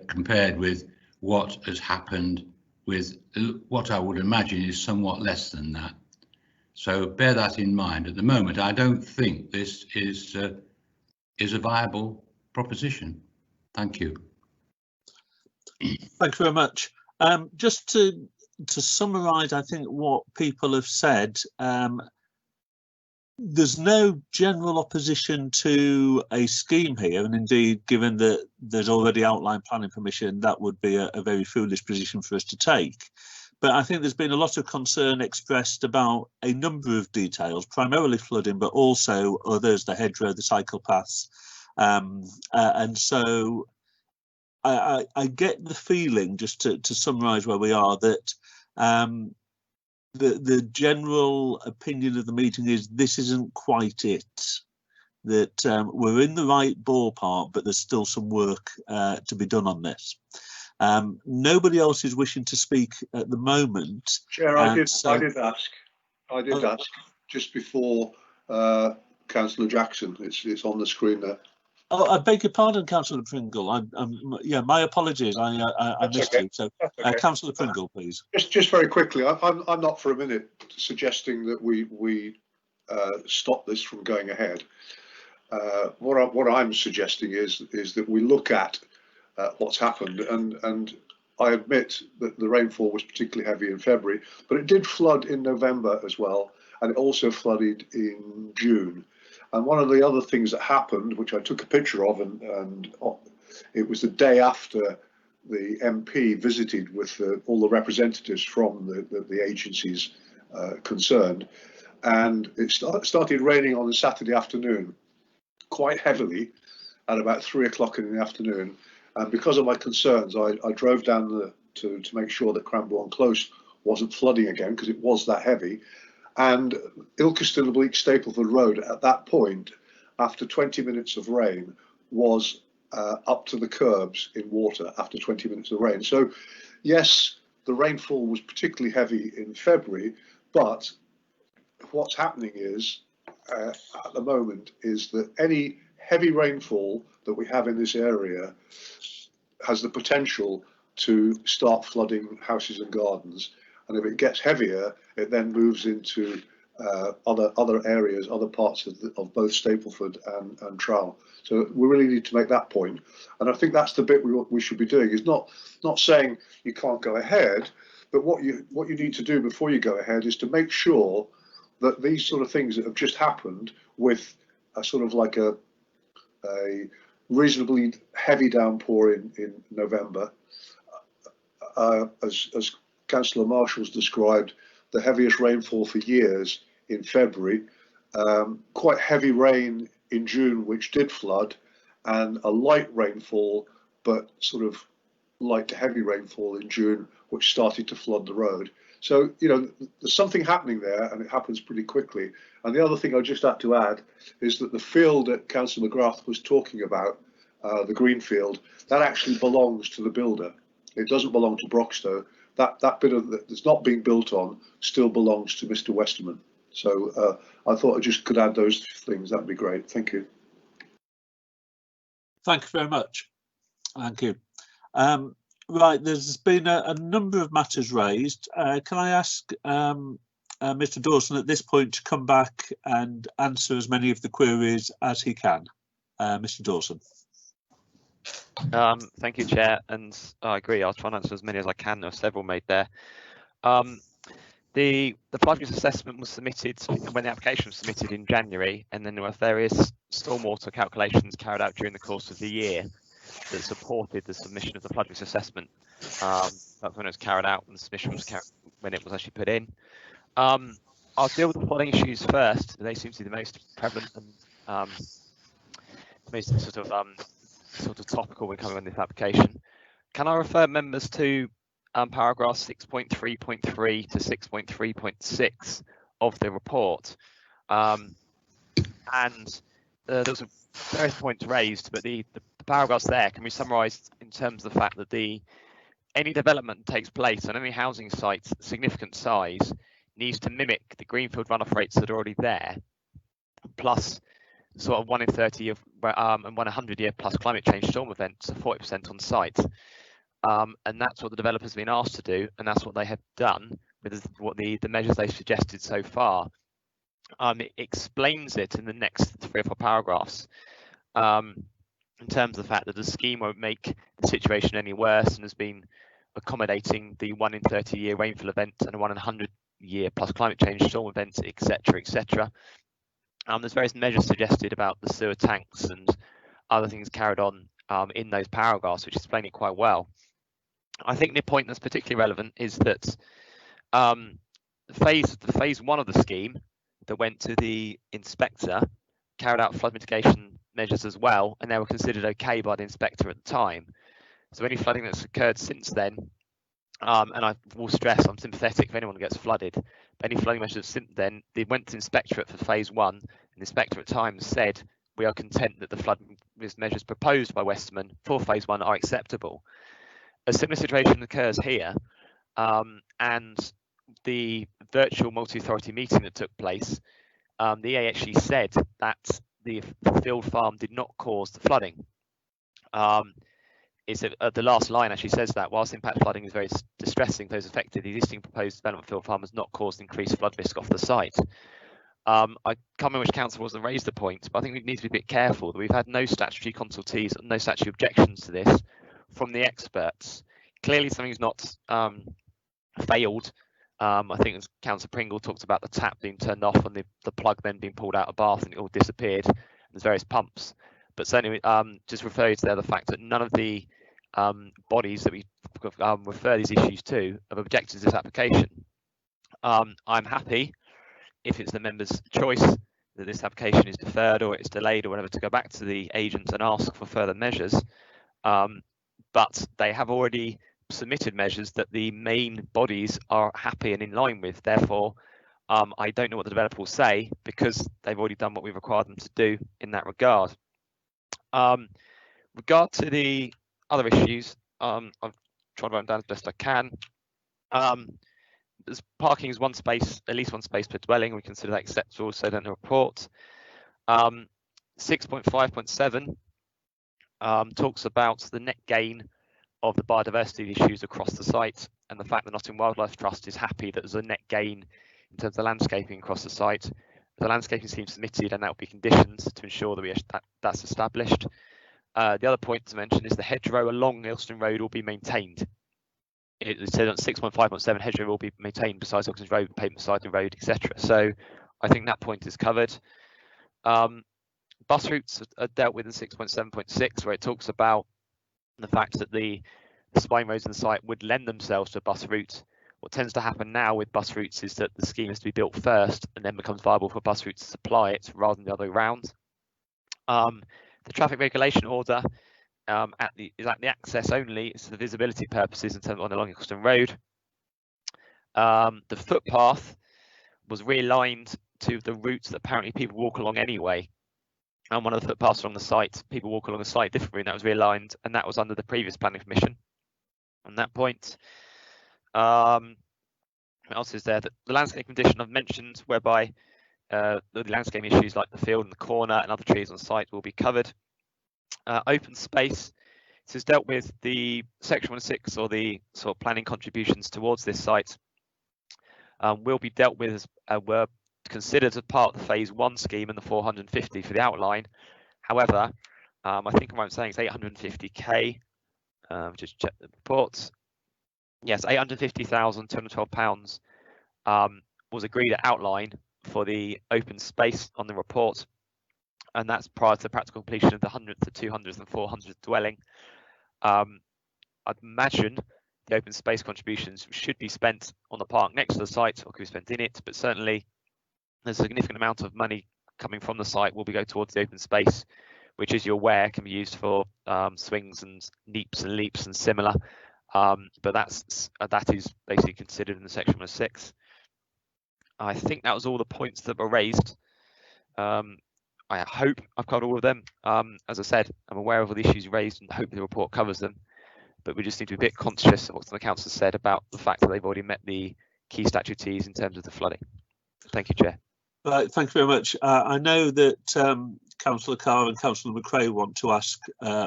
compared with what has happened with what I would imagine is somewhat less than that. So bear that in mind. At the moment, I don't think this is a viable proposition. Thank you. Thank you very much. Just to summarise, I think what people have said, there's no general opposition to a scheme here, and indeed, given that there's already outlined planning permission, that would be a very foolish position for us to take. But I think there's been a lot of concern expressed about a number of details, primarily flooding, but also others, the hedgerow, the cycle paths. And so I get the feeling, just to summarise where we are, that the general opinion of the meeting is this isn't quite it, that we're in the right ballpark, but there's still some work to be done on this. Nobody else is wishing to speak at the moment. Chair, I did ask just before Councillor Jackson. It's on the screen there. Oh, I beg your pardon, Councillor Pringle. Yeah, my apologies. I missed you. So, okay. Councillor Pringle, please. Just very quickly. I'm not for a minute suggesting that we stop this from going ahead. What I'm suggesting is that we look at what's happened, and I admit that the rainfall was particularly heavy in February, but it did flood in November as well, and it also flooded in June. And one of the other things that happened, which I took a picture of, and it was the day after the MP visited with all the representatives from the agencies concerned, and it started raining on a Saturday afternoon, quite heavily, at about 3 o'clock in the afternoon, and because of my concerns, I drove down to make sure that Cranbourne Close wasn't flooding again, because it was that heavy. And Ilkeston Oblique Stapleford Road at that point, after 20 minutes of rain, was up to the curbs in water after 20 minutes of rain. So yes, the rainfall was particularly heavy in February, but what's happening is at the moment is that any heavy rainfall that we have in this area has the potential to start flooding houses and gardens. And if it gets heavier, it then moves into other areas, other parts of both Stapleford and Trowell. So we really need to make that point. And I think that's the bit we should be doing, is not saying you can't go ahead, but what you need to do before you go ahead is to make sure that these sort of things that have just happened, with a sort of like a reasonably heavy downpour in November, as Councillor Marshall's described, the heaviest rainfall for years in February, quite heavy rain in June, which did flood, and a light rainfall, but sort of light to heavy rainfall in June, which started to flood the road. So, you know, there's something happening there, and it happens pretty quickly. And the other thing I just had to add is that the field that Councillor McGrath was talking about, the green field, that actually belongs to the builder. It doesn't belong to Broxtowe. That bit of that's not being built on still belongs to Mr. Westerman. So I thought I just could add those things. That'd be great. Thank you. Thank you very much. Thank you. Right, there's been a number of matters raised. Can I ask Mr. Dawson at this point to come back and answer as many of the queries as he can? Mr. Dawson. Thank you, Chair, and I agree. I'll try and answer as many as I can. There are several made there. The flood risk assessment was submitted when the application was submitted in January, and then there were various stormwater calculations carried out during the course of the year that supported the submission of the flood risk assessment. That's when it was carried out, and the submission was carried when it was actually put in. I'll deal with the flooding issues first. They seem to be the most prevalent and most sort of topical when coming on this application. Can I refer members to paragraphs 6.3.3 to 6.3.6 of the report? And there was various points raised, but the paragraphs there can be summarised in terms of the fact that any development that takes place on any housing site significant size needs to mimic the greenfield runoff rates that are already there, plus sort of 1 in 30 year and 1 100 year plus climate change storm events of 40% on site. And that's what the developers have been asked to do, and that's what they have done with what the measures they've suggested so far. It explains it in the next 3 or 4 paragraphs in terms of the fact that the scheme won't make the situation any worse, and has been accommodating the 1 in 30 year rainfall event and a 1 in 100 year plus climate change storm events, etc., etc. There's various measures suggested about the sewer tanks and other things carried on in those paragraphs, which explain it quite well. I think the point that's particularly relevant is that phase 1 of the scheme that went to the inspector carried out flood mitigation measures as well, and they were considered okay by the inspector at the time. So any flooding that's occurred since then, and I will stress I'm sympathetic if anyone gets flooded, but any flooding measures since then, they went to the inspectorate for phase 1, and the inspector at times said we are content that the flood risk measures proposed by Westerman for phase 1 are acceptable. A similar situation occurs here, and the virtual multi-authority meeting that took place, the EA actually said that the field farm did not cause the flooding. The last line actually says that whilst impact flooding is very distressing for those affected, the existing proposed development field farm has not caused increased flood risk off the site. I can't remember which council was that raised the point, but I think we need to be a bit careful that we've had no statutory consultees and no statutory objections to this from the experts. Clearly something's not failed. I think as Councillor Pringle talked about the tap being turned off and the plug then being pulled out of bath and it all disappeared. There's various pumps, but certainly just refer you to the fact that none of the bodies that we refer these issues to have objected to this application. I'm happy, if it's the member's choice, that this application is deferred or it's delayed or whatever, to go back to the agent and ask for further measures. But they have already submitted measures that the main bodies are happy and in line with. Therefore, I don't know what the developer will say, because they've already done what we required them to do in that regard. Regard to the other issues, I've tried to write them down as best I can. As parking is one space, at least one space per dwelling, we consider that acceptable, so in the report. 6.5.7 talks about the net gain of the biodiversity issues across the site, and the fact that Nottingham Wildlife Trust is happy that there's a net gain in terms of the landscaping across the site. The landscaping scheme submitted, and that will be conditioned to ensure that that's established. The other point to mention is the hedgerow along Ilston Road will be maintained. It said on 6.5.7 hedgerow will be maintained besides Ilston Road, pavement beside the road, etc. So I think that point is covered. Bus routes are dealt with in 6.7.6, where it talks about the fact that the spine roads in the site would lend themselves to a bus route. What tends to happen now with bus routes is that the scheme has to be built first and then becomes viable for bus routes to supply it, rather than the other way around. The traffic regulation order is at the access only. It's for visibility purposes in terms of on the Long Ilkeston Road. The footpath was realigned to the routes that apparently people walk along anyway. And one of the footpaths on the site, people walk along a slightly different route, and that was realigned, and that was under the previous planning permission on that point. What else is there? The landscape condition I've mentioned, whereby the landscape issues like the field and the corner and other trees on site will be covered. Open space, this is dealt with the section 106, or the sort of planning contributions towards this site, will be dealt with as were considered as part of the phase 1 scheme and the 450 for the outline. However, I think I'm saying it's 850k. Just check the reports. Yes, £850,212 was agreed at outline for the open space on the report, and that's prior to the practical completion of the 100th, the 200th and 400th dwelling. I'd imagine the open space contributions should be spent on the park next to the site, or could be spent in it, but certainly there's a significant amount of money coming from the site will be go towards the open space, which, as you're aware, can be used for swings and neeps and leaps and similar. But that is basically considered in the section 106. I think that was all the points that were raised. I hope I've covered all of them. As I said, I'm aware of all the issues raised and hope the report covers them. But we just need to be a bit conscious of what the council said about the fact that they've already met the key statutees in terms of the flooding. Thank you, Chair. Right, thank you very much. I know that Councillor Carr and Councillor McRae want to ask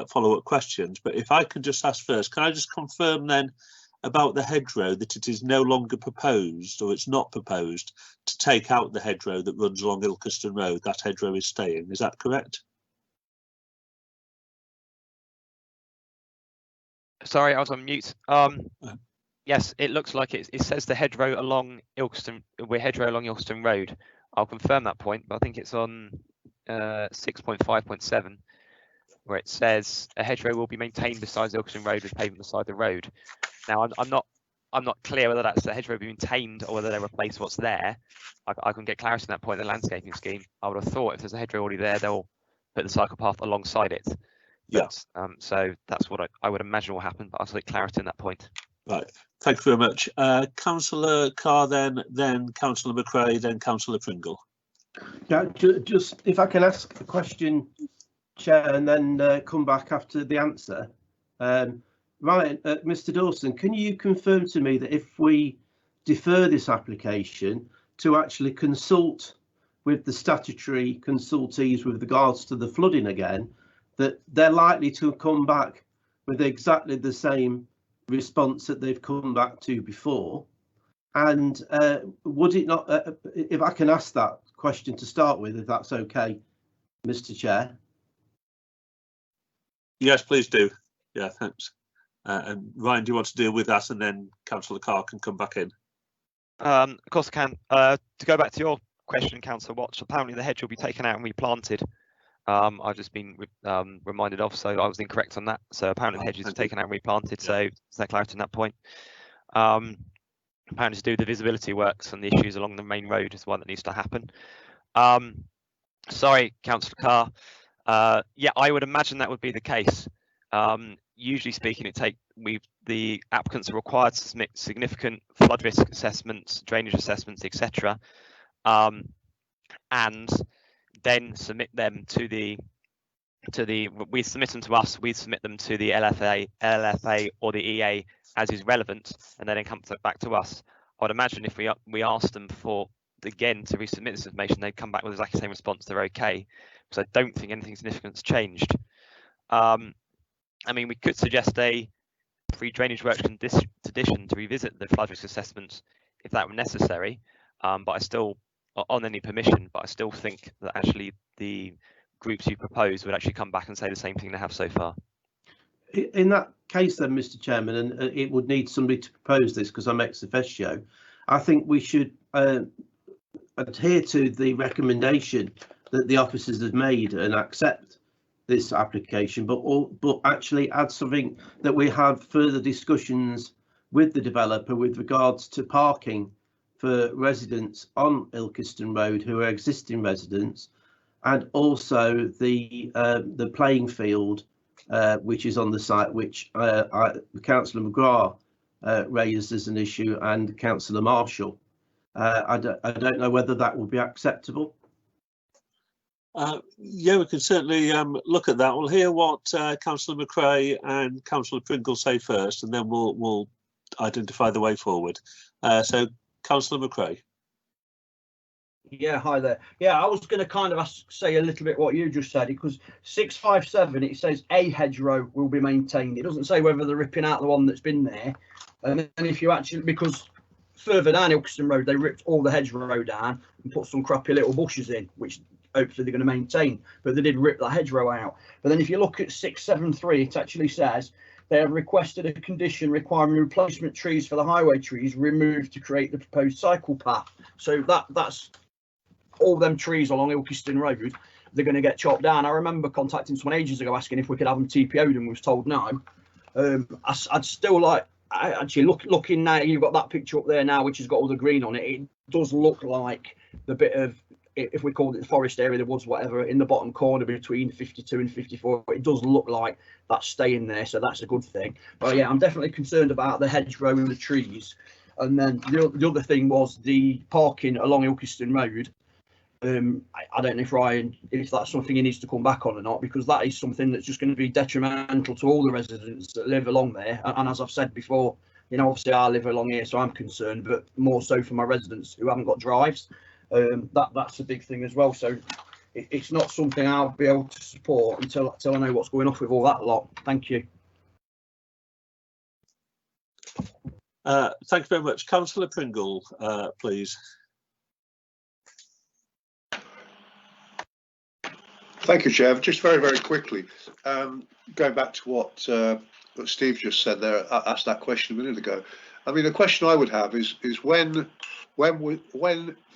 follow-up questions, but if I can just ask first, can I just confirm then about the hedgerow that it is no longer proposed, or it's not proposed, to take out the hedgerow that runs along Ilkeston Road? That hedgerow is staying, is that correct? Sorry, I was on mute. Yes, it looks like it says the hedgerow along Ilkeston, we're hedgerow along Ilkeston Road. I'll confirm that point, but I think it's on 6.5.7, where it says a hedgerow will be maintained beside Ilkeston Road with pavement beside the road. Now, I'm not clear whether that's the hedgerow be maintained or whether they replace what's there. I can get clarity on that point in the landscaping scheme. I would have thought if there's a hedgerow already there, they'll put the cycle path alongside it. But, yeah. So that's what I would imagine will happen, but I'll get clarity on that point. Right, thank you very much. Councillor Carr, then Councillor McRae, then Councillor Pringle. Yeah, just if I can ask a question, Chair, and then come back after the answer. Right, Mr. Dawson, can you confirm to me that if we defer this application to actually consult with the statutory consultees with regards to the flooding again, that they're likely to come back with exactly the same response that they've come back to before? And would it not, if I can ask that question to start with, if that's okay, Mr. Chair? Yes, please do. Yeah, thanks. And Ryan, do you want to deal with that, and then Councillor Carr can come back in? Of course I can. To go back to your question, Councillor Watts, apparently the hedge will be taken out and replanted. I've just been reminded of, so I was incorrect on that. So apparently the hedges are taken out and replanted, so there's no clarity on that point. Apparently to do the visibility works and the issues along the main road is one that needs to happen. Sorry, Councillor Carr. Yeah, I would imagine that would be the case. Usually speaking, the applicants are required to submit significant flood risk assessments, drainage assessments, etc., and then submit them to the we submit them to us, we submit them to the LFA or the EA as is relevant, and then it comes back to us. I would imagine if we asked them for again to resubmit this information, they'd come back with exactly the same response. They're okay, because I don't think anything significant's changed. I mean, we could suggest a pre-drainage works condition to revisit the flood risk assessments if that were necessary, but I still, on any permission, but I still think that actually the groups you propose would actually come back and say the same thing they have so far. In that case then, Mr Chairman, and it would need somebody to propose this because I'm ex officio, I think we should adhere to the recommendation that the officers have made and accept this application, but actually add something that we have further discussions with the developer with regards to parking for residents on Ilkeston Road who are existing residents, and also the playing field which is on the site, which Councillor McGrath raised as an issue, and Councillor Marshall. I don't know whether that will be acceptable. Yeah, we can certainly look at that. We'll hear what Councillor McRae and Councillor Pringle say first, and then we'll identify the way forward. So, Councillor McRae. Yeah, hi there. Yeah, I was going to kind of say a little bit what you just said, because 657, it says a hedgerow will be maintained. It doesn't say whether they're ripping out the one that's been there. And then if you actually, because further down Ilkeston Road, they ripped all the hedgerow down and put some crappy little bushes in, which hopefully they're going to maintain, but they did rip that hedgerow out. But then if you look at 673, it actually says they have requested a condition requiring replacement trees for the highway trees removed to create the proposed cycle path. So that's all them trees along Ilkeston Road, they're going to get chopped down. I remember contacting someone ages ago asking if we could have them TPO'd, and was told no. I'd still like, actually looking now, you've got that picture up there now which has got all the green on it. It does look like the bit of, if we called it the forest area, the woods, whatever, in the bottom corner between 52 and 54, it does look like that's staying there, so that's a good thing. But yeah, I'm definitely concerned about the hedgerow and the trees. And then the other thing was the parking along Ilkeston Road. I don't know if Ryan, if that's something he needs to come back on or not, because that is something that's just going to be detrimental to all the residents that live along there. And as I've said before, you know, obviously I live along here, so I'm concerned, but more so for my residents who haven't got drives. That's a big thing as well. So it's not something I'll be able to support until I know what's going off with all that lot. Thank you. Thank you very much. Councillor Pringle, please. Thank you, Chair. Just very, very quickly, going back to what Steve just said there, I asked that question a minute ago. I mean, the question I would have is when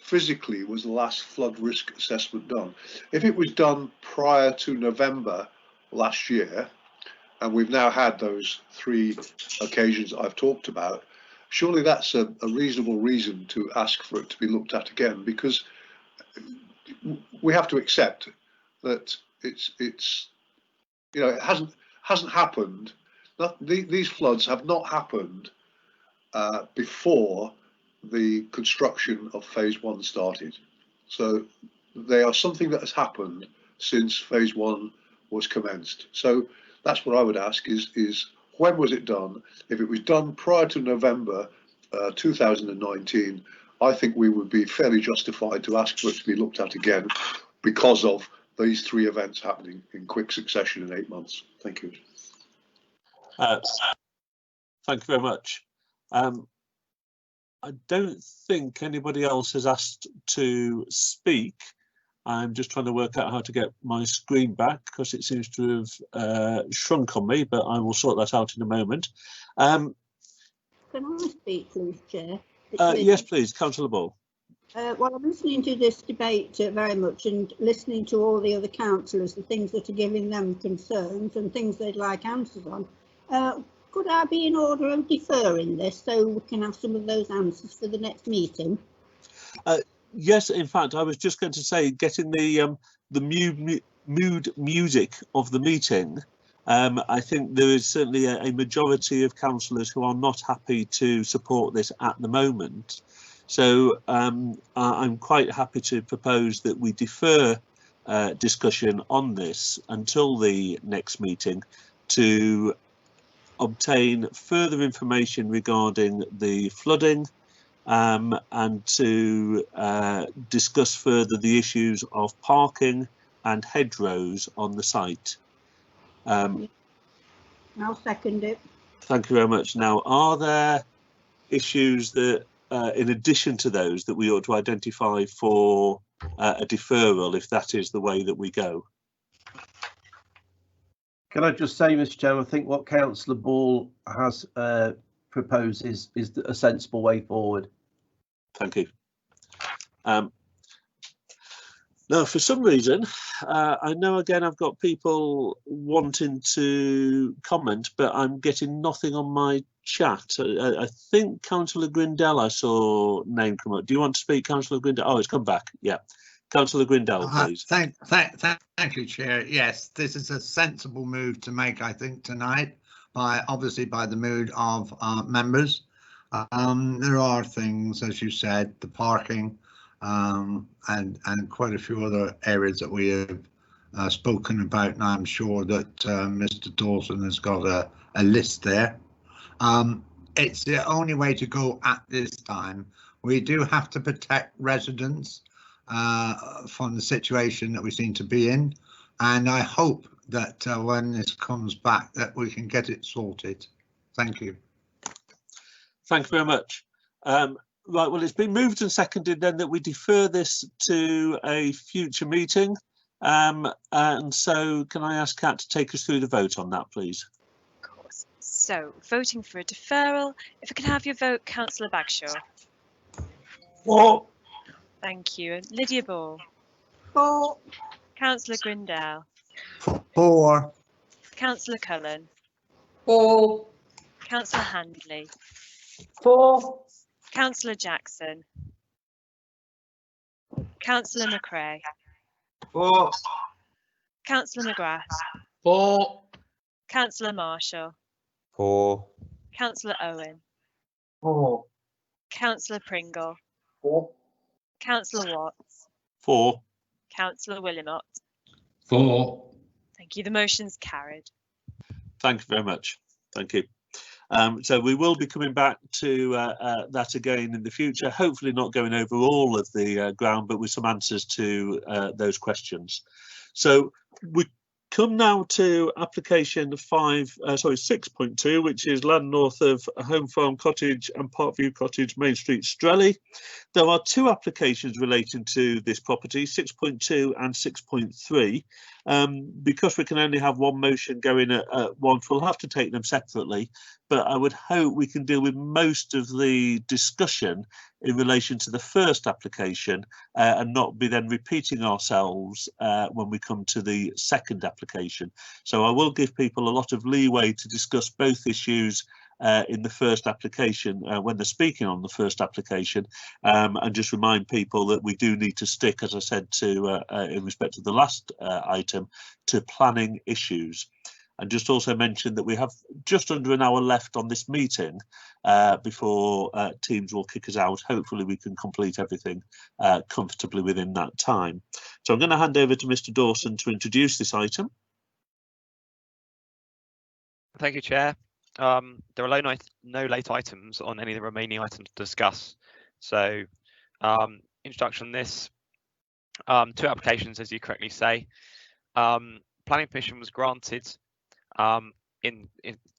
physically was the last flood risk assessment done? If it was done prior to November last year, and we've now had those 3 occasions I've talked about, surely that's a reasonable reason to ask for it to be looked at again, because we have to accept that it's you know, it hasn't happened. These floods have not happened before the construction of phase 1 started. So they are something that has happened since phase 1 was commenced. So that's what I would ask is when was it done? If it was done prior to November 2019, I think we would be fairly justified to ask for it to be looked at again because of these 3 events happening in quick succession in 8 months. Thank you. Thank you very much. I don't think anybody else has asked to speak. I'm just trying to work out how to get my screen back because it seems to have shrunk on me, but I will sort that out in a moment. Can I speak, please, Chair? Yes, please, Councillor Ball. Well, I'm listening to this debate very much and listening to all the other councillors, the things that are giving them concerns and things they'd like answers on. Could I be in order of deferring this so we can have some of those answers for the next meeting? Yes, in fact, I was just going to say getting the mood music of the meeting, I think there is certainly a majority of councillors who are not happy to support this at the moment. So I'm quite happy to propose that we defer discussion on this until the next meeting to obtain further information regarding the flooding and to discuss further the issues of parking and hedgerows on the site. I'll second it. Thank you very much. Now, are there issues that, in addition to those, that we ought to identify for a deferral, if that is the way that we go? Can I just say, Mr. Chairman, I think what Councillor Ball has proposed is a sensible way forward. Thank you. Now, for some reason, I know again I've got people wanting to comment, but I'm getting nothing on my chat. I think Councillor Grindell, I saw name come up. Do you want to speak, Councillor Grindell? Oh, it's come back. Yeah. Councillor Grindell, please. Thank you, Chair. Yes, this is a sensible move to make, I think, tonight, obviously by the mood of members. There are things, as you said, the parking, and quite a few other areas that we have spoken about, and I'm sure that Mr. Dawson has got a list there. It's the only way to go at this time. We do have to protect residents from the situation that we seem to be in, and I hope that when this comes back that we can get it sorted. Thank you. Thank you very much. Right, well, it's been moved and seconded then that we defer this to a future meeting. And so can I ask Kat to take us through the vote on that, please? Of course. So, voting for a deferral. If I can have your vote, Councillor Bagshaw. For. Thank you. And Lydia Ball. For. Councillor Grindell. For. Councillor Cullen. For. Councillor Handley. For. Councillor Jackson. Councillor McRae. For. Councillor McGrath. For. Councillor Marshall. For. Councillor Owen. For. Councillor Pringle. For. Councillor Watts. For. Councillor Willimott. For. Thank you. The motion's carried. Thank you very much. Thank you. So we will be coming back to that again in the future, hopefully not going over all of the ground, but with some answers to those questions. So we come now to application 6.2, which is land north of Home Farm Cottage and Parkview Cottage, Main Street, Strelly. There are two applications relating to this property, 6.2 and 6.3. Because we can only have one motion going at once, we'll have to take them separately, but I would hope we can deal with most of the discussion in relation to the first application and not be then repeating ourselves when we come to the second application. So I will give people a lot of leeway to discuss both issues in the first application when they're speaking on the first application, and just remind people that we do need to stick, as I said, to in respect to the last item, to planning issues. And just also mention that we have just under an hour left on this meeting before Teams will kick us out. Hopefully we can complete everything comfortably within that time. So I'm going to hand over to Mr. Dawson to introduce this item. Thank you, Chair. There are no late items on any of the remaining items to discuss. So introduction on this, two applications, as you correctly say. Planning permission was granted in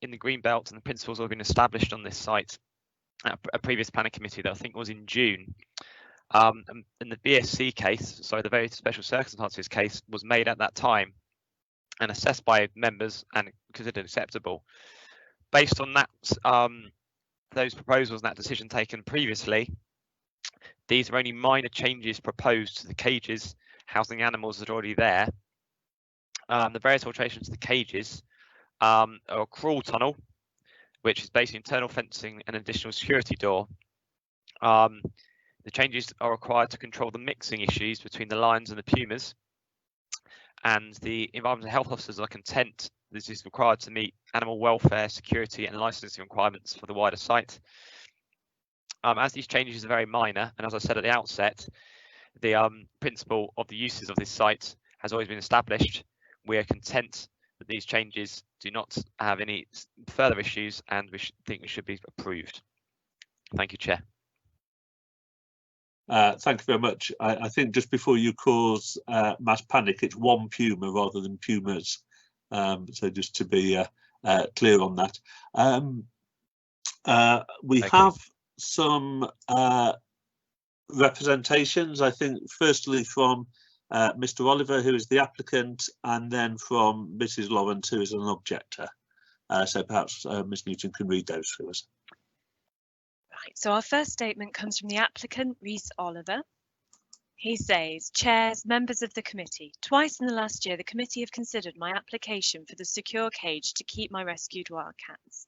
the green belt, and the principles have been established on this site at a previous planning committee that I think was in June. And the BSC case, sorry, the very special circumstances case, was made at that time and assessed by members and considered acceptable. Based on that, those proposals and that decision taken previously, these are only minor changes proposed to the cages housing animals that are already there. The various alterations to the cages are a crawl tunnel, which is basically internal fencing and additional security door. The changes are required to control the mixing issues between the lions and the pumas. and the environmental health officers are content this is required to meet animal welfare, security and licensing requirements for the wider site. As these changes are very minor, and as I said at the outset, the principle of the uses of this site has always been established, we are content that these changes do not have any further issues, and we think they should be approved. Thank you, Chair. Thank you very much. I think just before you cause mass panic, it's one puma rather than pumas. So just to be clear on that. We have some representations, I think, firstly from Mr. Oliver, who is the applicant, and then from Mrs. Lawrence, who is an objector. So perhaps Ms. Newton can read those for us. Right, so our first statement comes from the applicant, Rhys Oliver. He says, Chairs, members of the committee, twice in the last year the committee have considered my application for the secure cage to keep my rescued wild cats.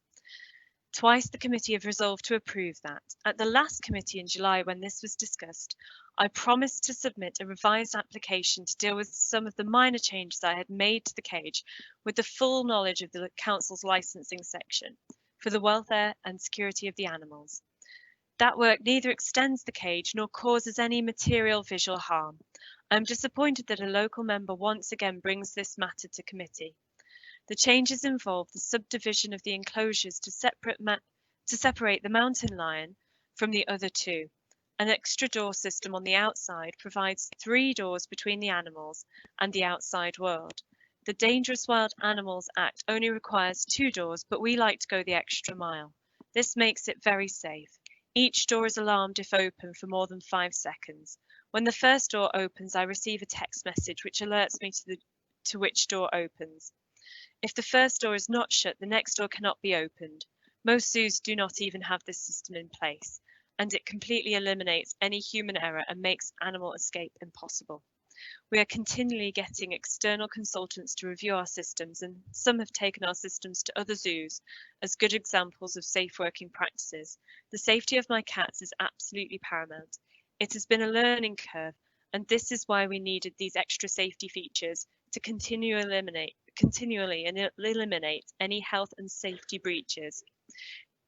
Twice the committee have resolved to approve that. At the last committee in July when this was discussed, I promised to submit a revised application to deal with some of the minor changes I had made to the cage with the full knowledge of the council's licensing section for the welfare and security of the animals. That work neither extends the cage nor causes any material visual harm. I am disappointed that a local member once again brings this matter to committee. The changes involve the subdivision of the enclosures to separate the mountain lion from the other two. An extra door system on the outside provides 3 doors between the animals and the outside world. The Dangerous Wild Animals Act only requires 2 doors, but we like to go the extra mile. This makes it very safe. Each door is alarmed if open for more than 5 seconds. When the first door opens, I receive a text message which alerts me to which door opens. If the first door is not shut, the next door cannot be opened. Most zoos do not even have this system in place, and it completely eliminates any human error and makes animal escape impossible. We are continually getting external consultants to review our systems, and some have taken our systems to other zoos as good examples of safe working practices. The safety of my cats is absolutely paramount. It has been a learning curve, and this is why we needed these extra safety features to continually eliminate any health and safety breaches.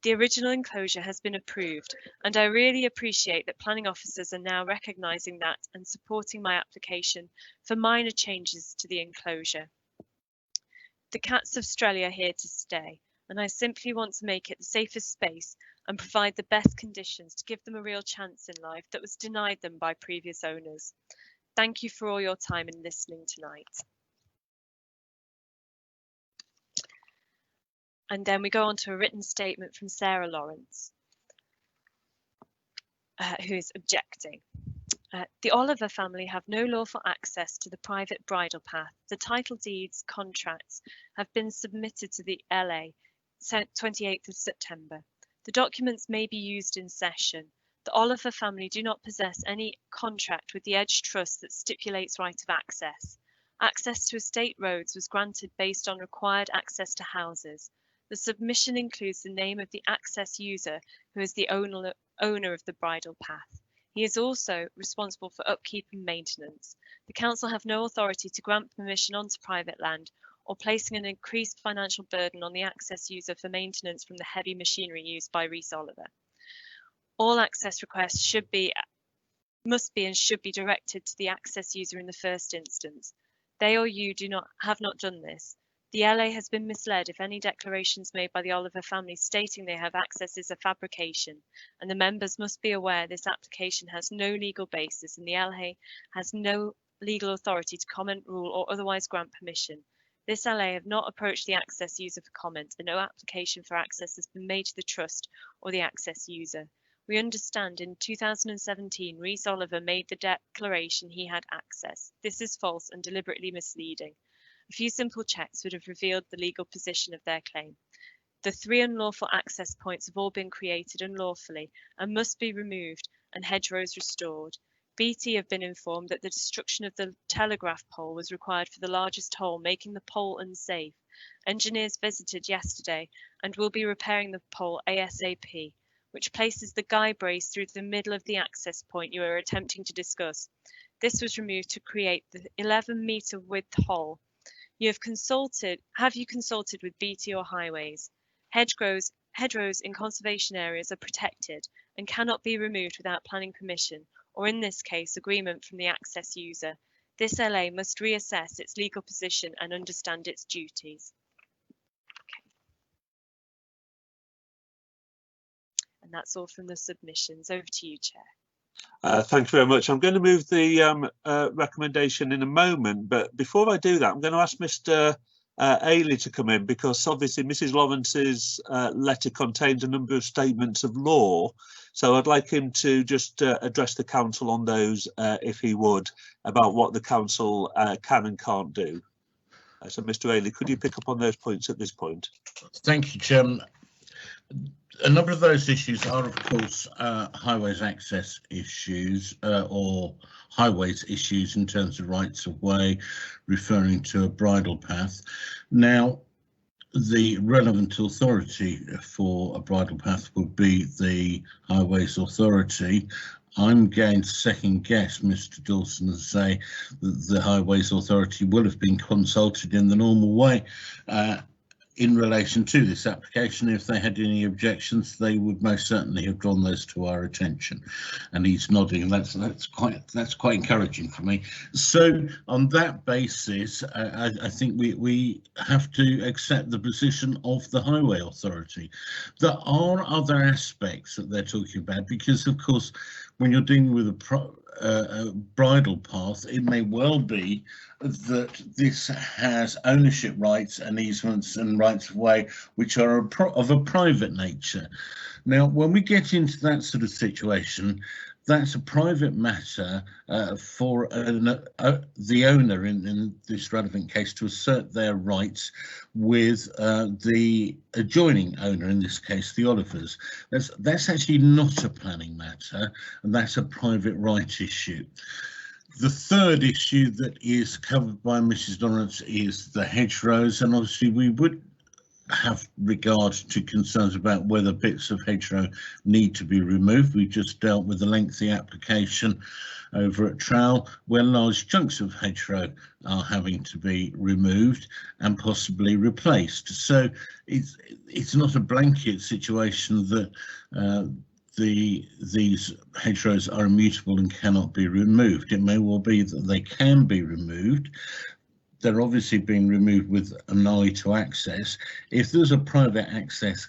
The original enclosure has been approved, and I really appreciate that planning officers are now recognising that and supporting my application for minor changes to the enclosure. The cats of Australia are here to stay, and I simply want to make it the safest space and provide the best conditions to give them a real chance in life that was denied them by previous owners. Thank you for all your time in listening tonight. And then we go on to a written statement from Sarah Lawrence, who is objecting. The Oliver family have no lawful access to the private bridle path. The title deeds contracts have been submitted to the LA 28th of September. The documents may be used in session. The Oliver family do not possess any contract with the Edge Trust that stipulates right of access. Access to estate roads was granted based on required access to houses. The submission includes the name of the access user, who is the owner of the bridle path. He is also responsible for upkeep and maintenance. The council have no authority to grant permission onto private land or placing an increased financial burden on the access user for maintenance from the heavy machinery used by Rhys Oliver. All access requests must be and should be directed to the access user in the first instance. They or you have not done this. The LA has been misled if any declarations made by the Oliver family stating they have access is a fabrication, and the members must be aware this application has no legal basis and the LA has no legal authority to comment, rule or otherwise grant permission. This LA have not approached the access user for comment, and no application for access has been made to the trust or the access user. We understand in 2017 Rhys Oliver made the declaration he had access. This is false and deliberately misleading. A few simple checks would have revealed the legal position of their claim. The 3 unlawful access points have all been created unlawfully and must be removed and hedgerows restored. BT have been informed that the destruction of the telegraph pole was required for the largest hole, making the pole unsafe. Engineers visited yesterday and will be repairing the pole ASAP, which places the guy brace through the middle of the access point you are attempting to discuss. This was removed to create the 11-metre width hole. Have you consulted with BT or Highways? Hedgerows in conservation areas are protected and cannot be removed without planning permission, or in this case, agreement from the access user. This LA must reassess its legal position and understand its duties. Okay. And that's all from the submissions. Over to you, Chair. Thank you very much. I'm going to move the recommendation in a moment, but before I do that, I'm going to ask Mr. Ailey to come in, because obviously Mrs. Lawrence's letter contains a number of statements of law. So I'd like him to just address the council on those, if he would, about what the council can and can't do. So Mr. Ailey, could you pick up on those points at this point? Thank you, Chairman. A number of those issues are, of course, highways access issues or highways issues in terms of rights of way, referring to a bridle path. Now, the relevant authority for a bridle path would be the Highways Authority. I'm going to second guess Mr. Dawson and say that the Highways Authority will have been consulted in the normal way in relation to this application. If they had any objections, they would most certainly have drawn those to our attention. And he's nodding, and that's quite encouraging for me. So on that basis, I think we have to accept the position of the Highway Authority. There are other aspects that they're talking about, because of course when you're dealing with a bridle path, it may well be that this has ownership rights and easements and rights of way which are of a private nature. Now, when we get into that sort of situation, that's a private matter for the owner in this relevant case to assert their rights with the adjoining owner, in this case the Olivers. That's actually not a planning matter, and that's a private right issue. The third issue that is covered by Mrs. Lawrence is the hedgerows, and obviously we would have regard to concerns about whether bits of hedgerow need to be removed. We just dealt with a lengthy application over at Trowell where large chunks of hedgerow are having to be removed and possibly replaced. So it's not a blanket situation that these hedgerows are immutable and cannot be removed. It may well be that they can be removed. They're obviously being removed with an eye to access. If there's a private access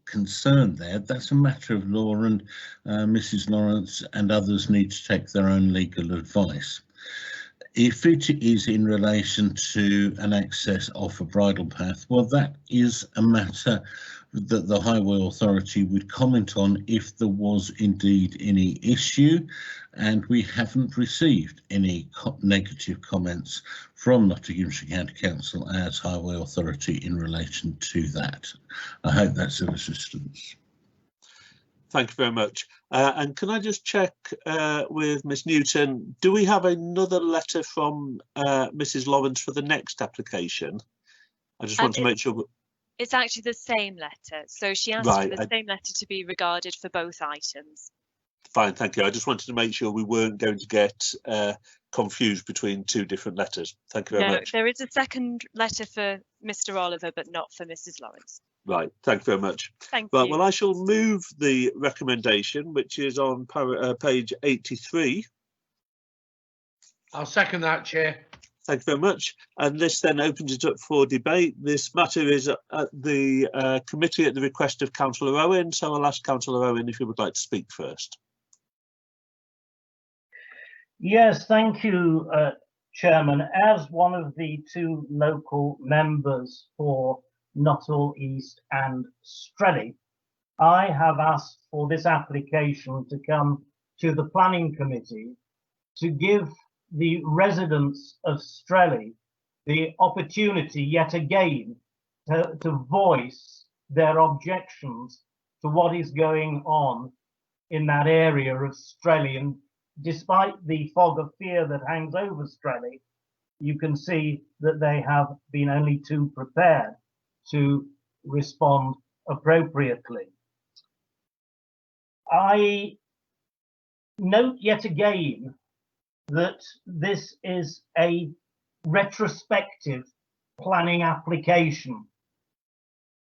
concern there, that's a matter of law, and Mrs. Lawrence and others need to take their own legal advice. If it is in relation to an access off a bridle path, well, that is a matter that the Highway Authority would comment on if there was indeed any issue, and we haven't received any negative comments from Nottinghamshire County Council as Highway Authority in relation to that. I hope that's of assistance. Thank you very much. And can I just check with Ms Newton, do we have another letter from Mrs Lawrence for the next application? I just want to make sure. It's actually the same letter. So she asked for the same letter to be regarded for both items. Fine, thank you. I just wanted to make sure we weren't going to get confused between two different letters. Thank you very much. There is a second letter for Mr Oliver, but not for Mrs Lawrence. Right, thank you very much. Thank you. Well, I shall move the recommendation, which is on page 83. I'll second that, Chair. Thank you very much. And this then opens it up for debate. This matter is at the committee at the request of Councillor Owen. So I'll ask Councillor Owen if you would like to speak first. Yes, thank you, Chairman. As one of the two local members for Nuttall East and Strelly, I have asked for this application to come to the Planning Committee to give the residents of Strelly the opportunity yet again to voice their objections to what is going on in that area of Strelly. And despite the fog of fear that hangs over Strelly, you can see that they have been only too prepared to respond appropriately. I note yet again that this is a retrospective planning application.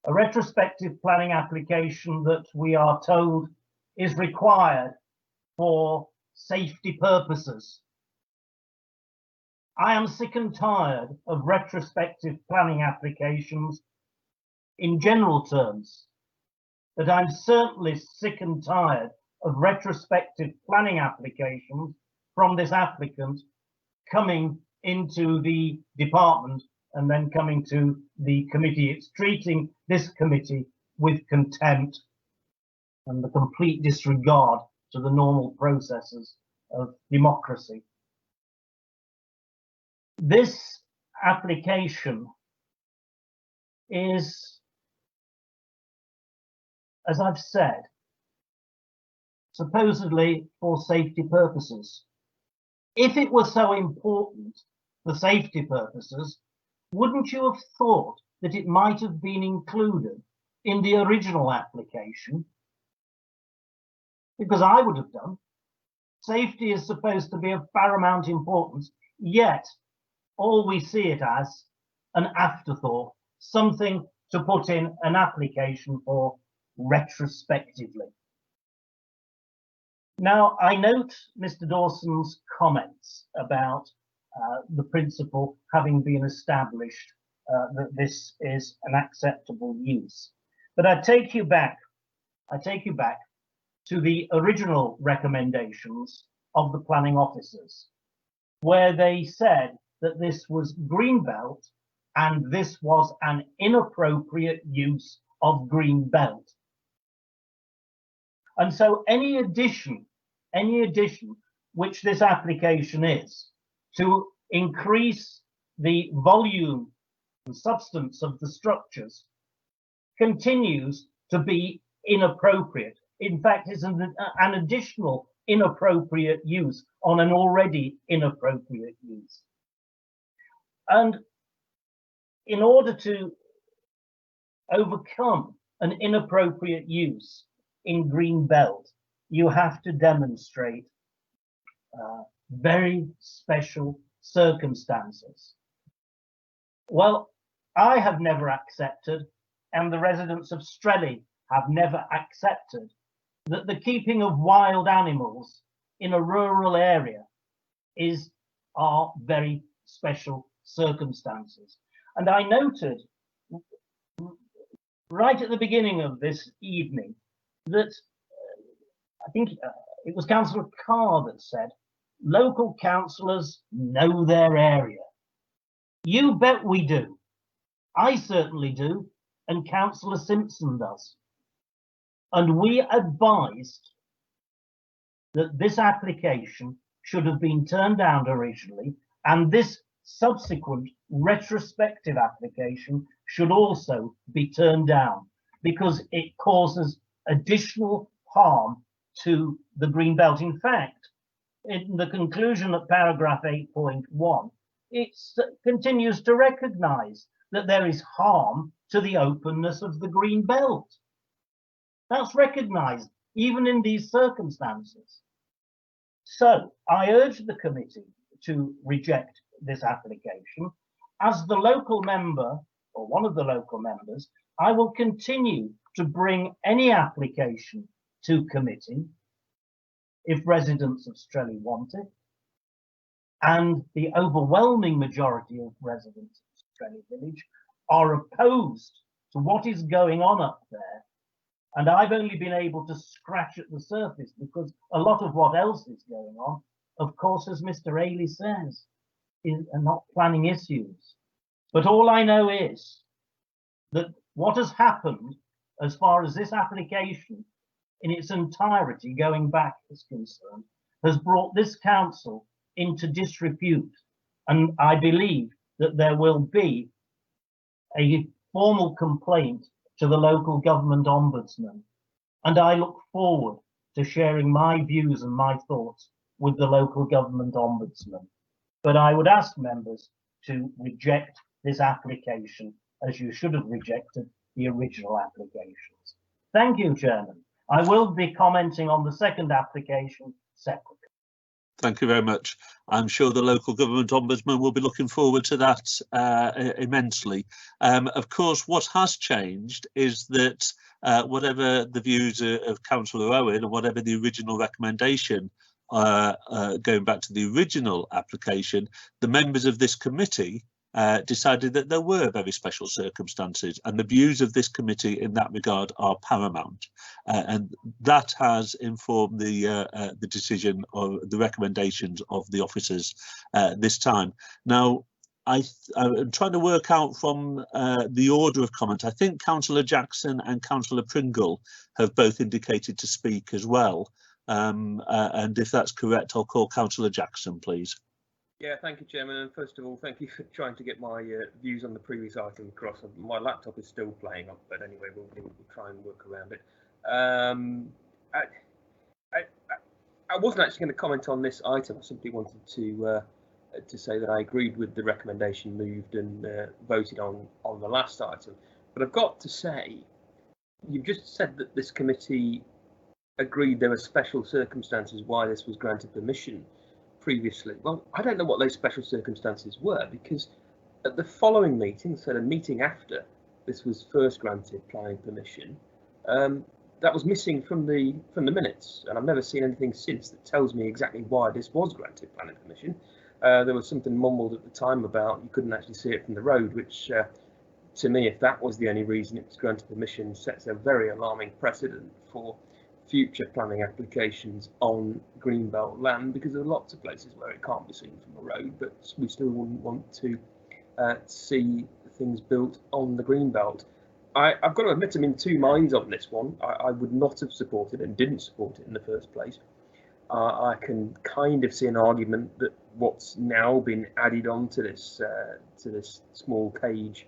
A retrospective planning application that we are told is required for safety purposes. I am sick and tired of retrospective planning applications in general terms, but I'm certainly sick and tired of retrospective planning applications from this applicant coming into the department and then coming to the committee. It's treating this committee with contempt and the complete disregard to the normal processes of democracy. This application is, as I've said, supposedly for safety purposes. If it were so important for safety purposes, wouldn't you have thought that it might have been included in the original application? Because I would have done. Safety is supposed to be of paramount importance, yet all we see it as an afterthought, something to put in an application for retrospectively. Now, I note Mr. Dawson's comments about the principle having been established that this is an acceptable use. But I take you back to the original recommendations of the planning officers, where they said that this was greenbelt and this was an inappropriate use of greenbelt. And so any addition which this application is to increase the volume and substance of the structures continues to be inappropriate. In fact, it's an additional inappropriate use on an already inappropriate use. And in order to overcome an inappropriate use in green belt, you have to demonstrate very special circumstances. Well, I have never accepted, and the residents of Strelly have never accepted, that the keeping of wild animals in a rural area are very special circumstances. And I noted right at the beginning of this evening that I think it was Councillor Carr that said local councillors know their area. You bet we do. I certainly do, and Councillor Simpson does. And we advised that this application should have been turned down originally, and this subsequent retrospective application should also be turned down because it causes additional harm to the green belt. In fact, in the conclusion of paragraph 8.1, it continues to recognise that there is harm to the openness of the green belt. That's recognised even in these circumstances. So I urge the committee to reject this application. As the local member, or one of the local members, I will continue to bring any application to committee if residents of Strelly want it. And the overwhelming majority of residents of Strelly Village are opposed to what is going on up there. And I've only been able to scratch at the surface because a lot of what else is going on, of course, as Mr. Ailey says, are not planning issues. But all I know is that what has happened as far as this application in its entirety going back is concerned has brought this council into disrepute. And I believe that there will be a formal complaint to the local government ombudsman. And I look forward to sharing my views and my thoughts with the local government ombudsman. But I would ask members to reject this application as you should have rejected the original applications. Thank you, Chairman. I will be commenting on the second application separately. Thank you very much. I'm sure the local government ombudsman will be looking forward to that immensely. Of course, what has changed is that whatever the views of Councillor Owen, or whatever the original recommendation, going back to the original application, the members of this committee decided that there were very special circumstances, and the views of this committee in that regard are paramount, and that has informed the decision or the recommendations of the officers this time. Now, I'm trying to work out from the order of comment. I think Councillor Jackson and Councillor Pringle have both indicated to speak as well, and if that's correct, I'll call Councillor Jackson, please. Yeah, thank you, Chairman. And first of all, thank you for trying to get my views on the previous item across. My laptop is still playing up, but anyway, we'll try and work around it. I wasn't actually going to comment on this item. I simply wanted to say that I agreed with the recommendation moved and voted on the last item. But I've got to say, you've just said that this committee agreed there were special circumstances why this was granted permission previously. Well, I don't know what those special circumstances were, because at the following meeting, so the meeting after this was first granted planning permission, that was missing from the minutes, and I've never seen anything since that tells me exactly why this was granted planning permission. There was something mumbled at the time about you couldn't actually see it from the road, which to me, if that was the only reason it was granted permission, sets a very alarming precedent for future planning applications on greenbelt land, because there are lots of places where it can't be seen from a road, but we still wouldn't want to see things built on the greenbelt. I've got to admit I'm in two minds on this one. I would not have supported and didn't support it in the first place. I can kind of see an argument that what's now been added on to this small cage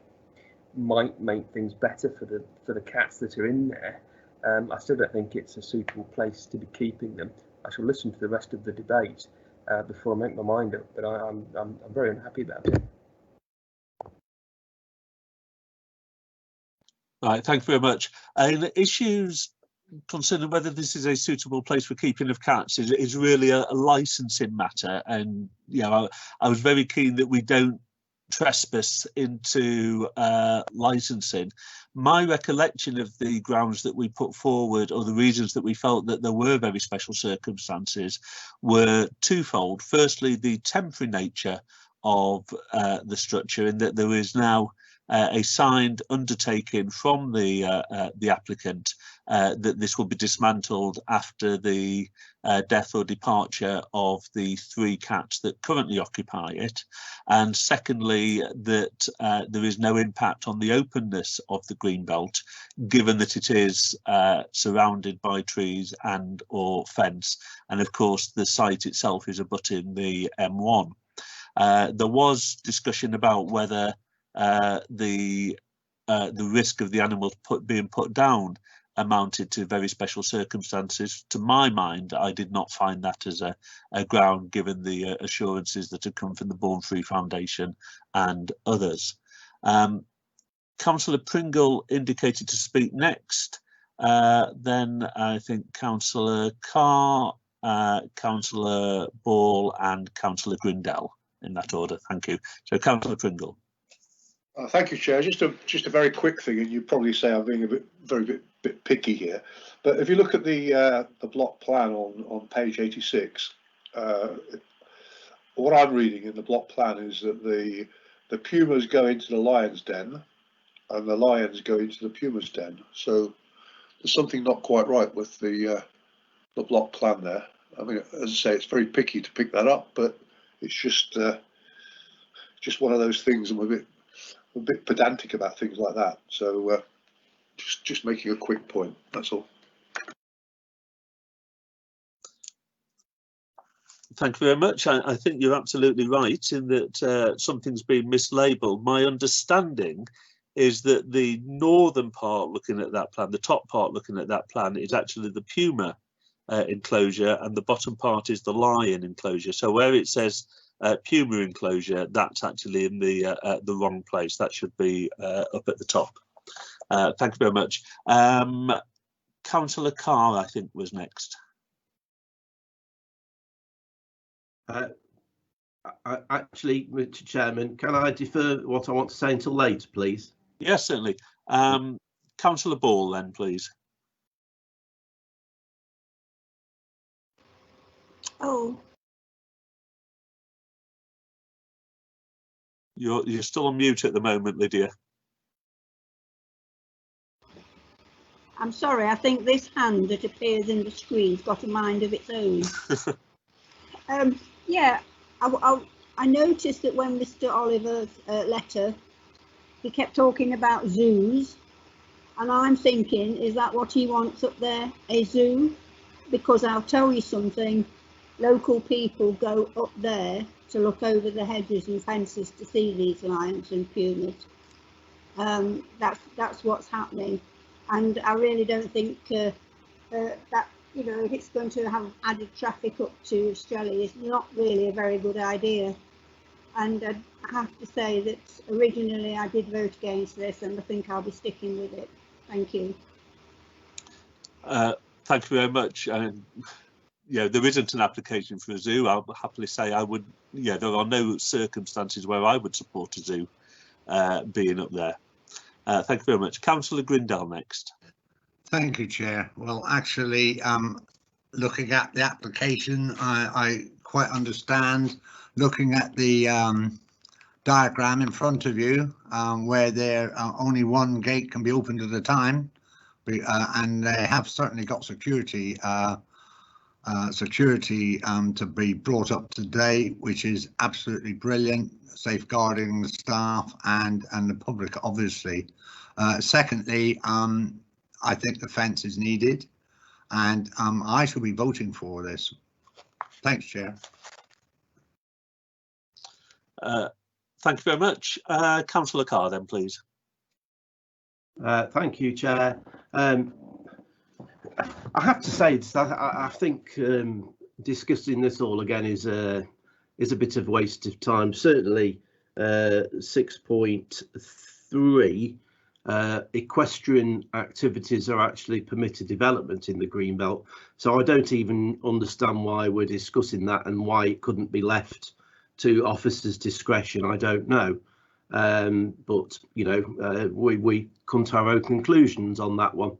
might make things better for the cats that are in there. I still don't think it's a suitable place to be keeping them. I shall listen to the rest of the debate before I make my mind up, but I'm very unhappy about it. Right, thank you very much. Issues concerning whether this is a suitable place for keeping of cats is really a licensing matter, and you know, I was very keen that we don't trespass into licensing. My recollection of the grounds that we put forward, or the reasons that we felt that there were very special circumstances, were twofold. Firstly, the temporary nature of the structure, in that there is now a signed undertaking from the applicant that this will be dismantled after the death or departure of the 3 cats that currently occupy it, and secondly that there is no impact on the openness of the greenbelt, given that it is surrounded by trees and or fence, and of course the site itself is abutting the M1. There was discussion about whether the risk of the animals being put down amounted to very special circumstances. To my mind, I did not find that as a ground, given the assurances that had come from the Born Free Foundation and others. Councillor Pringle indicated to speak next, then I think Councillor Carr, Councillor Ball and Councillor Grindell, in that order. Thank you. So Councillor Pringle. Thank you, Chair. Just a very quick thing, and you probably say I'm being a very picky here, but if you look at the block plan on page 86, what I'm reading in the block plan is that the pumas go into the lion's den, and the lions go into the puma's den. So there's something not quite right with the block plan there. I mean, as I say, it's very picky to pick that up, but it's just one of those things. I'm a bit pedantic about things like that, so just making a quick point, that's all. Thank you very much. I think you're absolutely right in that something's been mislabeled. My understanding is that the northern part looking at that plan, the top part looking at that plan, is actually the puma enclosure, and the bottom part is the lion enclosure. So where it says puma enclosure, that's actually in the wrong place. That should be up at the top. Thank you very much. Councillor Carr, I think, was next. Actually, Mr. Chairman, can I defer what I want to say until later, please? Yes, certainly. Councillor Ball, then, please. Oh, You're still on mute at the moment, Lydia. I'm sorry, I think this hand that appears in the screen's got a mind of its own. Yeah, I noticed that when Mr. Oliver's letter, he kept talking about zoos, and I'm thinking, is that what he wants up there, a zoo? Because I'll tell you something, local people go up there to look over the hedges and fences to see these lions and pumas. That's what's happening, and I really don't think that, you know, if it's going to have added traffic up to Strelly, it's not really a very good idea. And I have to say that originally I did vote against this, and I think I'll be sticking with it. Thank you. Thank you very much. Yeah, there isn't an application for a zoo. I'll happily say I would. Yeah, there are no circumstances where I would support a zoo being up there. Thank you very much. Councillor Grindal next. Thank you, Chair. Well, actually, looking at the application, I quite understand. Looking at the diagram in front of you, where there only one gate can be opened at a time, and they have certainly got security to be brought up to date, which is absolutely brilliant, safeguarding the staff and the public, obviously. Secondly, I think the fence is needed, and I shall be voting for this. Thanks, Chair. Thank you very much. Councillor Carr, then, please. Thank you, Chair. I have to say, I think discussing this all again is a bit of a waste of time. Certainly, 6.3 equestrian activities are actually permitted development in the Greenbelt. So I don't even understand why we're discussing that and why it couldn't be left to officers' discretion. I don't know, but you know, we come to our own conclusions on that one.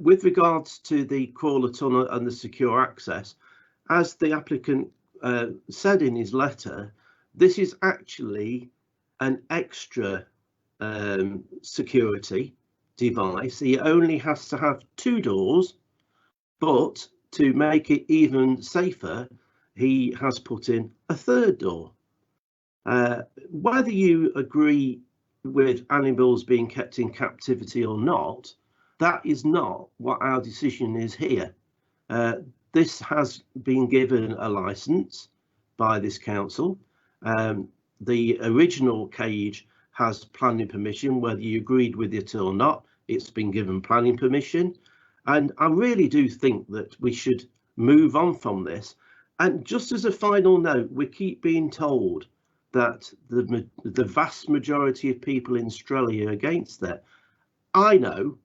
With regards to the crawler tunnel and the secure access, as the applicant said in his letter, this is actually an extra security device. He only has to have 2 doors, but to make it even safer, he has put in a 3rd door. Whether you agree with animals being kept in captivity or not, that is not what our decision is here. This has been given a licence by this council. The original cage has planning permission, whether you agreed with it or not, it's been given planning permission. And I really do think that we should move on from this. And just as a final note, we keep being told that the vast majority of people in Strelly are against that. I know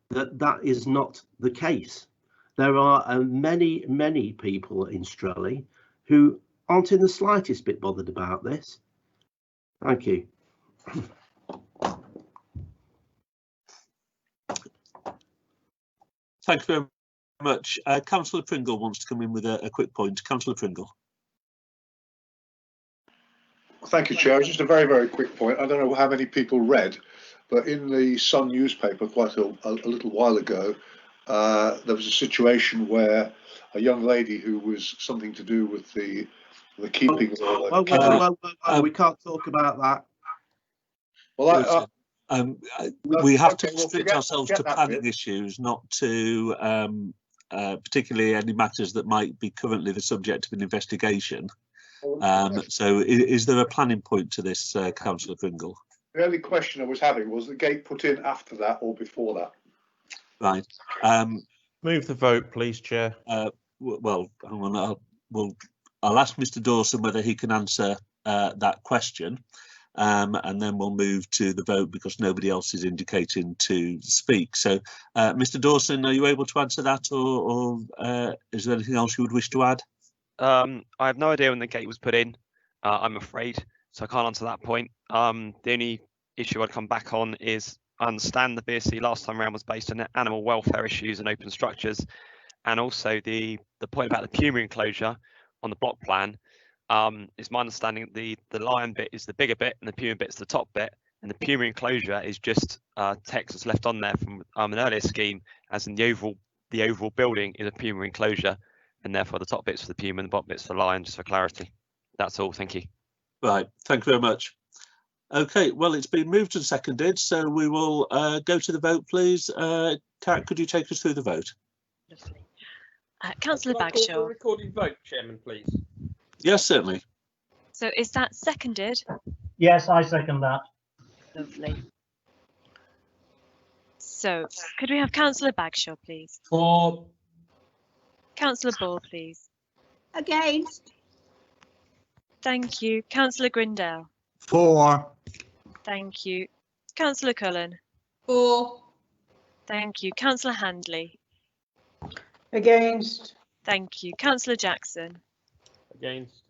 that that is not the case. There are many, many people in Strelly who aren't in the slightest bit bothered about this. Thank you. Thank you very much. Councillor Pringle wants to come in with a quick point. Councillor Pringle. Thank you, Chair. Just a very, very quick point. I don't know how many people read, but in the Sun newspaper quite a little while ago, there was a situation where a young lady who was something to do with the keeping. We can't talk about that. Well, we have to restrict ourselves to planning issues, not to particularly any matters that might be currently the subject of an investigation. So is there a planning point to this, Councillor Pringle? The only question I was having was the gate put in after that or before that? Right. Move the vote, please, Chair. Well, hang on. I'll ask Mr. Dawson whether he can answer that question, and then we'll move to the vote because nobody else is indicating to speak. So, Mr. Dawson, are you able to answer that, or is there anything else you would wish to add? I have no idea when the gate was put in, I'm afraid, so I can't answer that point. The only issue I'd come back on is I understand the BSC last time around was based on animal welfare issues and open structures, and also the point about the puma enclosure on the block plan. It's my understanding the lion bit is the bigger bit and the puma bit's the top bit, and the puma enclosure is just text that's left on there from an earlier scheme, as in the overall building is a puma enclosure, and therefore the top bit's for the puma and the bottom bit's for lion, just for clarity. That's all. Thank you. Right. Thank you very much. Okay. Well, it's been moved and seconded, so we will go to the vote, please. Kat, could you take us through the vote? Lovely. Councillor Can I call for a Bagshaw. recorded vote, Chairman, please? Yes, certainly. So is that seconded? Yes, I second that. Lovely. So could we have Councillor Bagshaw, please? For. Councillor Ball, please. Against. Thank you. Councillor Grindell. For. Thank you. Councillor Cullen. For. Thank you. Councillor Handley. Against. Thank you. Councillor Jackson. Against.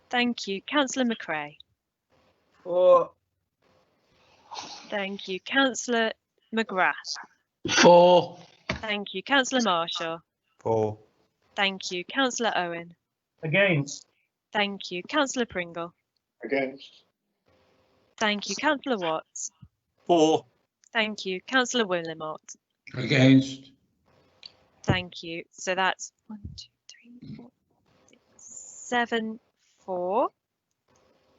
Thank you. Councillor McRae. For. Thank you. Councillor McGrath. For. Thank you. Councillor Marshall. For. Thank you. Councillor Owen. Against. Thank you. Councillor Pringle. Against. Thank you. Councillor Watts. For. Thank you. Councillor Willimott. Against. Thank you. So that's 1, 2, 3, 4, 6, 7, 4,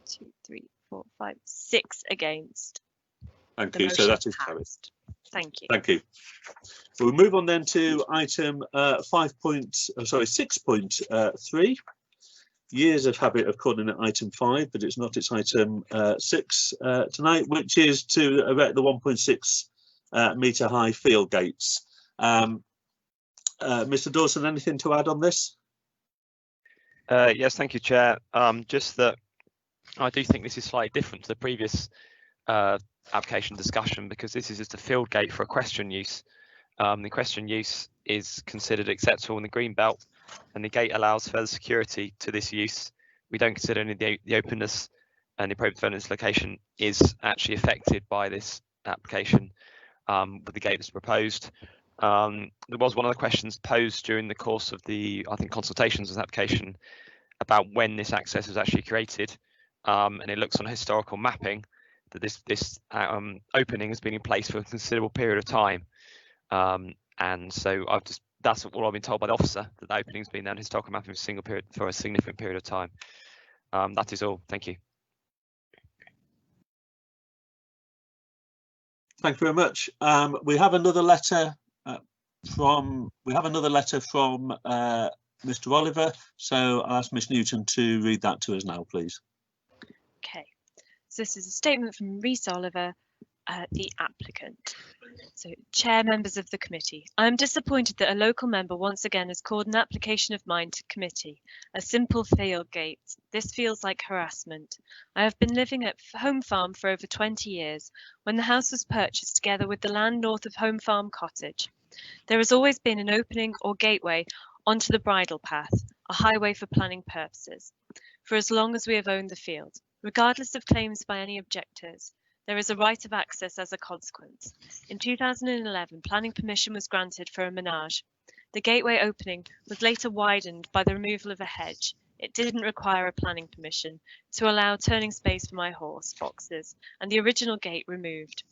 2, 3, 4, 5, 6 against. Thank The you. So motion that is carried. passed. Thank you. Thank you. We'll move on then to item 6.3. Years of habit of calling it item 5, but it's not. It's item 6 tonight, which is to erect the 1.6 metre high field gates. Mr. Dawson, anything to add on this? Yes, thank you, Chair. Just that I do think this is slightly different to the previous application discussion, because this is just a field gate for equestrian use. The equestrian use is considered acceptable in the green belt, and the gate allows further security to this use. We don't consider any of the openness and the appropriate development location is actually affected by this application with the gate that's proposed. There was one of the questions posed during the course of the, I think, consultations with the application about when this access was actually created, and it looks on historical mapping that this opening has been in place for a considerable period of time, and so that's all I've been told by the officer, that the opening has been there in historical mapping for a significant period of time. That is all. Thank you. Thank you very much. We have another letter from Mr. Oliver, so I'll ask Ms. Newton to read that to us now, please. Okay, so this is a statement from Rhys Oliver, the applicant. So, Chair, members of the committee, I am disappointed that a local member once again has called an application of mine to committee a simple field gate. This feels like harassment. I have been living at Home Farm for over 20 years, when the house was purchased together with the land north of Home Farm Cottage. There has always been an opening or gateway onto the bridle path, a highway for planning purposes, for as long as we have owned the field. Regardless of claims by any objectors, there is a right of access as a consequence. In 2011, planning permission was granted for a menage. The gateway opening was later widened by the removal of a hedge. It didn't require a planning permission to allow turning space for my horse boxes, and the original gate removed.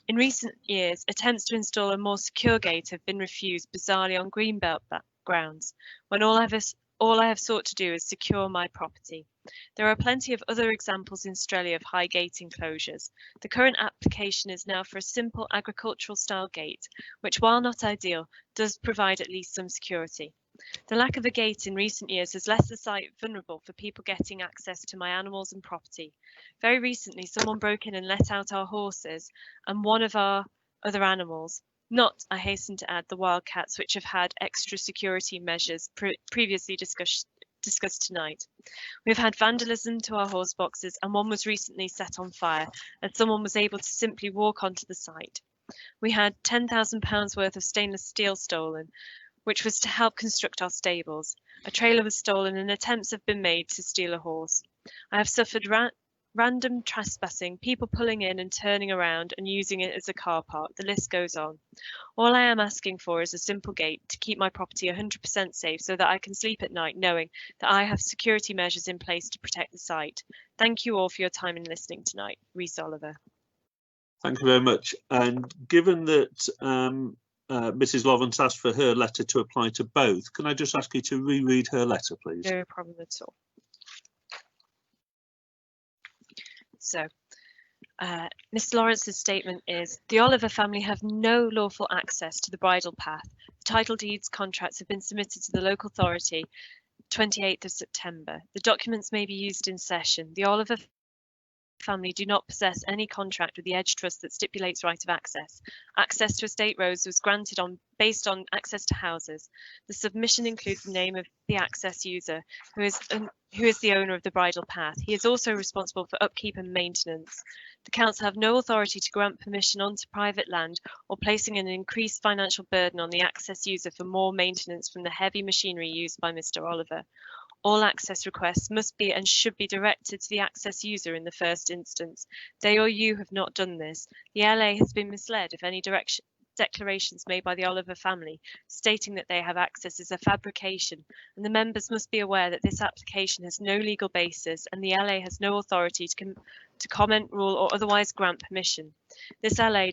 In recent years, attempts to install a more secure gate have been refused bizarrely on greenbelt grounds, when all I have sought to do is secure my property. There are plenty of other examples in Australia of high gate enclosures. The current application is now for a simple agricultural style gate, which, while not ideal, does provide at least some security. The lack of a gate in recent years has left the site vulnerable for people getting access to my animals and property. Very recently, someone broke in and let out our horses and one of our other animals. Not, I hasten to add, the wildcats, which have had extra security measures previously discussed tonight. We've had vandalism to our horse boxes, and one was recently set on fire as someone was able to simply walk onto the site. We had £10,000 worth of stainless steel stolen, which was to help construct our stables. A trailer was stolen and attempts have been made to steal a horse. I have suffered random trespassing, people pulling in and turning around and using it as a car park. The list goes on. All I am asking for is a simple gate to keep my property 100% safe so that I can sleep at night knowing that I have security measures in place to protect the site. Thank you all for your time and listening tonight. Rhys Oliver. Thank you very much. And given that Mrs. Lawrence asked for her letter to apply to both, can I just ask you to reread her letter, please? No problem at all. So, Ms. Lawrence's statement is, the Oliver family have no lawful access to the bridle path. The title deeds contracts have been submitted to the local authority 28th of September. The documents may be used in session. The Oliver family do not possess any contract with the Edge Trust that stipulates right of access. Access to estate roads was granted based on access to houses. The submission includes the name of the access user, who is the owner of the bridle path. He is also responsible for upkeep and maintenance. The council have no authority to grant permission onto private land or placing an increased financial burden on the access user for more maintenance from the heavy machinery used by Mr. Oliver. All access requests must be and should be directed to the access user in the first instance. They or you have not done this. The LA has been misled if any declarations made by the Oliver family stating that they have access is a fabrication, and the members must be aware that this application has no legal basis and the LA has no authority to comment, rule or otherwise grant permission. This LA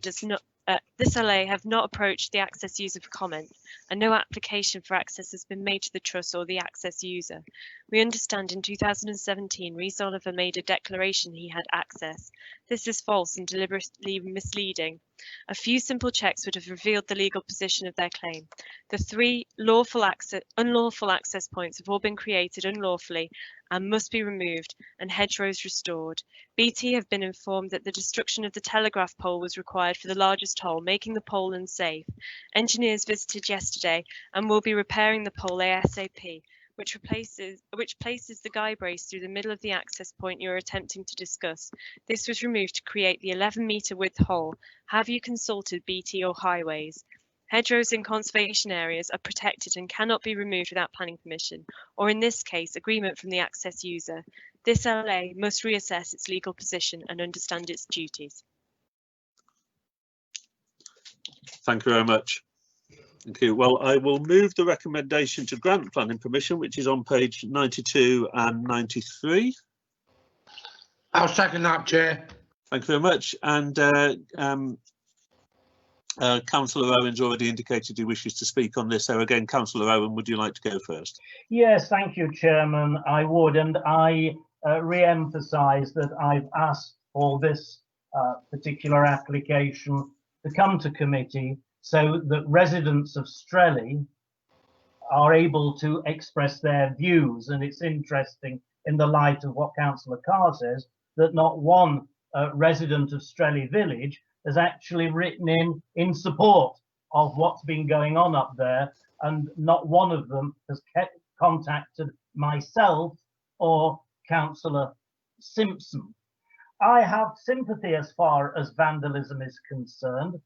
have not approached the access user for comment, and no application for access has been made to the trust or the access user. We understand in 2017, Rhys Oliver made a declaration he had access. This is false and deliberately misleading. A few simple checks would have revealed the legal position of their claim. The 3 unlawful access points have all been created unlawfully and must be removed and hedgerows restored. BT have been informed that the destruction of the telegraph pole was required for the largest hole, making the pole unsafe. Engineers visited yesterday and will be repairing the pole ASAP, which places the guy brace through the middle of the access point you're attempting to discuss. This was removed to create the 11-metre width hole. Have you consulted BT or Highways? Hedgerows in conservation areas are protected and cannot be removed without planning permission, or in this case, agreement from the access user. This LA must reassess its legal position and understand its duties. Thank you very much. Thank you. Well, I will move the recommendation to grant planning permission, which is on page 92 and 93. I'll second that, Chair. Thank you very much. And Councillor Owen's already indicated he wishes to speak on this. So again, Councillor Owen, would you like to go first? Yes, thank you, Chairman. I would, and I re-emphasise that I've asked for this particular application to come to committee so that residents of Strelly are able to express their views. And it's interesting, in the light of what Councillor Carr says, that not one resident of Strelly Village has actually written in support of what's been going on up there, and not one of them has contacted myself or Councillor Simpson. I have sympathy as far as vandalism is concerned,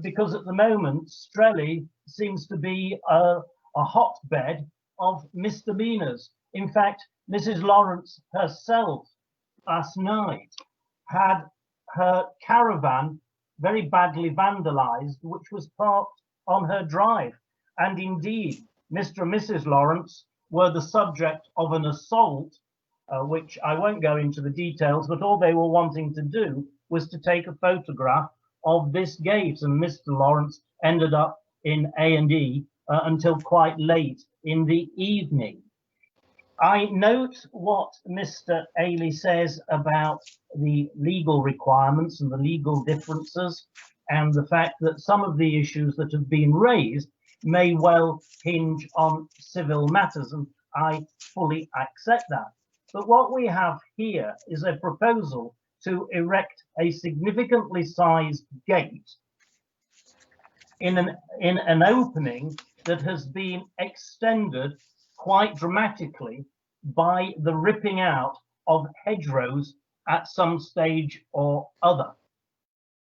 because at the moment Strelly seems to be a hotbed of misdemeanors. In fact, Mrs. Lawrence herself last night had her caravan very badly vandalised, which was parked on her drive. And indeed, Mr. and Mrs. Lawrence were the subject of an assault, which I won't go into the details, but all they were wanting to do was to take a photograph of this gate, and Mr. Lawrence ended up in A&E until quite late in the evening. I note what Mr. Ailey says about the legal requirements and the legal differences, and the fact that some of the issues that have been raised may well hinge on civil matters, and I fully accept that. But what we have here is a proposal to erect a significantly sized gate in an opening that has been extended quite dramatically by the ripping out of hedgerows at some stage or other,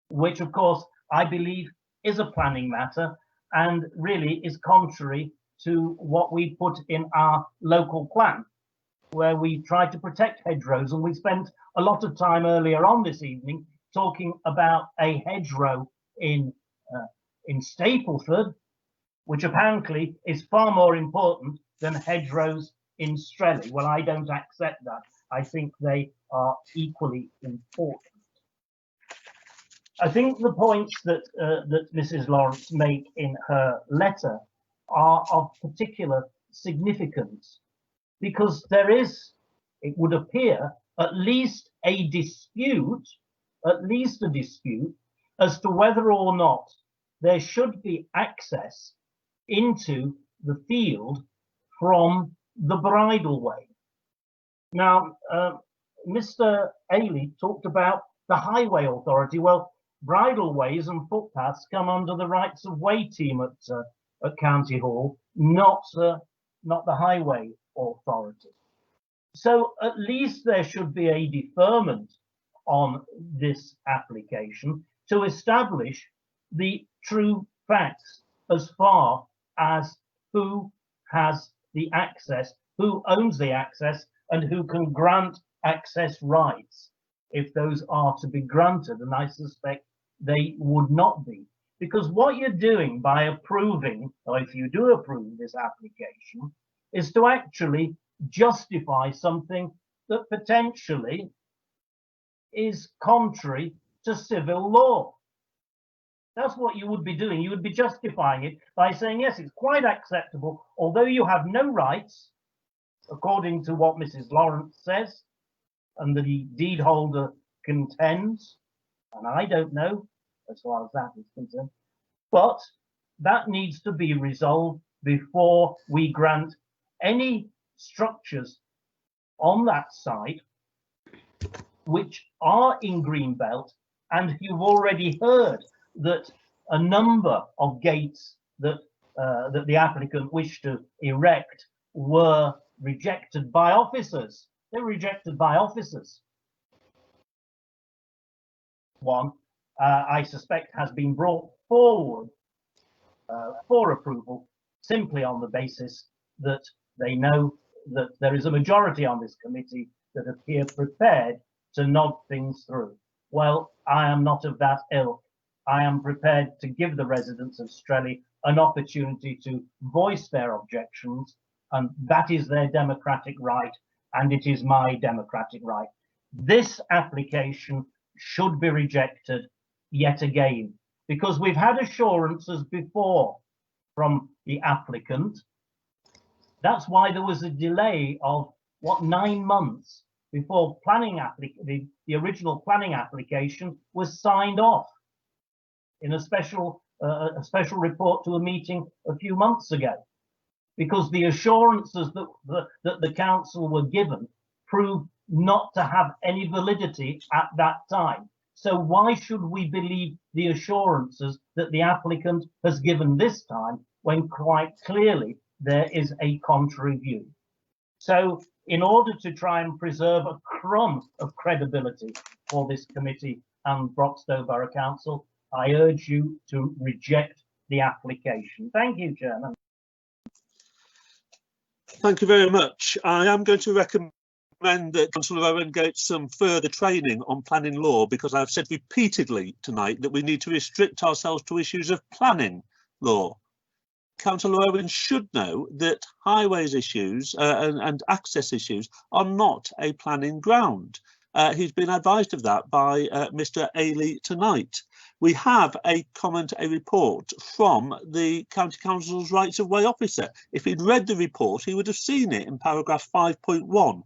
which of course I believe is a planning matter, and really is contrary to what we put in our local plan, where we try to protect hedgerows. And we spent a lot of time earlier on this evening talking about a hedgerow in Stapleford, which apparently is far more important than hedgerows in Strelly. Well, I don't accept that. I think they are equally important. I think the points that that Mrs. Lawrence make in her letter are of particular significance, because there is, it would appear, at least a dispute as to whether or not there should be access into the field from the bridleway. Now, Mr. Ailey talked about the Highway Authority. Well, bridleways and footpaths come under the Rights of Way team at County Hall, not the Highway Authority. So at least there should be a deferment on this application to establish the true facts as far as who has the access, who owns the access, and who can grant access rights, if those are to be granted, and I suspect they would not be. Because what you're doing by approving, or if you do approve this application, is to actually justify something that potentially is contrary to civil law. That's what you would be doing. You would be justifying it by saying, yes, it's quite acceptable, although you have no rights, according to what Mrs. Lawrence says, and the deed holder contends, and I don't know as far as that is concerned, but that needs to be resolved before we grant any structures on that site which are in Greenbelt. And you've already heard that a number of gates that that the applicant wished to erect were rejected by officers. They were rejected by officers. One, I suspect, has been brought forward for approval simply on the basis that they know that there is a majority on this committee that appear prepared to nod things through. Well, I am not of that ilk. I am prepared to give the residents of Strelly an opportunity to voice their objections, and that is their democratic right, and it is my democratic right. This application should be rejected yet again, because we've had assurances before from the applicant. That's why there was a delay of, what, 9 months before the original planning application was signed off in a special report to a meeting a few months ago, because the assurances that the council were given proved not to have any validity at that time. So why should we believe the assurances that the applicant has given this time, when quite clearly there is a contrary view? So in order to try and preserve a crumb of credibility for this committee and Broxtowe Borough Council, I urge you to reject the application. Thank you, Chairman. Thank you very much. I am going to recommend that Councillor Owen gets some further training on planning law, because I've said repeatedly tonight that we need to restrict ourselves to issues of planning law. Councillor Owen should know that highways issues and access issues are not a planning ground. He's been advised of that by Mr. Ailey tonight. We have a report from the County Council's Rights of Way officer. If he'd read the report, he would have seen it in paragraph 5.1.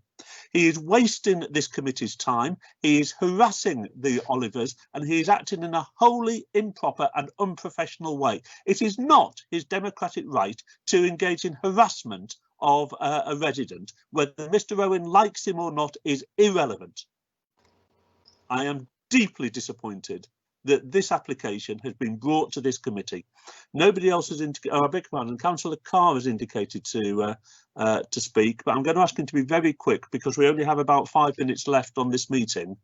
He is wasting this committee's time, he is harassing the Olivers, and he is acting in a wholly improper and unprofessional way. It is not his democratic right to engage in harassment of a resident. Whether Mr. Owen likes him or not is irrelevant. I am deeply disappointed that this application has been brought to this committee. Nobody else has indicated. Oh, I beg your pardon. Councillor Carr has indicated to speak, but I'm going to ask him to be very quick because we only have about 5 minutes left on this meeting.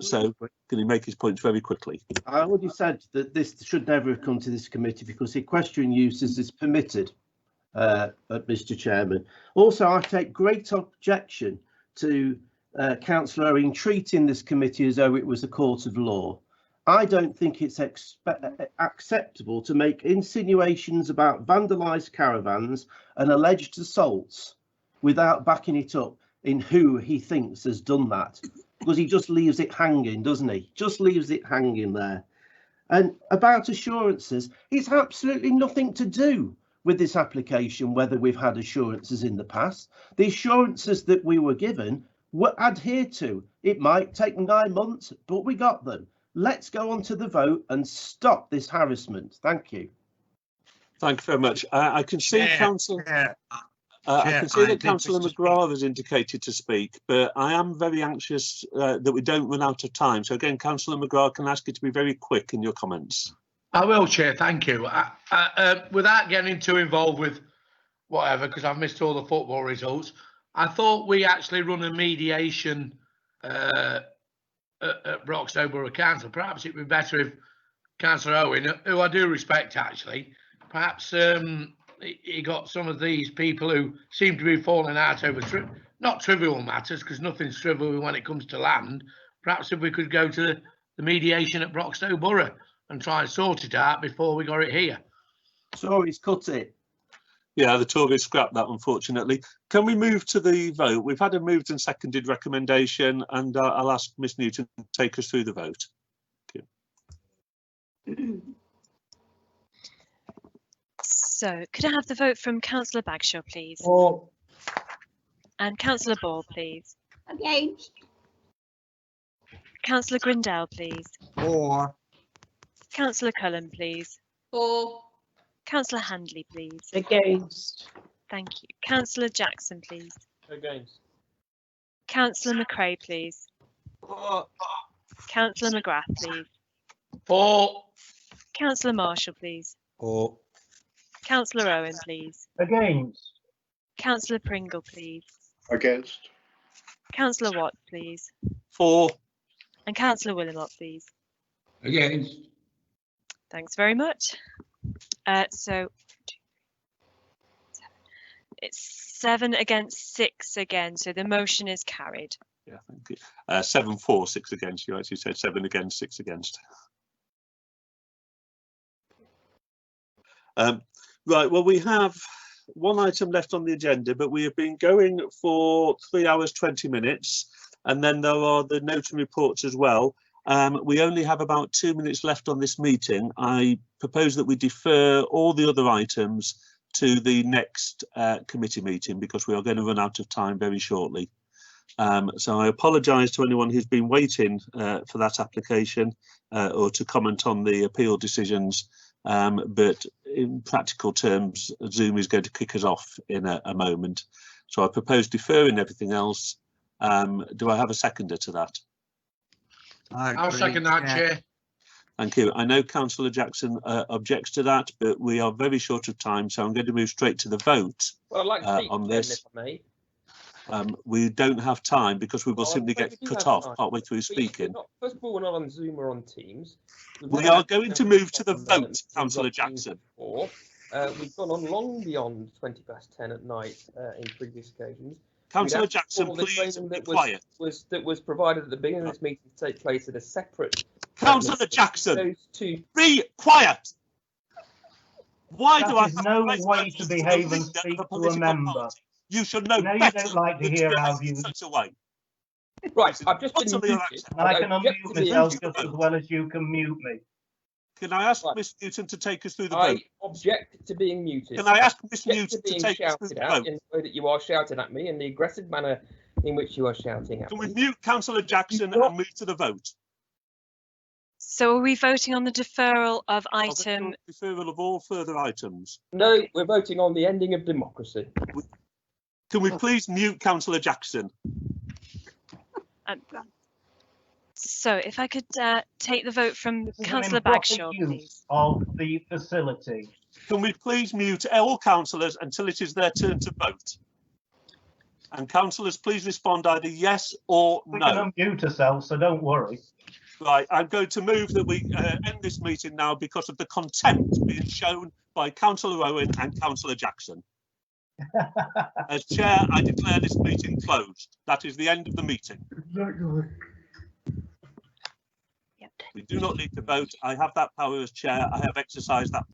So can he make his points very quickly? I already said that this should never have come to this committee because equestrian uses is permitted, Mr. Chairman. Also, I take great objection to Councillor Owen treating this committee as though it was a court of law. I don't think it's acceptable to make insinuations about vandalised caravans and alleged assaults without backing it up in who he thinks has done that, because he just leaves it hanging, doesn't he? Just leaves it hanging there. And about assurances, it's absolutely nothing to do with this application whether we've had assurances in the past. The assurances that we were given were adhered to. It might take 9 months, but we got them. Let's go on to the vote and stop this harassment. Thank you. Thank you very much. I can see Councillor. I can see that Councillor McGrath has indicated to speak, but I am very anxious that we don't run out of time. So again, Councillor McGrath, can I ask you to be very quick in your comments? I will, Chair. Thank you. Without getting too involved with whatever, because I've missed all the football results, I thought we actually run a mediation at Broxtowe Borough Council. Perhaps it would be better if Councillor Owen, who I do respect actually, perhaps he got some of these people who seem to be falling out over not trivial matters, because nothing's trivial when it comes to land. Perhaps if we could go to the mediation at Broxtowe Borough and try and sort it out before we got it here. So he's cut it. Yeah, the Tories scrapped that, unfortunately. Can we move to the vote? We've had a moved and seconded recommendation, and I'll ask Miss Newton to take us through the vote. Thank you. So, could I have the vote from Councillor Bagshaw, please? For. And Councillor Ball, please. Against. Councillor Grindell, please. For. Councillor Cullen, please. For. Councillor Handley, please. Against. Thank you. Councillor Jackson, please. Against. Councillor McRae, please. For. Councillor McGrath, please. For. Councillor Marshall, please. For. Councillor Owen, please. Against. Councillor Pringle, please. Against. Councillor Watt, please. For. And Councillor Willimott, please. Against. Thanks very much. So it's 7 against 6 again, so the motion is carried. Yeah, thank you. 7 for, 6 against. You actually said 7 against, 6 against. Right, well, we have one item left on the agenda, but we have been going for 3 hours 20 minutes, and then there are the note and reports as well. We only have about 2 minutes left on this meeting. I propose that we defer all the other items to the next committee meeting because we are going to run out of time very shortly. So I apologise to anyone who's been waiting for that application or to comment on the appeal decisions. But in practical terms, Zoom is going to kick us off in a moment. So I propose deferring everything else. Do I have a seconder to that? I'll second that, Chair. Thank you. I know Councillor Jackson objects to that, but we are very short of time, so I'm going to move straight to the vote. Well, I'd like to speak on this. if I may. We don't have time because we will simply get cut off partway through speaking. First of all, we're not on Zoom or on Teams. We are going to move to the vote, Councillor Jackson. We've gone on long beyond 20 past 10 at night in previous occasions. Councillor Jackson, please be quiet. That was provided at the beginning of this meeting to take place at a separate. Councillor Jackson, be quiet. Why do I have no way to behave and speak to a member? Party? You should know no, better. You don't like to hear our views. Right, I've just been muted. I can unmute myself just as well as you can mute me. Can I ask Miss Newton to take us through the vote? I object to being muted. Can I ask Miss Newton to take us through the vote? In the way that you are shouting at me, in the aggressive manner in which you are shouting at me. Can we mute Councillor Jackson and move to the vote? So are we voting on the deferral of item? Deferral of all further items. No, we're voting on the ending of democracy. Can we please mute Councillor Jackson? So if I could take the vote from This is an Councillor improper Bagshaw, use please. of the facility. Can we please mute all councillors until it is their turn to vote? And councillors, please respond either yes or We no. can unmute ourselves, so don't worry. Right, I'm going to move that we end this meeting now because of the contempt being shown by Councillor Owen and Councillor Jackson. As chair, I declare this meeting closed. That is the end of the meeting. We do not need to vote. I have that power as chair. I have exercised that